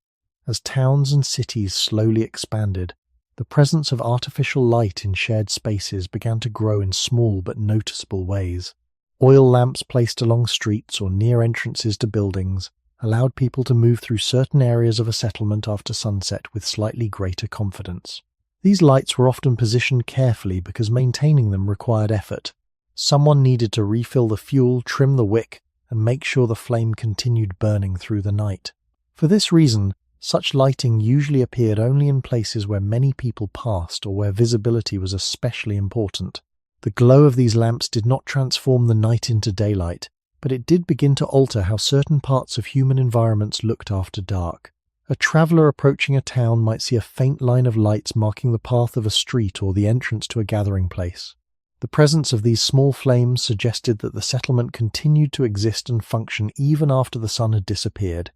Speaker 1: As towns and cities slowly expanded, the presence of artificial light in shared spaces began to grow in small but noticeable ways. Oil lamps placed along streets or near entrances to buildings allowed people to move through certain areas of a settlement after sunset with slightly greater confidence. These lights were often positioned carefully because maintaining them required effort. Someone needed to refill the fuel, trim the wick, and make sure the flame continued burning through the night. For this reason, such lighting usually appeared only in places where many people passed or where visibility was especially important. The glow of these lamps did not transform the night into daylight, but it did begin to alter how certain parts of human environments looked after dark. A traveller approaching a town might see a faint line of lights marking the path of a street or the entrance to a gathering place. The presence of these small flames suggested that the settlement continued to exist and function even after the sun had disappeared,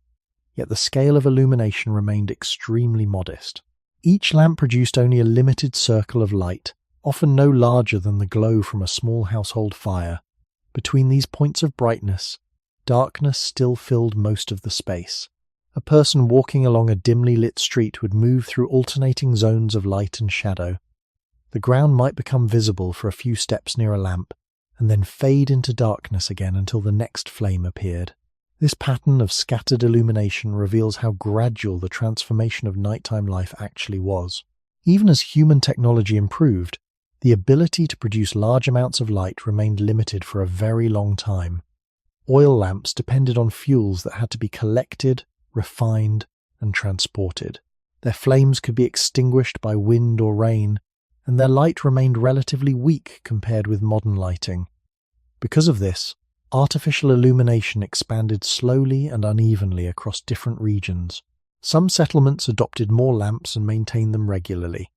Speaker 1: yet the scale of illumination remained extremely modest. Each lamp produced only a limited circle of light, often no larger than the glow from a small household fire. Between these points of brightness, darkness still filled most of the space. A person walking along a dimly lit street would move through alternating zones of light and shadow. The ground might become visible for a few steps near a lamp, and then fade into darkness again until the next flame appeared. This pattern of scattered illumination reveals how gradual the transformation of nighttime life actually was. Even as human technology improved, the ability to produce large amounts of light remained limited for a very long time. Oil lamps depended on fuels that had to be collected, refined, and transported. Their flames could be extinguished by wind or rain, and their light remained relatively weak compared with modern lighting. Because of this, artificial illumination expanded slowly and unevenly across different regions. Some settlements adopted more lamps and maintained them regularly,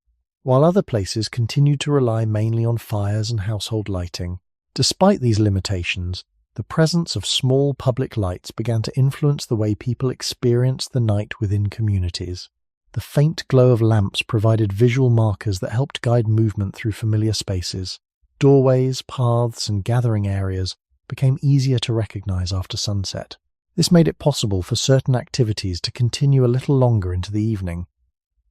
Speaker 1: while other places continued to rely mainly on fires and household lighting. Despite these limitations, the presence of small public lights began to influence the way people experienced the night within communities. The faint glow of lamps provided visual markers that helped guide movement through familiar spaces. Doorways, paths, and gathering areas became easier to recognize after sunset. This made it possible for certain activities to continue a little longer into the evening,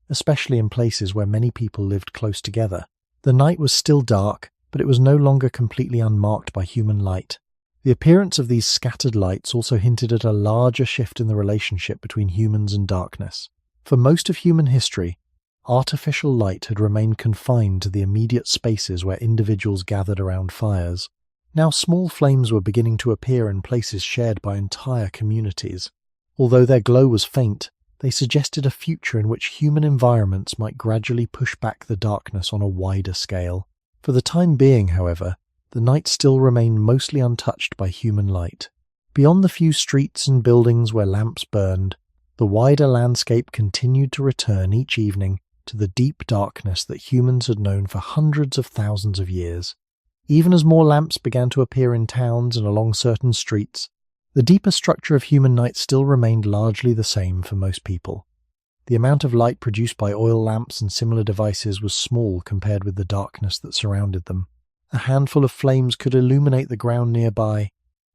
Speaker 1: especially in places where many people lived close together. The night was still dark, but it was no longer completely unmarked by human light. The appearance of these scattered lights also hinted at a larger shift in the relationship between humans and darkness. For most of human history, artificial light had remained confined to the immediate spaces where individuals gathered around fires. Now small flames were beginning to appear in places shared by entire communities. Although their glow was faint, they suggested a future in which human environments might gradually push back the darkness on a wider scale. For the time being, however, the night still remained mostly untouched by human light. Beyond the few streets and buildings where lamps burned, the wider landscape continued to return each evening to the deep darkness that humans had known for hundreds of thousands of years. Even as more lamps began to appear in towns and along certain streets, the deeper structure of human night still remained largely the same for most people. The amount of light produced by oil lamps and similar devices was small compared with the darkness that surrounded them. A handful of flames could illuminate the ground nearby,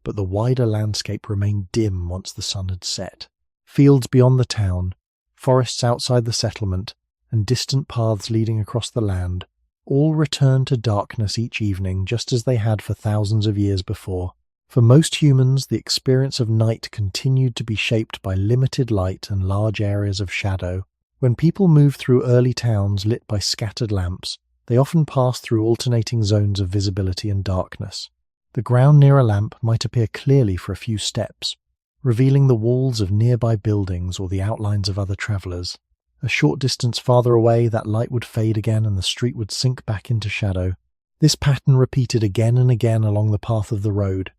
Speaker 1: but the wider landscape remained dim once the sun had set. Fields beyond the town, forests outside the settlement, and distant paths leading across the land all returned to darkness each evening just as they had for thousands of years before. For most humans, the experience of night continued to be shaped by limited light and large areas of shadow. When people moved through early towns lit by scattered lamps, they often passed through alternating zones of visibility and darkness. The ground near a lamp might appear clearly for a few steps, revealing the walls of nearby buildings or the outlines of other travelers. A short distance farther away, that light would fade again and the street would sink back into shadow. This pattern repeated again and again along the path of the road.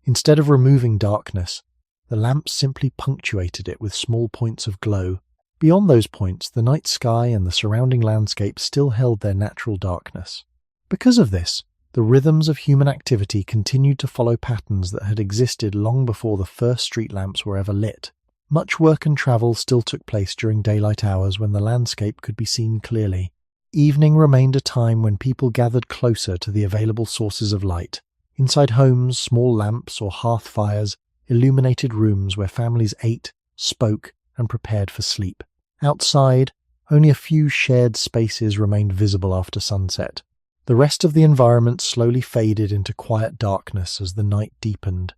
Speaker 1: Instead of removing darkness, the lamps simply punctuated it with small points of glow. Beyond those points, the night sky and the surrounding landscape still held their natural darkness. Because of this, the rhythms of human activity continued to follow patterns that had existed long before the first street lamps were ever lit. Much work and travel still took place during daylight hours when the landscape could be seen clearly. Evening remained a time when people gathered closer to the available sources of light. Inside homes, small lamps or hearth fires illuminated rooms where families ate, spoke, and prepared for sleep. Outside, only a few shared spaces remained visible after sunset. The rest of the environment slowly faded into quiet darkness as the night deepened.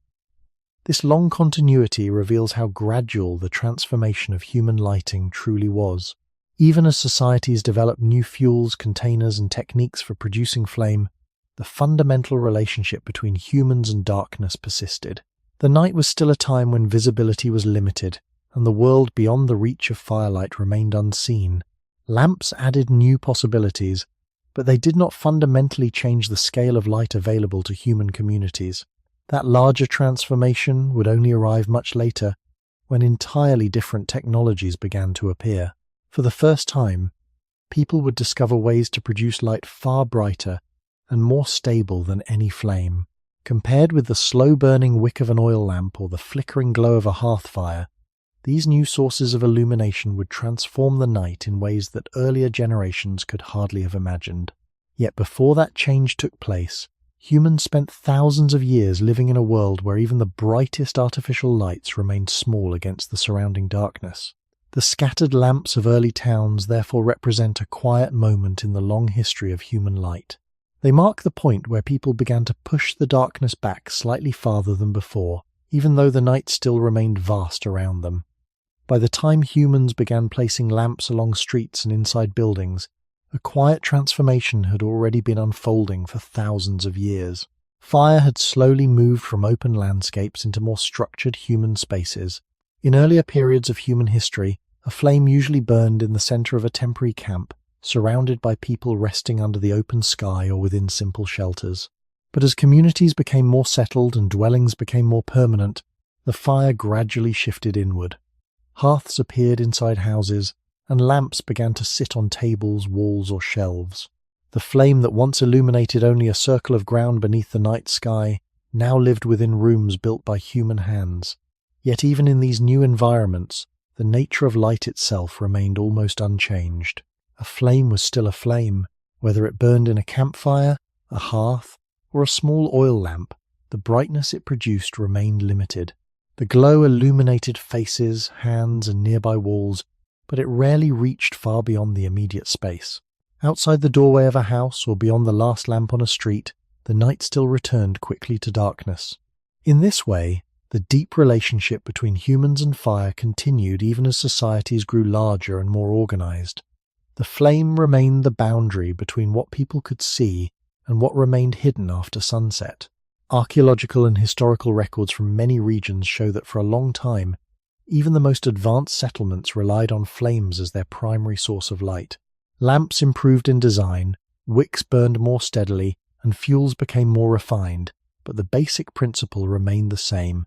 Speaker 1: This long continuity reveals how gradual the transformation of human lighting truly was. Even as societies developed new fuels, containers, and techniques for producing flame, the fundamental relationship between humans and darkness persisted. The night was still a time when visibility was limited, and the world beyond the reach of firelight remained unseen. Lamps added new possibilities, but they did not fundamentally change the scale of light available to human communities. That larger transformation would only arrive much later, when entirely different technologies began to appear. For the first time, people would discover ways to produce light far brighter and more stable than any flame. Compared with the slow-burning wick of an oil lamp or the flickering glow of a hearth fire, these new sources of illumination would transform the night in ways that earlier generations could hardly have imagined. Yet before that change took place, humans spent thousands of years living in a world where even the brightest artificial lights remained small against the surrounding darkness. The scattered lamps of early towns therefore represent a quiet moment in the long history of human light. They mark the point where people began to push the darkness back slightly farther than before, even though the night still remained vast around them. By the time humans began placing lamps along streets and inside buildings, a quiet transformation had already been unfolding for thousands of years. Fire had slowly moved from open landscapes into more structured human spaces. In earlier periods of human history, a flame usually burned in the center of a temporary camp, surrounded by people resting under the open sky or within simple shelters. But as communities became more settled and dwellings became more permanent, the fire gradually shifted inward. Hearths appeared inside houses, and lamps began to sit on tables, walls, or shelves. The flame that once illuminated only a circle of ground beneath the night sky now lived within rooms built by human hands. Yet even in these new environments, the nature of light itself remained almost unchanged. A flame was still a flame, whether it burned in a campfire, a hearth, or a small oil lamp. the brightness it produced remained limited. The glow illuminated faces, hands, and nearby walls, but it rarely reached far beyond the immediate space. Outside the doorway of a house or beyond the last lamp on a street, the night still returned quickly to darkness. In this way, the deep relationship between humans and fire continued even as societies grew larger and more organized. The flame remained the boundary between what people could see and what remained hidden after sunset. Archaeological and historical records from many regions show that for a long time, even the most advanced settlements relied on flames as their primary source of light. Lamps improved in design, wicks burned more steadily, and fuels became more refined, but the basic principle remained the same.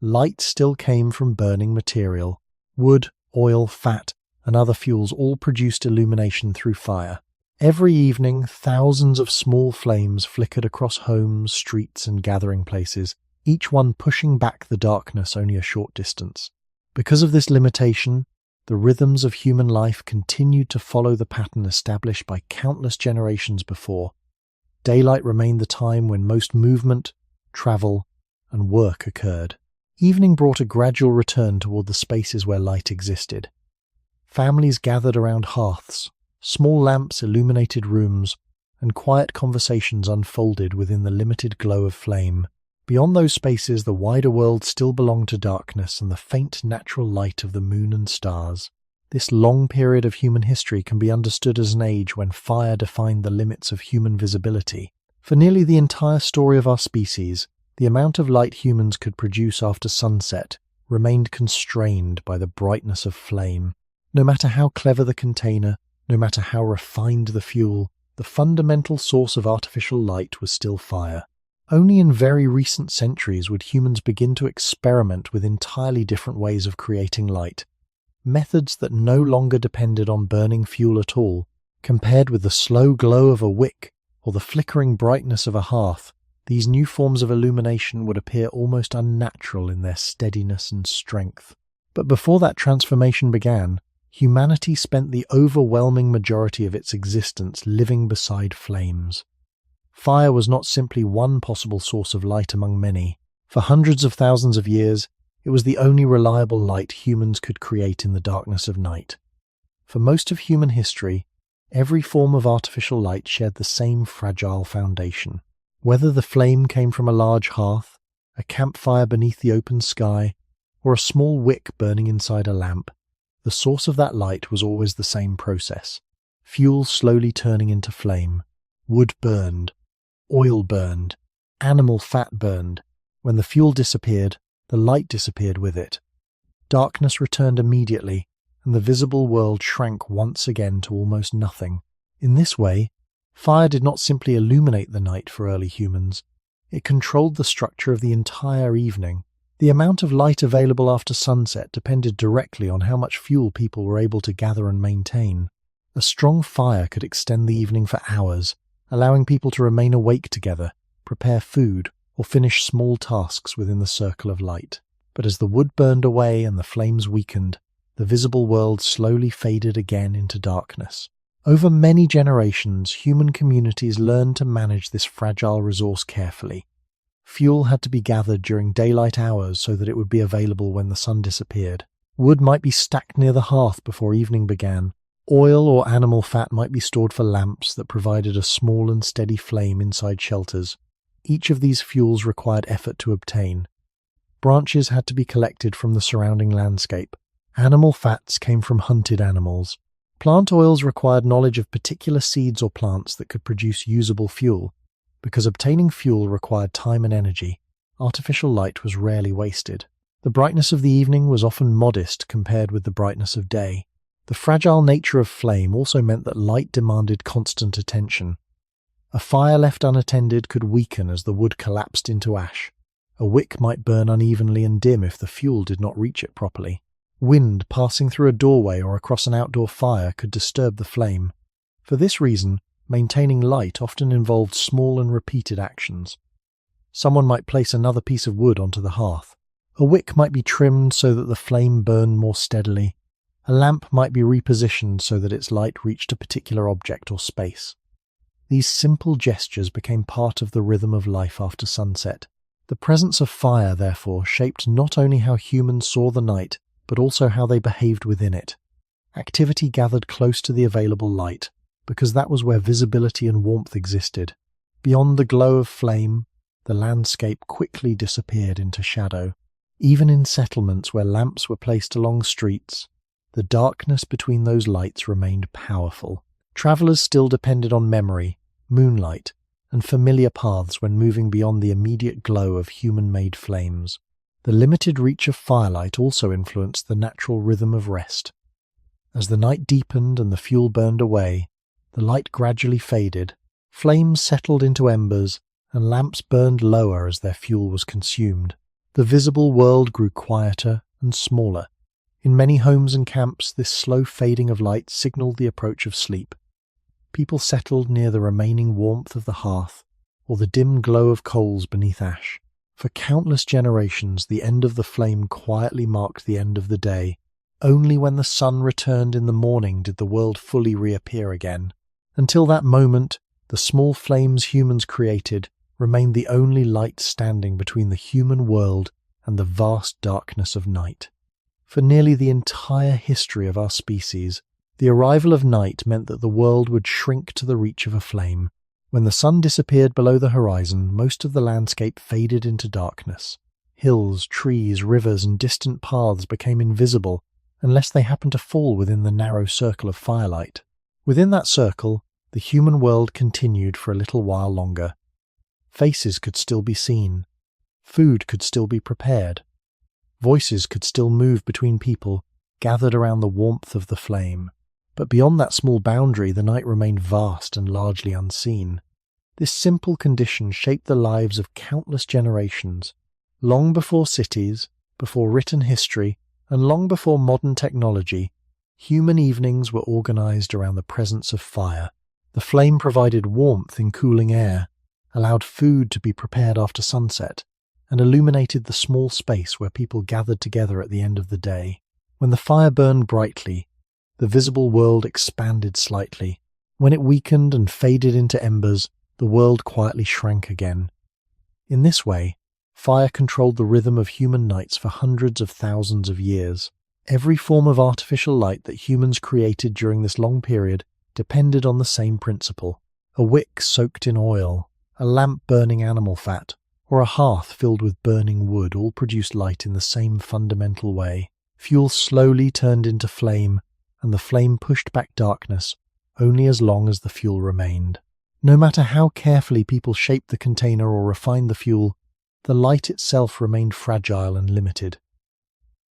Speaker 1: Light still came from burning material. Wood, oil, fat, and other fuels all produced illumination through fire. Every evening, thousands of small flames flickered across homes, streets, and gathering places, each one pushing back the darkness only a short distance. Because of this limitation, the rhythms of human life continued to follow the pattern established by countless generations before. Daylight remained the time when most movement, travel, and work occurred. Evening brought a gradual return toward the spaces where light existed. Families gathered around hearths, small lamps illuminated rooms, and quiet conversations unfolded within the limited glow of flame. Beyond those spaces, the wider world still belonged to darkness and the faint natural light of the moon and stars. This long period of human history can be understood as an age when fire defined the limits of human visibility. For nearly the entire story of our species, the amount of light humans could produce after sunset remained constrained by the brightness of flame. No matter how clever the container, no matter how refined the fuel, the fundamental source of artificial light was still fire. Only in very recent centuries would humans begin to experiment with entirely different ways of creating light. Methods that no longer depended on burning fuel at all. Compared with the slow glow of a wick or the flickering brightness of a hearth, these new forms of illumination would appear almost unnatural in their steadiness and strength. But before that transformation began, humanity spent the overwhelming majority of its existence living beside flames. Fire was not simply one possible source of light among many. For hundreds of thousands of years, it was the only reliable light humans could create in the darkness of night. For most of human history, every form of artificial light shared the same fragile foundation. Whether the flame came from a large hearth, a campfire beneath the open sky, or a small wick burning inside a lamp, the source of that light was always the same process. Fuel slowly turning into flame, wood burned, oil burned, animal fat burned. When the fuel disappeared, the light disappeared with it. Darkness returned immediately, and the visible world shrank once again to almost nothing. In this way, fire did not simply illuminate the night for early humans, it controlled the structure of the entire evening. The amount of light available after sunset depended directly on how much fuel people were able to gather and maintain. A strong fire could extend the evening for hours, allowing people to remain awake together, prepare food, or finish small tasks within the circle of light. But as the wood burned away and the flames weakened, the visible world slowly faded again into darkness. Over many generations, human communities learned to manage this fragile resource carefully. Fuel had to be gathered during daylight hours so that it would be available when the sun disappeared. Wood might be stacked near the hearth before evening began. Oil or animal fat might be stored for lamps that provided a small and steady flame inside shelters. Each of these fuels required effort to obtain. Branches had to be collected from the surrounding landscape. Animal fats came from hunted animals. Plant oils required knowledge of particular seeds or plants that could produce usable fuel. Because obtaining fuel required time and energy, artificial light was rarely wasted. The brightness of the evening was often modest compared with the brightness of day. The fragile nature of flame also meant that light demanded constant attention. A fire left unattended could weaken as the wood collapsed into ash. A wick might burn unevenly and dim if the fuel did not reach it properly. Wind passing through a doorway or across an outdoor fire could disturb the flame. For this reason, maintaining light often involved small and repeated actions. Someone might place another piece of wood onto the hearth. A wick might be trimmed so that the flame burned more steadily. A lamp might be repositioned so that its light reached a particular object or space. These simple gestures became part of the rhythm of life after sunset. The presence of fire, therefore, shaped not only how humans saw the night, but also how they behaved within it. Activity gathered close to the available light, because that was where visibility and warmth existed. Beyond the glow of flame, the landscape quickly disappeared into shadow. Even in settlements where lamps were placed along streets, the darkness between those lights remained powerful. Travelers still depended on memory, moonlight, and familiar paths when moving beyond the immediate glow of human-made flames. The limited reach of firelight also influenced the natural rhythm of rest. As the night deepened and the fuel burned away, the light gradually faded, flames settled into embers, and lamps burned lower as their fuel was consumed. The visible world grew quieter and smaller. In many homes and camps, this slow fading of light signaled the approach of sleep. People settled near the remaining warmth of the hearth, or the dim glow of coals beneath ash. For countless generations, the end of the flame quietly marked the end of the day. Only when the sun returned in the morning did the world fully reappear again. Until that moment, the small flames humans created remained the only light standing between the human world and the vast darkness of night. For nearly the entire history of our species, the arrival of night meant that the world would shrink to the reach of a flame. When the sun disappeared below the horizon, most of the landscape faded into darkness. Hills, trees, rivers, and distant paths became invisible unless they happened to fall within the narrow circle of firelight. Within that circle, the human world continued for a little while longer. Faces could still be seen. Food could still be prepared. Voices could still move between people, gathered around the warmth of the flame. But beyond that small boundary, the night remained vast and largely unseen. This simple condition shaped the lives of countless generations. Long before cities, before written history, and long before modern technology, human evenings were organized around the presence of fire. The flame provided warmth in cooling air, allowed food to be prepared after sunset, and illuminated the small space where people gathered together at the end of the day. When the fire burned brightly, the visible world expanded slightly. When it weakened and faded into embers, the world quietly shrank again. In this way, fire controlled the rhythm of human nights for hundreds of thousands of years. Every form of artificial light that humans created during this long period depended on the same principle. A wick soaked in oil, a lamp burning animal fat, or a hearth filled with burning wood all produced light in the same fundamental way. Fuel slowly turned into flame, and the flame pushed back darkness only as long as the fuel remained. No matter how carefully people shaped the container or refined the fuel, the light itself remained fragile and limited.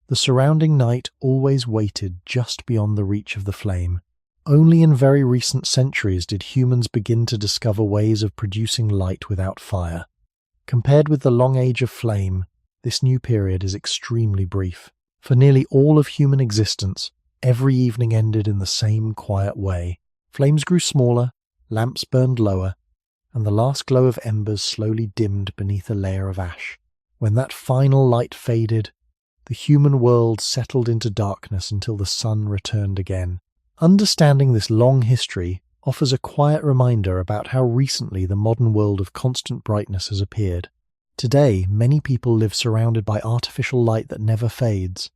Speaker 1: The surrounding night always waited just beyond the reach of the flame. Only in very recent centuries did humans begin to discover ways of producing light without fire. Compared with the long age of flame, this new period is extremely brief. For nearly all of human existence, every evening ended in the same quiet way. Flames grew smaller, lamps burned lower, and the last glow of embers slowly dimmed beneath a layer of ash. When that final light faded, the human world settled into darkness until the sun returned again. Understanding this long history offers a quiet reminder about how recently the modern world of constant brightness has appeared. Today, many people live surrounded by artificial light that never fades.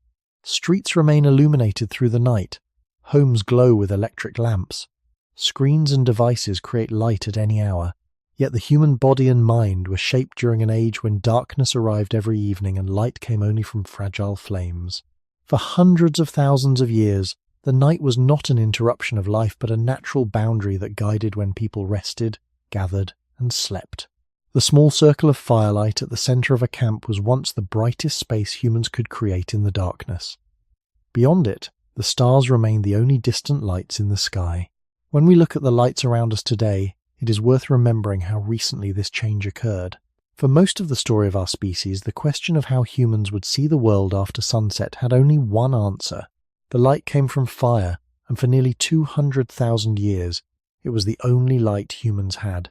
Speaker 1: Streets remain illuminated through the night. Homes glow with electric lamps. Screens and devices create light at any hour. Yet the human body and mind were shaped during an age when darkness arrived every evening and light came only from fragile flames. For hundreds of thousands of years, the night was not an interruption of life but a natural boundary that guided when people rested, gathered, and slept. The small circle of firelight at the center of a camp was once the brightest space humans could create in the darkness. Beyond it, the stars remained the only distant lights in the sky. When we look at the lights around us today, it is worth remembering how recently this change occurred. For most of the story of our species, the question of how humans would see the world after sunset had only one answer. The light came from fire, and for nearly 200,000 years, it was the only light humans had.